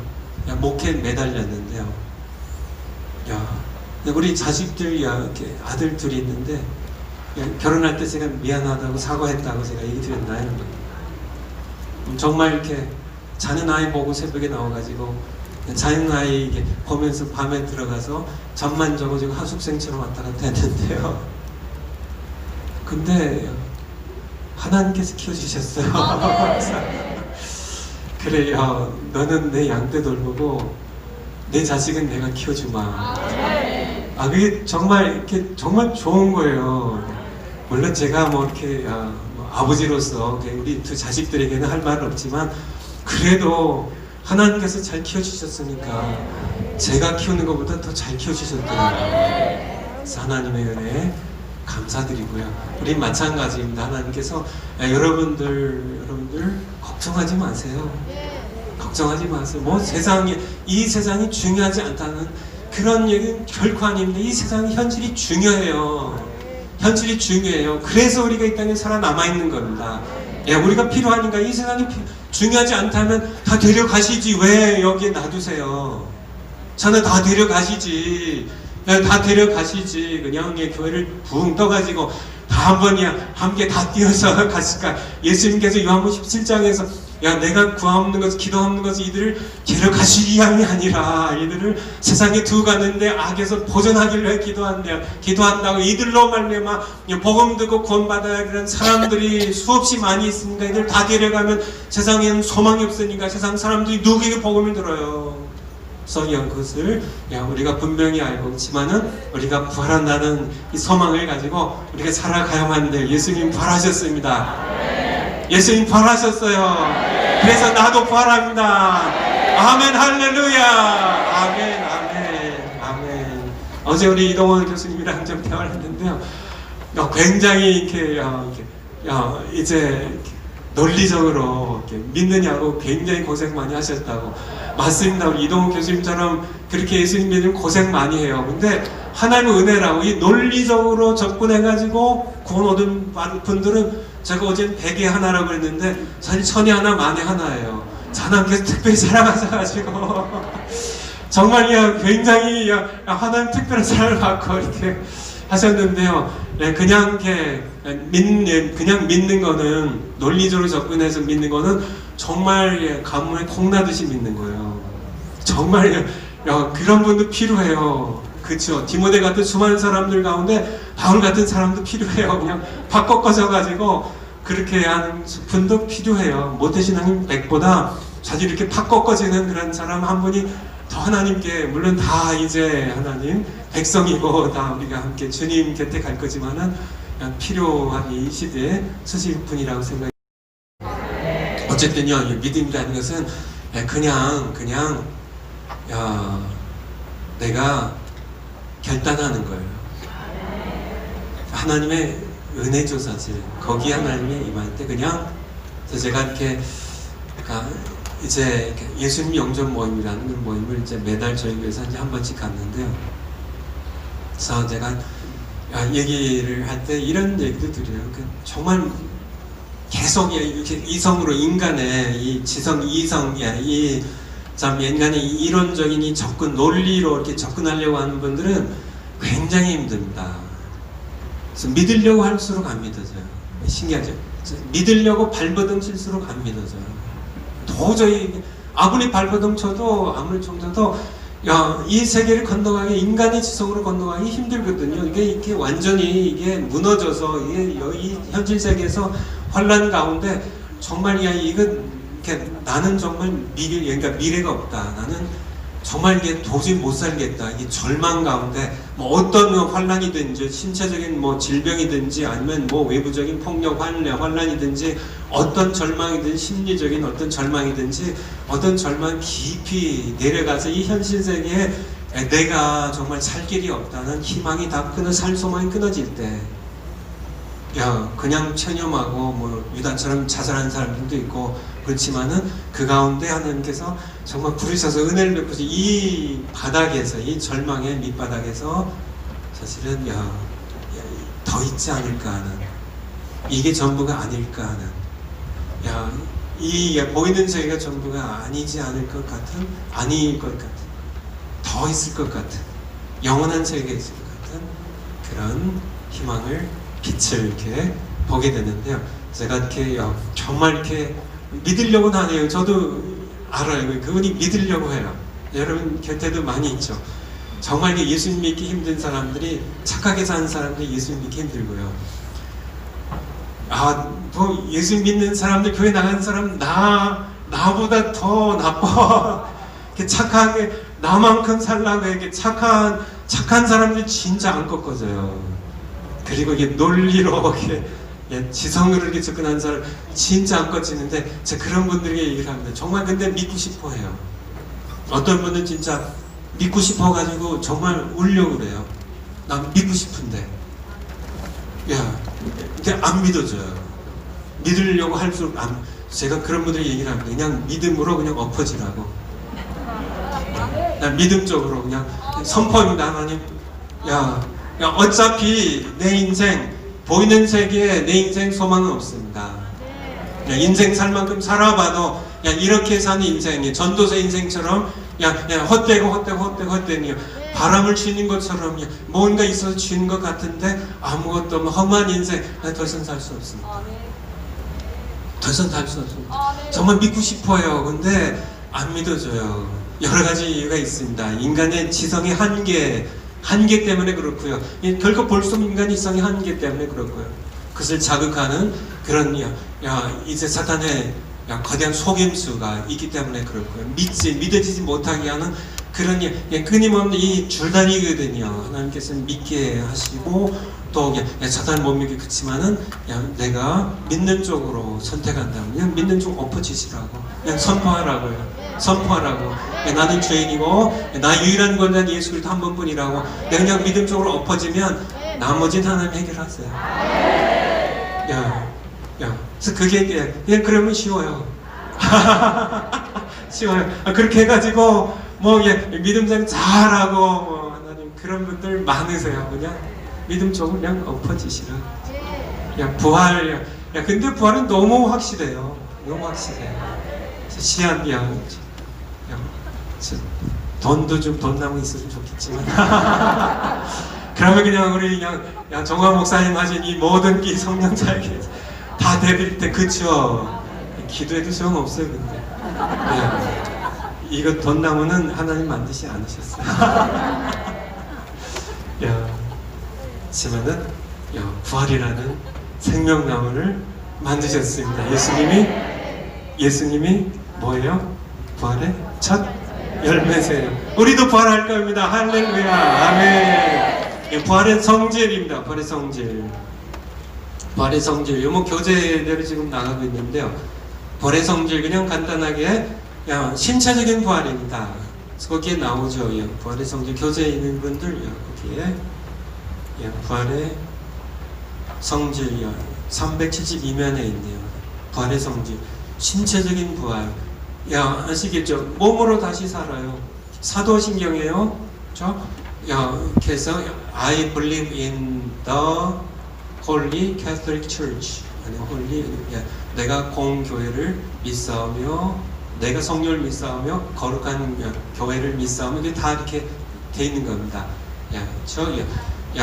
목회에 매달렸는데요. 우리 자식들 이렇게 아들 둘이 있는데 결혼할 때 제가 미안하다고 사과했다고 제가 얘기 드렸나요? 정말 이렇게 자는 아이 보고 새벽에 나와가지고 자는 아이 이렇게 보면서 밤에 들어가서 잠만 적어지고 하숙생처럼 왔다 갔다 했는데요. 근데 하나님께서 키워주셨어요. 그래, 너는 내 양떼 돌보고 내 자식은 내가 키워주마. 그게 정말 이렇게 정말 좋은 거예요. 물론 제가 뭐 이렇게 아버지로서 우리 두 자식들에게는 할 말은 없지만 그래도 하나님께서 잘 키워주셨으니까 제가 키우는 것보다 더 잘 키워주셨더라고요. 그래서 하나님의 은혜에 감사드리고요. 우리 마찬가지입니다. 하나님께서 여러분들 걱정하지 마세요. 걱정하지 마세요. 뭐 이 세상이 중요하지 않다는 그런 얘기는 결코 아닙니다. 이 세상의 현실이 중요해요. 현실이 중요해요. 그래서 우리가 이 땅에 살아남아 있는 겁니다. 우리가 필요하니까. 이 세상이 중요하지 않다면 다 데려가시지. 왜 여기에 놔두세요? 저는 다 데려가시지. 다 데려가시지. 그냥 교회를 붕 떠가지고 다 함께 다 뛰어서 갔을까. 예수님께서 요한복음 17장에서 내가 구하옵는 것을 기도하옵는 것을 이들을 데려가시기 위함이 아니라 이들을 세상에 두고 갔는데 악에서 보존하기를 기도한다고. 이들로 말미암아 복음 듣고 구원받아야 그런 사람들이 수없이 많이 있으니까 이들 다 데려가면 세상에는 소망이 없으니까 세상 사람들이 누구에게 복음을 들어요. 그래서 그것을 우리가 분명히 알고 있지만은 우리가 부활한다는 이 소망을 가지고 우리가 살아가야만 돼요. 예수님 부활하셨습니다. 예수님 부활하셨어요. 그래서 나도 부활합니다. 아멘 할렐루야. 아멘. 어제 우리 이동원 교수님이랑 좀 대화를 했는데요. 굉장히 이렇게 이제 논리적으로 이렇게 믿느냐고 굉장히 고생 많이 하셨다고. 맞습니다. 우리 이동훈 교수님처럼 그렇게 예수님 믿으면 고생 많이 해요. 근데 하나님의 은혜라고 이 논리적으로 접근해가지고 구원 얻은 분들은 제가 어제는 100에 하나라고 그랬는데 사실 1000에 하나, 만에 하나예요. 하나님께서 특별히 사랑하셔가지고 정말 굉장히 하나님 특별한 사랑을 받고 이렇게 하셨는데요. 그냥 믿는 거는 논리적으로 접근해서 믿는 거는 정말 가뭄에 콩나듯이 믿는 거예요. 정말 그런 분도 필요해요. 그렇죠. 디모데 같은 수많은 사람들 가운데 바울 같은 사람도 필요해요. 그냥 팍 꺾어져가지고 그렇게 하는 분도 필요해요. 모태신앙인 100보다 사실 이렇게 팍 꺾어지는 그런 사람 한 분이 더 하나님께, 물론 다 이제 하나님 백성이고 다 우리가 함께 주님 곁에 갈 거지만은 필요한 이 시대에 쓰실 분이라고 생각해요. 어쨌든요, 믿음이라는 것은 그냥 내가 결단하는 거예요. 하나님의 은혜죠, 사실. 거기에 하나님의 임할 때 그냥. 그래서 제가 이렇게 이제 예수님 영접 모임이라는 모임을 이제 매달 저희 교회에서 이제 한 번씩 갔는데요. 그래서 제가 얘기를 할 때 이런 얘기도 드려요. 정말 계속 이렇게 이성으로 인간의 이 지성, 이성, 인간의 이론적인 이 논리로 이렇게 접근하려고 하는 분들은 굉장히 힘듭니다. 그래서 믿으려고 할수록 안 믿어져요. 신기하죠? 믿으려고 발버둥 칠수록 안 믿어져요. 도저히 아무리 발버둥 쳐도 이 세계를 건너가기, 인간의 지성으로 건너가기 힘들거든요. 이게 완전히 이게 무너져서 이 현실 세계에서 환란 가운데 정말 나는 정말 미래가 없다. 나는 정말 이게 도저히 못 살겠다. 이 절망 가운데 어떤 환란이든지 신체적인 질병이든지 아니면 외부적인 폭력 환란이든지 어떤 절망이든지 심리적인 어떤 절망이든지 어떤 절망 깊이 내려가서 이 현실 세계에 내가 정말 살 길이 없다는 희망이 다 살 소망이 끊어질 때 야, 그냥 체념하고 뭐 유다처럼 자살하는 사람들도 있고 그렇지만은 그 가운데 하나님께서 정말 부르셔서 은혜를 베푸시 이 바닥에서 이 절망의 밑바닥에서 사실은 더 있지 않을까 하는 이게 전부가 아닐까 하는 이 보이는 세계가 전부가 아니지 않을 것 같은 아닐 것 같은 더 있을 것 같은 영원한 세계에 있을 것 같은 그런 희망을 빛을 이렇게 보게 되는데요. 제가 이렇게 정말 이렇게 믿으려고는 하네요. 저도 알아요. 그분이 믿으려고 해요. 여러분 곁에도 많이 있죠. 정말 예수님 믿기 힘든 사람들이 착하게 사는 사람들이 예수님 믿기 힘들고요. 뭐 예수 믿는 사람들 교회 나가는 사람 나보다 더 나빠. 이렇게 착하게 나만큼 살라고 이렇게 착한 사람들이 진짜 안 꺾어져요. 그리고 이게 논리로 이렇게 지성으로 이렇게 접근하는 사람 진짜 안 꺾이는데 제가 그런 분들에게 얘기를 합니다. 정말 근데 믿고 싶어 해요. 어떤 분은 진짜 믿고 싶어 가지고 정말 울려고 그래요. 난 믿고 싶은데 근데 안 믿어져요. 믿으려고 할수록 제가 그런 분들이 얘기를 합니다. 그냥 믿음으로 그냥 엎어지라고. 난 믿음적으로 그냥 선포합니다. 하나님 어차피 내 인생 보이는 세계에 내 인생 소망은 없습니다. 인생 살 만큼 살아봐도 이렇게 사는 인생이 전도서 인생처럼 헛되고 바람을 쥐는 것처럼 뭔가 있어서 쥐는 것 같은데 아무것도 없는 험한 인생 더 이상 살 수 없습니다. 더 이상 살 수 없습니다. 정말 믿고 싶어요. 근데 안 믿어져요. 여러 가지 이유가 있습니다. 인간의 지성의 한계 때문에 그렇고요. 결코 볼 수 없는 인간의 이성의 한계 때문에 그렇고요. 그것을 자극하는 그런 이제 사탄의 거대한 속임수가 있기 때문에 그렇고요. 믿어지지 못하게 하는 그런 끊임없는 이 줄다리거든요. 하나님께서는 믿게 하시고 또 사탄을 못 믿게 그치만은 내가 믿는 쪽으로 선택한다면 그냥 믿는 쪽 엎어지시라고 그냥 선포하라고 나는 죄인이고 나 유일한 권한 예수 그리스도 한 번뿐이라고 내가 그냥 믿음 쪽으로 엎어지면 나머지는 하나님 해결하세요. 그래서 그게 그냥 그러면 쉬워요. 쉬워요. 그렇게 해가지고 믿음 생활 잘하고 하나님 그런 분들 많으세요. 그냥 믿음 쪽으로 그냥 엎어지시라. 근데 부활은 너무 확실해요. 너무 확실해요. 돈도 좀 돈 나무 있으면 좋겠지만 그러면 그냥 우리 그냥 정화 목사님 하신 이 모든 기 성령자에게 다 대드릴 때 그쵸? 기도해도 소용없어요. 근데 이거 돈 나무는 하나님 만드시 않으셨어요. 하지만은 부활이라는 생명나무를 만드셨습니다. 예수님이 뭐예요? 부활의 첫 열매세요. 우리도 부활할 겁니다. 할렐루야. 아멘. 부활의 성질입니다. 부활의 성질. 요모 교재대로 지금 나가고 있는데요. 부활의 성질 그냥 간단하게 신체적인 부활입니다. 거기에 나오죠. 부활의 성질 교재에 있는 분들 거기에 부활의 성질 372면에 있네요. 부활의 성질 신체적인 부활. 아시겠죠? 몸으로 다시 살아요. 사도신경이에요. 그렇죠? 그래서 I believe in the Holy Catholic Church. 내가 공교회를 믿사오며 내가 성령을 믿사오며 거룩한 교회를 믿사오며 이게 다 이렇게 돼 있는 겁니다.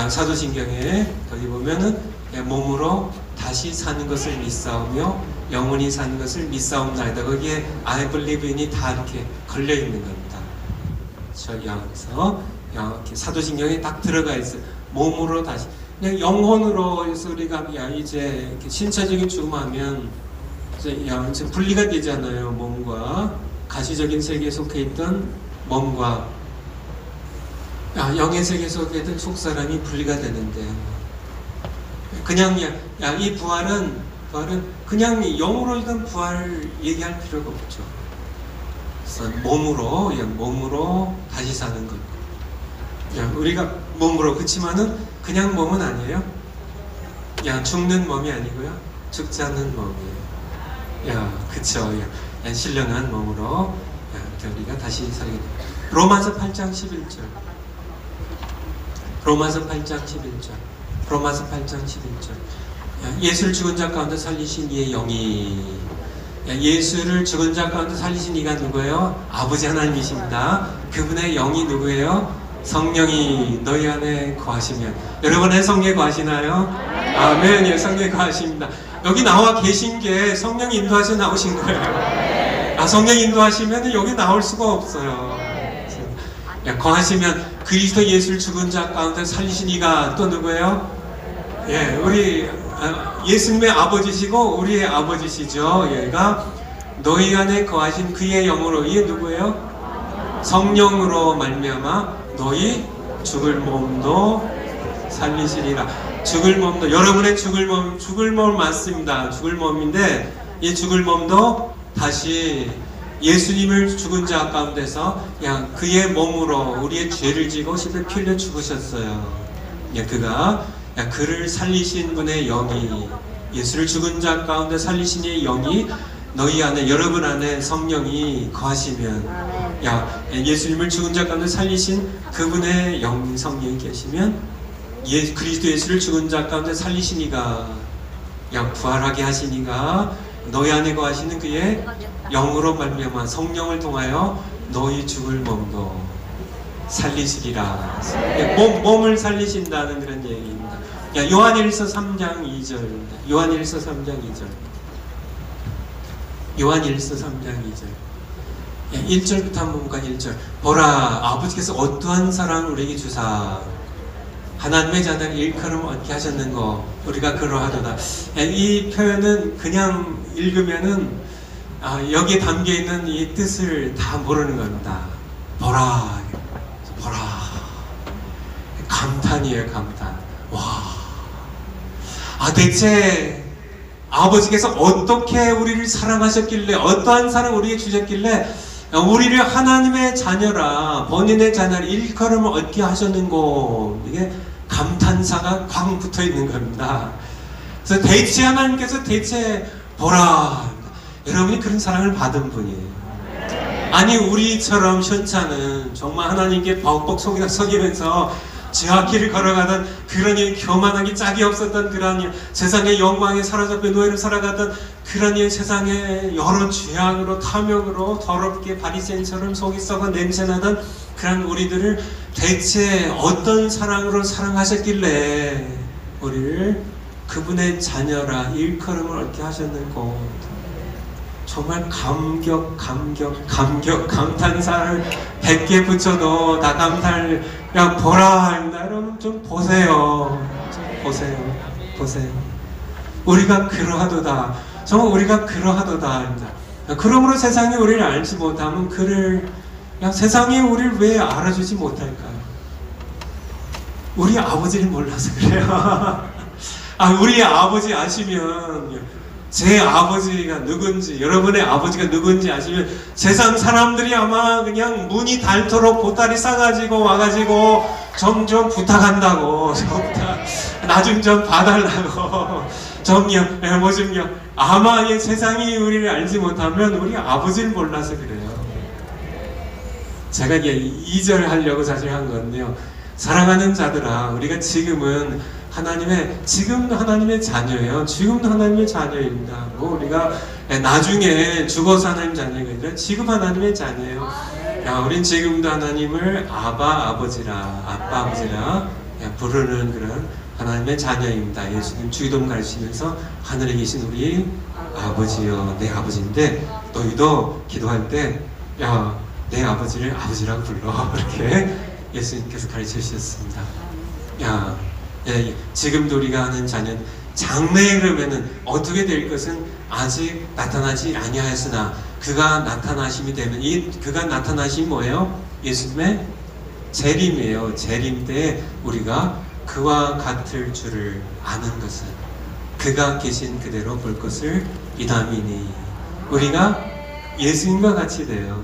사도신경에 거기 보면은 몸으로 다시 사는 것을 믿사오며 영원히 사는 것을 믿사옵나이다. 거기에 I believe in이 다 이렇게 걸려 있는 겁니다. 그래서 이렇게 사도신경에 딱 들어가 있어요. 몸으로 다시 그냥 영혼으로 해서 우리가 이제 이렇게 신체적인 죽음하면 이제 분리가 되잖아요. 몸과 가시적인 세계에 속해 있던 몸과 영의 세계에 속해 있던 속사람이 분리가 되는데요. 그냥 이 부활은 그냥 영으로 일단 부활 얘기할 필요가 없죠. 그래서 몸으로 다시 사는 것. 우리가 몸으로 그치만은 그냥 몸은 아니에요. 야, 죽는 몸이 아니고요. 죽지 않는 몸이에요. 야, 그쵸. 야, 신령한 몸으로 야, 우리가 다시 살게 됩니다. 로마서 8장 11절. 로마서 8장 11절. 로마서 8장 11절. 야, 예수를 죽은 자 가운데 살리신 이의 영이. 야, 예수를 죽은 자 가운데 살리신 이가 누구예요? 아버지 하나님이십니다. 그분의 영이 누구예요? 성령이 너희 안에 거하시면. 여러분의 성령에 거하시나요? 아멘. 예, 성령에 거하십니다. 여기 나와 계신 게 성령이 인도하셔서 나오신 거예요. 아, 성령이 인도하시면 여기 나올 수가 없어요. 야, 거하시면 그리스도 예수를 죽은 자 가운데 살리신 이가 또 누구예요? 예, 우리 예수님의 아버지시고 우리의 아버지시죠. 얘가 너희 안에 거하신 그의 영으로. 이게 누구예요? 성령으로 말미암아 너희 죽을 몸도 살리시리라. 죽을 몸도, 여러분의 죽을 몸 맞습니다. 죽을 몸인데 이 죽을 몸도 다시 예수님을 죽은 자 가운데서 그의 몸으로 우리의 죄를 지고 십에 피 흘려 죽으셨어요. 그를 살리신 분의 영이, 예수를 죽은 자 가운데 살리신 이의 영이 너희 안에, 여러분 안에 성령이 거하시면, 예수님을 죽은 자 가운데 살리신 그분의 영, 성령이 계시면 그리스도 예수를 죽은 자 가운데 살리신 이가, 부활하게 하신 이가 너희 안에 거하시는 그의 영으로 말미암아 성령을 통하여 너희 죽을 몸도 살리시리라. 몸을 살리신다는 그런 얘기입니다. 요한일서 3장 2절입니다. 요한일서 3장 2절. 요한일서 3장 2절. 1절부터 한번 볼까? 1절. 보라, 아버지께서 어떠한 사랑을 우리에게 주사 하나님의 자녀를 일컬음 얻게 하셨는고 우리가 그러하도다. 이 표현은 그냥 읽으면은 여기에 담겨있는 이 뜻을 다 모르는 겁니다. 보라, 보라. 감탄이에요, 감탄. 와. 대체 아버지께서 어떻게 우리를 사랑하셨길래, 어떠한 사랑 우리에게 주셨길래 우리를 하나님의 자녀라, 본인의 자녀를 일컬음을 얻게 하셨는고, 이게 감탄사가 쾅 붙어 있는 겁니다. 그래서 대체 하나님께서 대체 보라, 여러분이 그런 사랑을 받은 분이에요. 아니, 우리처럼 현차는 정말 하나님께 벅벅 속이면서 지하길을 걸어가던 그런 교만하기 짝이 없었던 그런 세상의 영광에 사로잡혀 노예로 살아가던 그런 세상의 여러 죄악으로 탐욕으로 더럽게 바리새인처럼 속이 썩어 냄새나던 그런 우리들을 대체 어떤 사랑으로 사랑하셨길래 우리를 그분의 자녀라 일컬음을 얻게 하셨는고. 정말 감탄사를 100개 붙여도 다 감탄을, 보라, 여러분 좀 보세요. 보세요. 우리가 그러하도다. 정말 우리가 그러하도다. 그러므로 세상이 우리를 알지 못하면 세상이 우리를 왜 알아주지 못할까요? 우리 아버지를 몰라서 그래요. 우리 아버지 아시면, 제 아버지가 누군지, 여러분의 아버지가 누군지 아시면 세상 사람들이 아마 그냥 문이 닳도록 보따리 싸가지고 와가지고 좀 부탁한다고, 나 좀 봐달라고, 아마 이 세상이 우리를 알지 못하면 우리 아버지를 몰라서 그래요. 제가 이제 2절 하려고 사실 한 건데요. 사랑하는 자들아, 우리가 지금은 지금도 하나님의 자녀예요. 지금도 하나님의 자녀입니다. 우리가 나중에 죽어서 하나님 자녀가 아니라 지금 하나님의 자녀예요. 우린 지금도 하나님을 아버지라 부르는 그런 하나님의 자녀입니다. 예수님 주기도문 가르치면서 하늘에 계신 우리 아버지요, 내 아버지인데 너희도 기도할 때 내 아버지를 아버지라고 불러. 이렇게 예수님께서 가르쳐 주셨습니다. 지금도 우리가 하는 자녀는 장래에 그러면은 어떻게 될 것은 아직 나타나지 아니하였으나 그가 나타나심이 되면, 그가 나타나심이 뭐예요? 예수님의 재림이에요. 재림 때 우리가 그와 같을 줄을 아는 것은 그가 계신 그대로 볼 것을 이담이니, 우리가 예수님과 같이 돼요.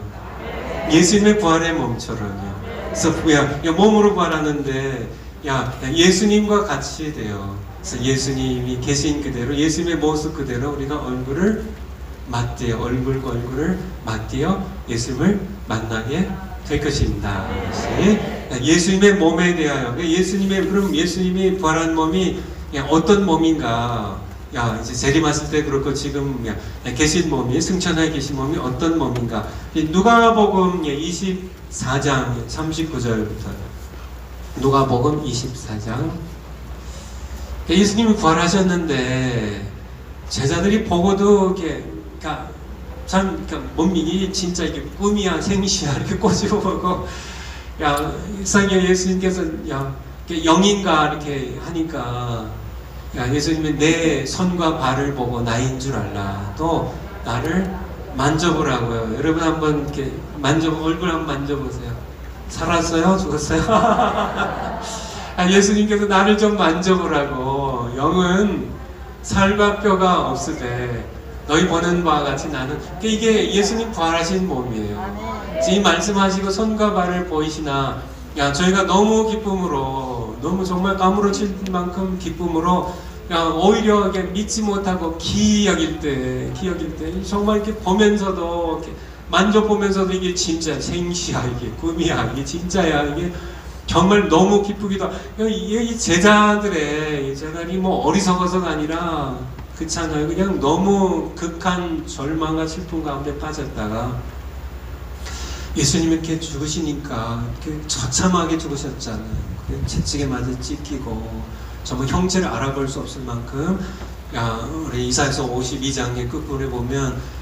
예수님의 부활의 몸처럼요. 그래서 몸으로 부활하는데 예수님과 같이 돼요. 그래서 예수님이 계신 그대로 예수님의 모습 그대로 우리가 얼굴을 맞대어 얼굴과 얼굴을 맞대어 예수님을 만나게 될 것입니다. 예수님의 몸에 대하여 그럼 예수님이 부활한 몸이 어떤 몸인가? 이제 재림하실 때 그렇고 지금 계신 몸이 승천하에 계신 몸이 어떤 몸인가? 누가복음 24장 39절부터 누가복음 24장 예수님이 부활하셨는데 제자들이 보고도 이렇게 참 못 믿기 진짜 이게 꿈이야 생시야 이렇게 꼬집어 보고 이상하게 예수님께서 영인가 이렇게 하니까 예수님은 내 손과 발을 보고 나인 줄 알라 또 나를 만져보라고요. 여러분 한번 이렇게 얼굴 한번 만져보세요. 살았어요? 죽었어요? 예수님께서 나를 좀 만져보라고. 영은 살과 뼈가 없으되 너희 보는 바와 같이 나는 이게 예수님 부활하신 몸이에요. 지금 말씀하시고 손과 발을 보이시나 저희가 너무 기쁨으로 너무 정말 까무러칠 만큼 기쁨으로 오히려 믿지 못하고 기이 여길 때 정말 이렇게 보면서도 이렇게 만져보면서도 이게 진짜 생시야 이게 꿈이야 이게 진짜야 이게 정말 너무 기쁘기도 하고 이 제자들이 뭐 어리석어서가 아니라 그렇잖아요. 그냥 너무 극한 절망과 슬픔 가운데 빠졌다가 예수님이 이렇게 죽으시니까 이렇게 처참하게 죽으셨잖아요. 채찍에 맞아 찢기고 정말 형체를 알아볼 수 없을 만큼 우리 이사야서 52장의 끝부분에 보면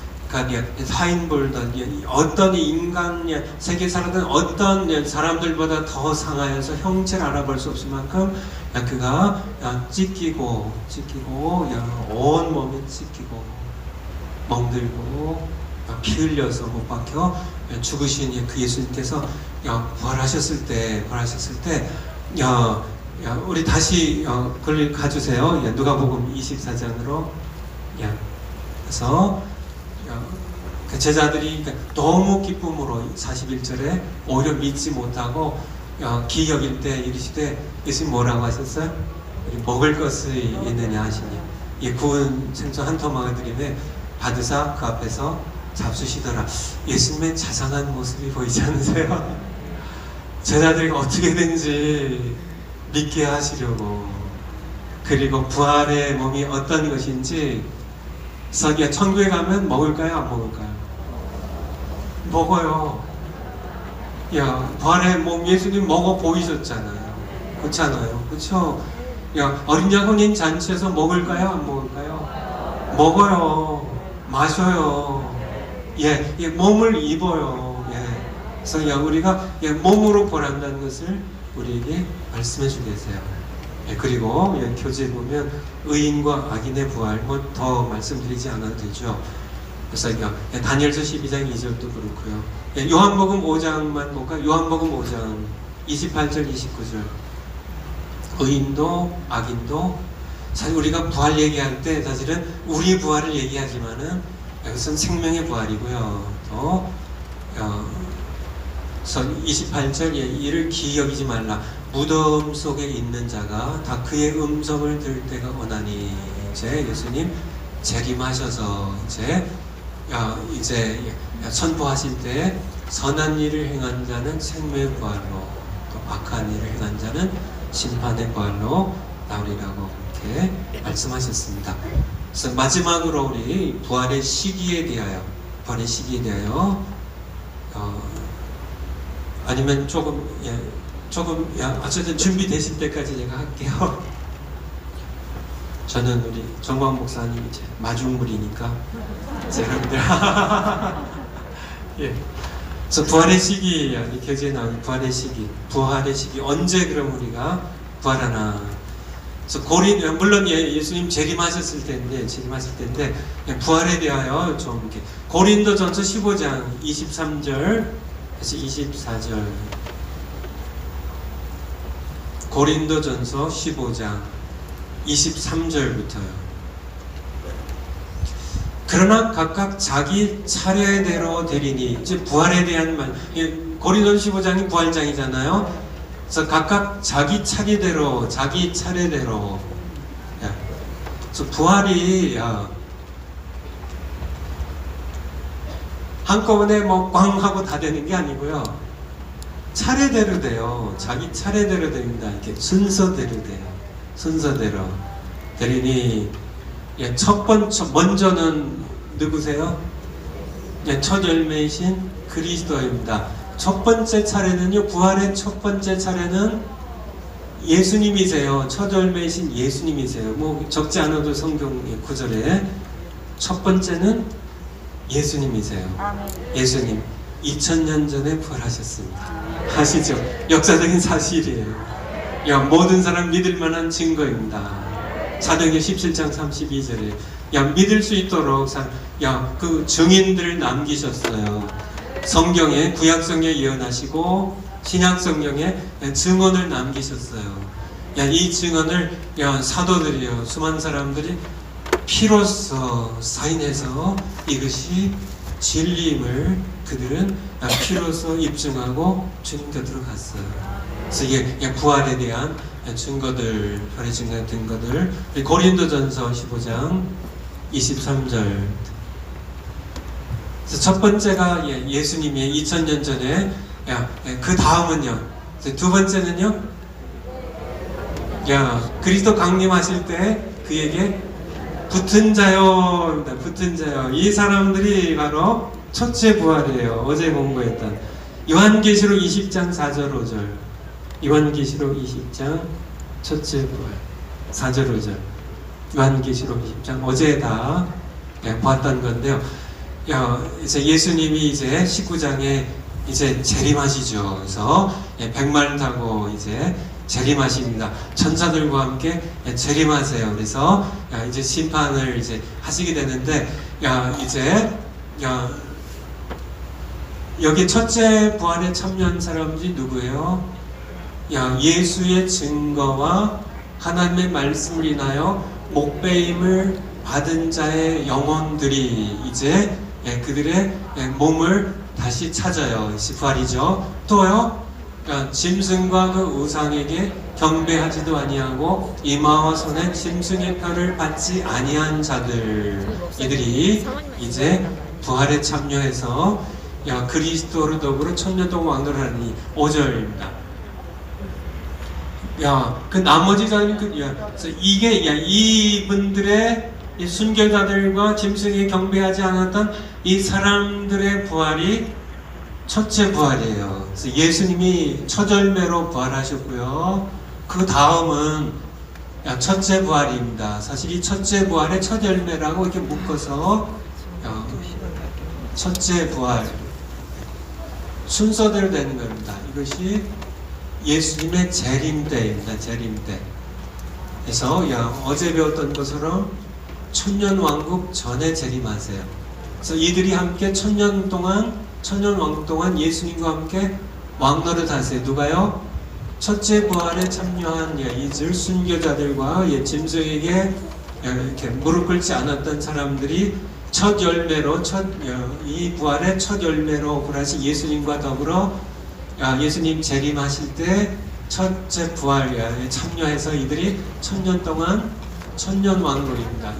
하인볼던 어떤 인간 세계에 살았던 어떤 사람들보다 더 상하여서 형체를 알아볼 수 없을 만큼 그가 찢기고 온 몸이 찢기고 멍들고 피 흘려서 못 박혀 죽으신 그 예수님께서 부활하셨을 때 우리 다시 그걸 가주세요. 누가복음 24장으로 그래서 그 제자들이 너무 기쁨으로 41절에 오히려 믿지 못하고 기이 여길 때 이르시되 예수님 뭐라고 하셨어요? 먹을 것이 있느냐 하시니 구운 생선 한 토막을 드리매 받으사 그 앞에서 잡수시더라. 예수님의 자상한 모습이 보이지 않으세요? 제자들이 어떻게든지 믿게 하시려고 그리고 부활의 몸이 어떤 것인지 그래서 천국에 가면 먹을까요? 안 먹을까요? 먹어요. 부활의 몸 예수님 먹어 보이셨잖아요. 그렇잖아요. 그렇죠? 어린 양 혼인 잔치에서 먹을까요? 안 먹을까요? 먹어요. 마셔요. 몸을 입어요. 그래서 우리가 몸으로 보란다는 것을 우리에게 말씀해 주고 계세요. 그리고 교재에 보면 의인과 악인의 부활 더 말씀드리지 않아도 되죠. 그래서 다니엘서 12장 2절도 그렇고요. 요한복음 5장만 볼까요? 요한복음 5장 28절 29절 의인도 악인도 사실 우리가 부활 얘기할 때 사실은 우리 부활을 얘기하지만은 여기서는 생명의 부활이고요. 또 28절 이를 기이 여기지 말라. 무덤 속에 있는 자가 다 그의 음성을 들을 때가 오나니 이제 예수님 재림하셔서 이제 선포하실 때 선한 일을 행한 자는 생명의 부활로 또 악한 일을 행한 자는 심판의 부활로 나오리라고 이렇게 말씀하셨습니다. 그래서 마지막으로 우리 부활의 시기에 대하여 아니면 조금 어쨌든 준비되실 때까지 제가 할게요. 저는 우리 정광 목사님 이제 마중물이니까 여러분들 그래서 부활의 시기 교재에 나오는 부활의 시기 언제 그럼 우리가 부활하나? 그래서 물론 예수님 재림하셨을 때인데 부활에 대하여 좀 이렇게 고린도전서 15장 23절 24절 고린도전서 15장 23절부터요. 그러나 각각 자기 차례대로 되리니 이제 부활에 대한 말 고린도전서 15장이 부활장이잖아요. 그래서 각각 자기 차례대로 그래서 부활이 한꺼번에 뭐 꽝 하고 다 되는 게 아니고요. 차례대로 돼요. 자기 차례대로 됩니다. 이렇게 순서대로 돼요. 순서대로. 그러니 첫 번째 먼저는 누구세요? 첫 열매이신 그리스도입니다. 첫 번째 차례는요. 부활의 첫 번째 차례는 예수님이세요. 첫 열매이신 예수님이세요. 뭐 적지 않아도 성경 구절에 첫 번째는 예수님이세요. 예수님 2000년 전에 부활하셨습니다. 아시죠? 역사적인 사실이에요. 모든 사람 믿을 만한 증거입니다. 사도행전 17장 32절에 믿을 수 있도록 그 증인들을 남기셨어요. 성경에 구약 성경에 예언하시고 신약 성경에 증언을 남기셨어요. 이 증언을 사도들이요 수많은 사람들이 피로써 사인해서 이것이 진리임을 그들은 피로써 입증하고 주님 곁으로 갔어요. 그래서 이게 부활에 대한 증거들, 부활의 증거 증거들. 고린도전서 15장 23절. 그래서 첫 번째가 예수님이 2000년 전에 그 다음은요. 두 번째는요. 그리스도 강림하실 때 그에게 붙은 자요입니다. 붙은 자요. 이 사람들이 바로 첫째 부활이에요. 어제 공부했던 요한계시록 20장 4절 5절. 요한계시록 20장 첫째 부활 4절 5절. 요한계시록 20장 어제 다 봤던 건데요. 이제 예수님이 이제 19장에 이제 재림하시죠. 그래서 백마를 타고 이제 재림하십니다. 천사들과 함께 재림하세요. 그래서 이제 심판을 이제 하시게 되는데 이제 여기 첫째 부활에 참여한 사람들이 누구예요? 예수의 증거와 하나님의 말씀을 인하여 목배임을 받은 자의 영혼들이 이제 그들의 몸을 다시 찾아요. 부활이죠. 또요. 짐승과 그 우상에게 경배하지도 아니하고 이마와 손에 짐승의 표를 받지 아니한 자들 이들이 이제 부활에 참여해서 그리스도로 더불어 천년 동안 왕노라니 5절입니다. 그 나머지 자들은 이게 이분들의 이 순결자들과 짐승에 경배하지 않았던 이 사람들의 부활이 첫째 부활이에요. 그래서 예수님이 첫 열매로 부활하셨고요. 그 다음은 첫째 부활입니다. 사실 이 첫째 부활의 첫 열매라고 이렇게 묶어서 첫째 부활 순서대로 되는 겁니다. 이것이 예수님의 재림 때입니다. 재림 때. 그래서 어제 배웠던 것처럼 천년 왕국 전에 재림하세요. 그래서 이들이 함께 천년 왕국 동안 예수님과 함께 왕노릇 하세요. 누가요? 첫째 부활에 참여한 이들 순교자들과 짐승에게 이렇게 무릎 꿇지 않았던 사람들이 첫 열매로 이 부활의 첫 열매로 부활하신 예수님과 더불어 예수님 재림하실 때 첫째 부활에 참여해서 이들이 천년 동안 천년 왕노입니다.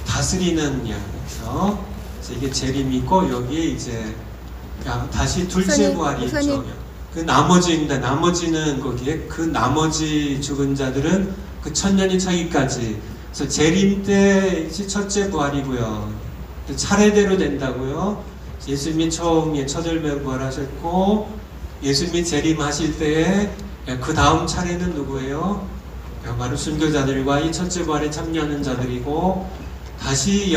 다스리는 그래서 이게 재림이 있고 여기에 이제 다시 둘째 부활이 있죠. 그 나머지입니다. 나머지는 거기에 그 나머지 죽은 자들은 그 천년이 차기까지. 그래서 재림 때 첫째 부활이고요. 차례대로 된다고요. 예수님이 처음에 첫 열매로 부활하셨고 예수님이 재림하실 때에 그 다음 차례는 누구예요? 바로 순교자들과 이 첫째 부활에 참여하는 자들이고 다시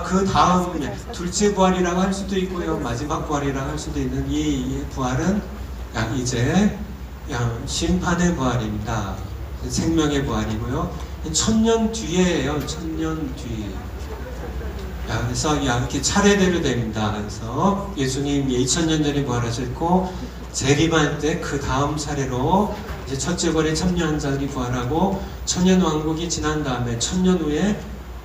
그 다음 둘째 부활이라고 할 수도 있고요. 마지막 부활이라고 할 수도 있는 이 부활은 이제 심판의 부활입니다. 생명의 부활이고요. 천년 뒤에예요. 천년 뒤. 그래서 이렇게 차례대로 됩니다. 그래서 예수님이 2000년 전에 부활하셨고 재림할 때 그 다음 차례로 이제 첫째 부활에 참여한 자들이 부활하고 천년 왕국이 지난 다음에 천년 후에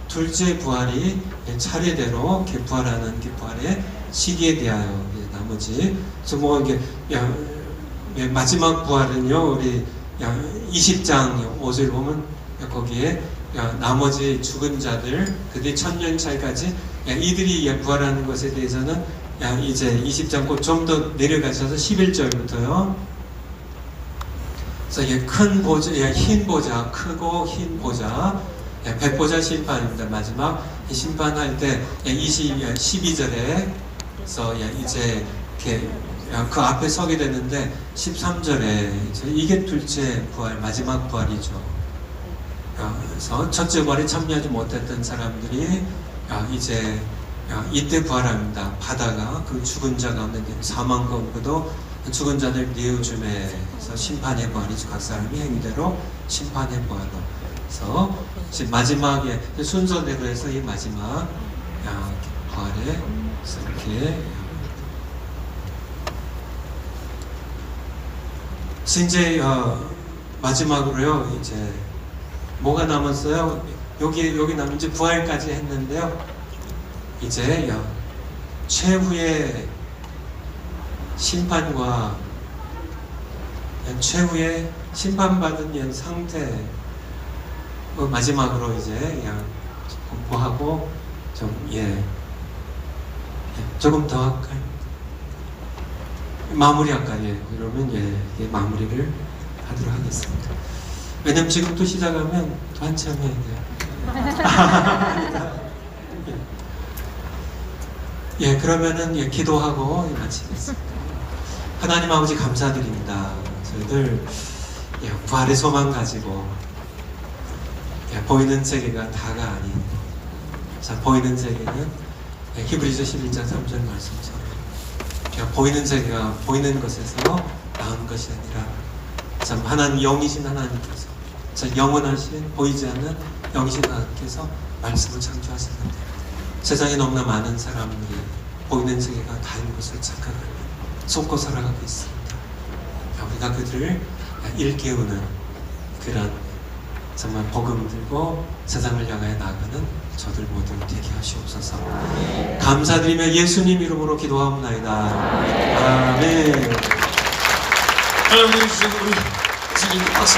둘째 부활이 차례대로 부활하는 부활의 시기에 대하여 나머지 그래서 뭐 이게 마지막 부활은요 우리 20장 5절 보면 거기에 나머지 죽은 자들 그들이 1000년 차이까지 이들이 부활하는 것에 대해서는 이제 20장 곧 좀 더 내려가셔서 11절부터요. 그래서 큰 보좌, 흰 보좌, 크고 흰 보좌, 백보좌 심판입니다. 마지막 심판할 때 12절에 그래서 이제 이렇게 그 앞에 서게 되는데 13절에 이게 둘째 부활, 마지막 부활이죠. 그래서 첫째 부활에 참여하지 못했던 사람들이 이제 이때 부활합니다. 바다가 그 죽은 자 가운데 사망과 없고도 죽은 자들 내어줌에서 심판의 부활이죠. 각 사람이 행위대로 심판의 부활로. 그래서 마지막에 순서대로 해서 이 마지막 부활에 이렇게 이제 마지막으로요. 이제 뭐가 남았어요? 여기 남은 이제 부활까지 했는데요. 이제 최후의 심판과 최후의 심판받은 상태 마지막으로 이제 공부하고 조금 더 할까요? 마무리할까요? 그러면 마무리를 하도록 하겠습니다. 왜냐면 지금부터 시작하면 한참 해야 돼요. 그러면은 기도하고 마치겠습니다. 하나님 아버지 감사드립니다. 저희들 부활의 소망 가지고 보이는 세계가 다가 아닌 보이는 세계는 히브리서 11장 3절 말씀처럼 보이는 세계가 보이는 것에서 나온 것이 아니라 하나님 영이신 하나님께서 영원하신 보이지 않는 영이신 하나님께서 말씀을 창조하셨는데 세상에 너무나 많은 사람들이 보이는 세계가 다인 것을 착각하며 속고 살아가고 있습니다. 우리가 그들을 일깨우는 그런 정말 복음 들고 세상을 향하여 나가는 저들 모두 되게 하시옵소서. 감사드리며 예수님 이름으로 기도하옵나이다. 아멘. 우리 주님 박수.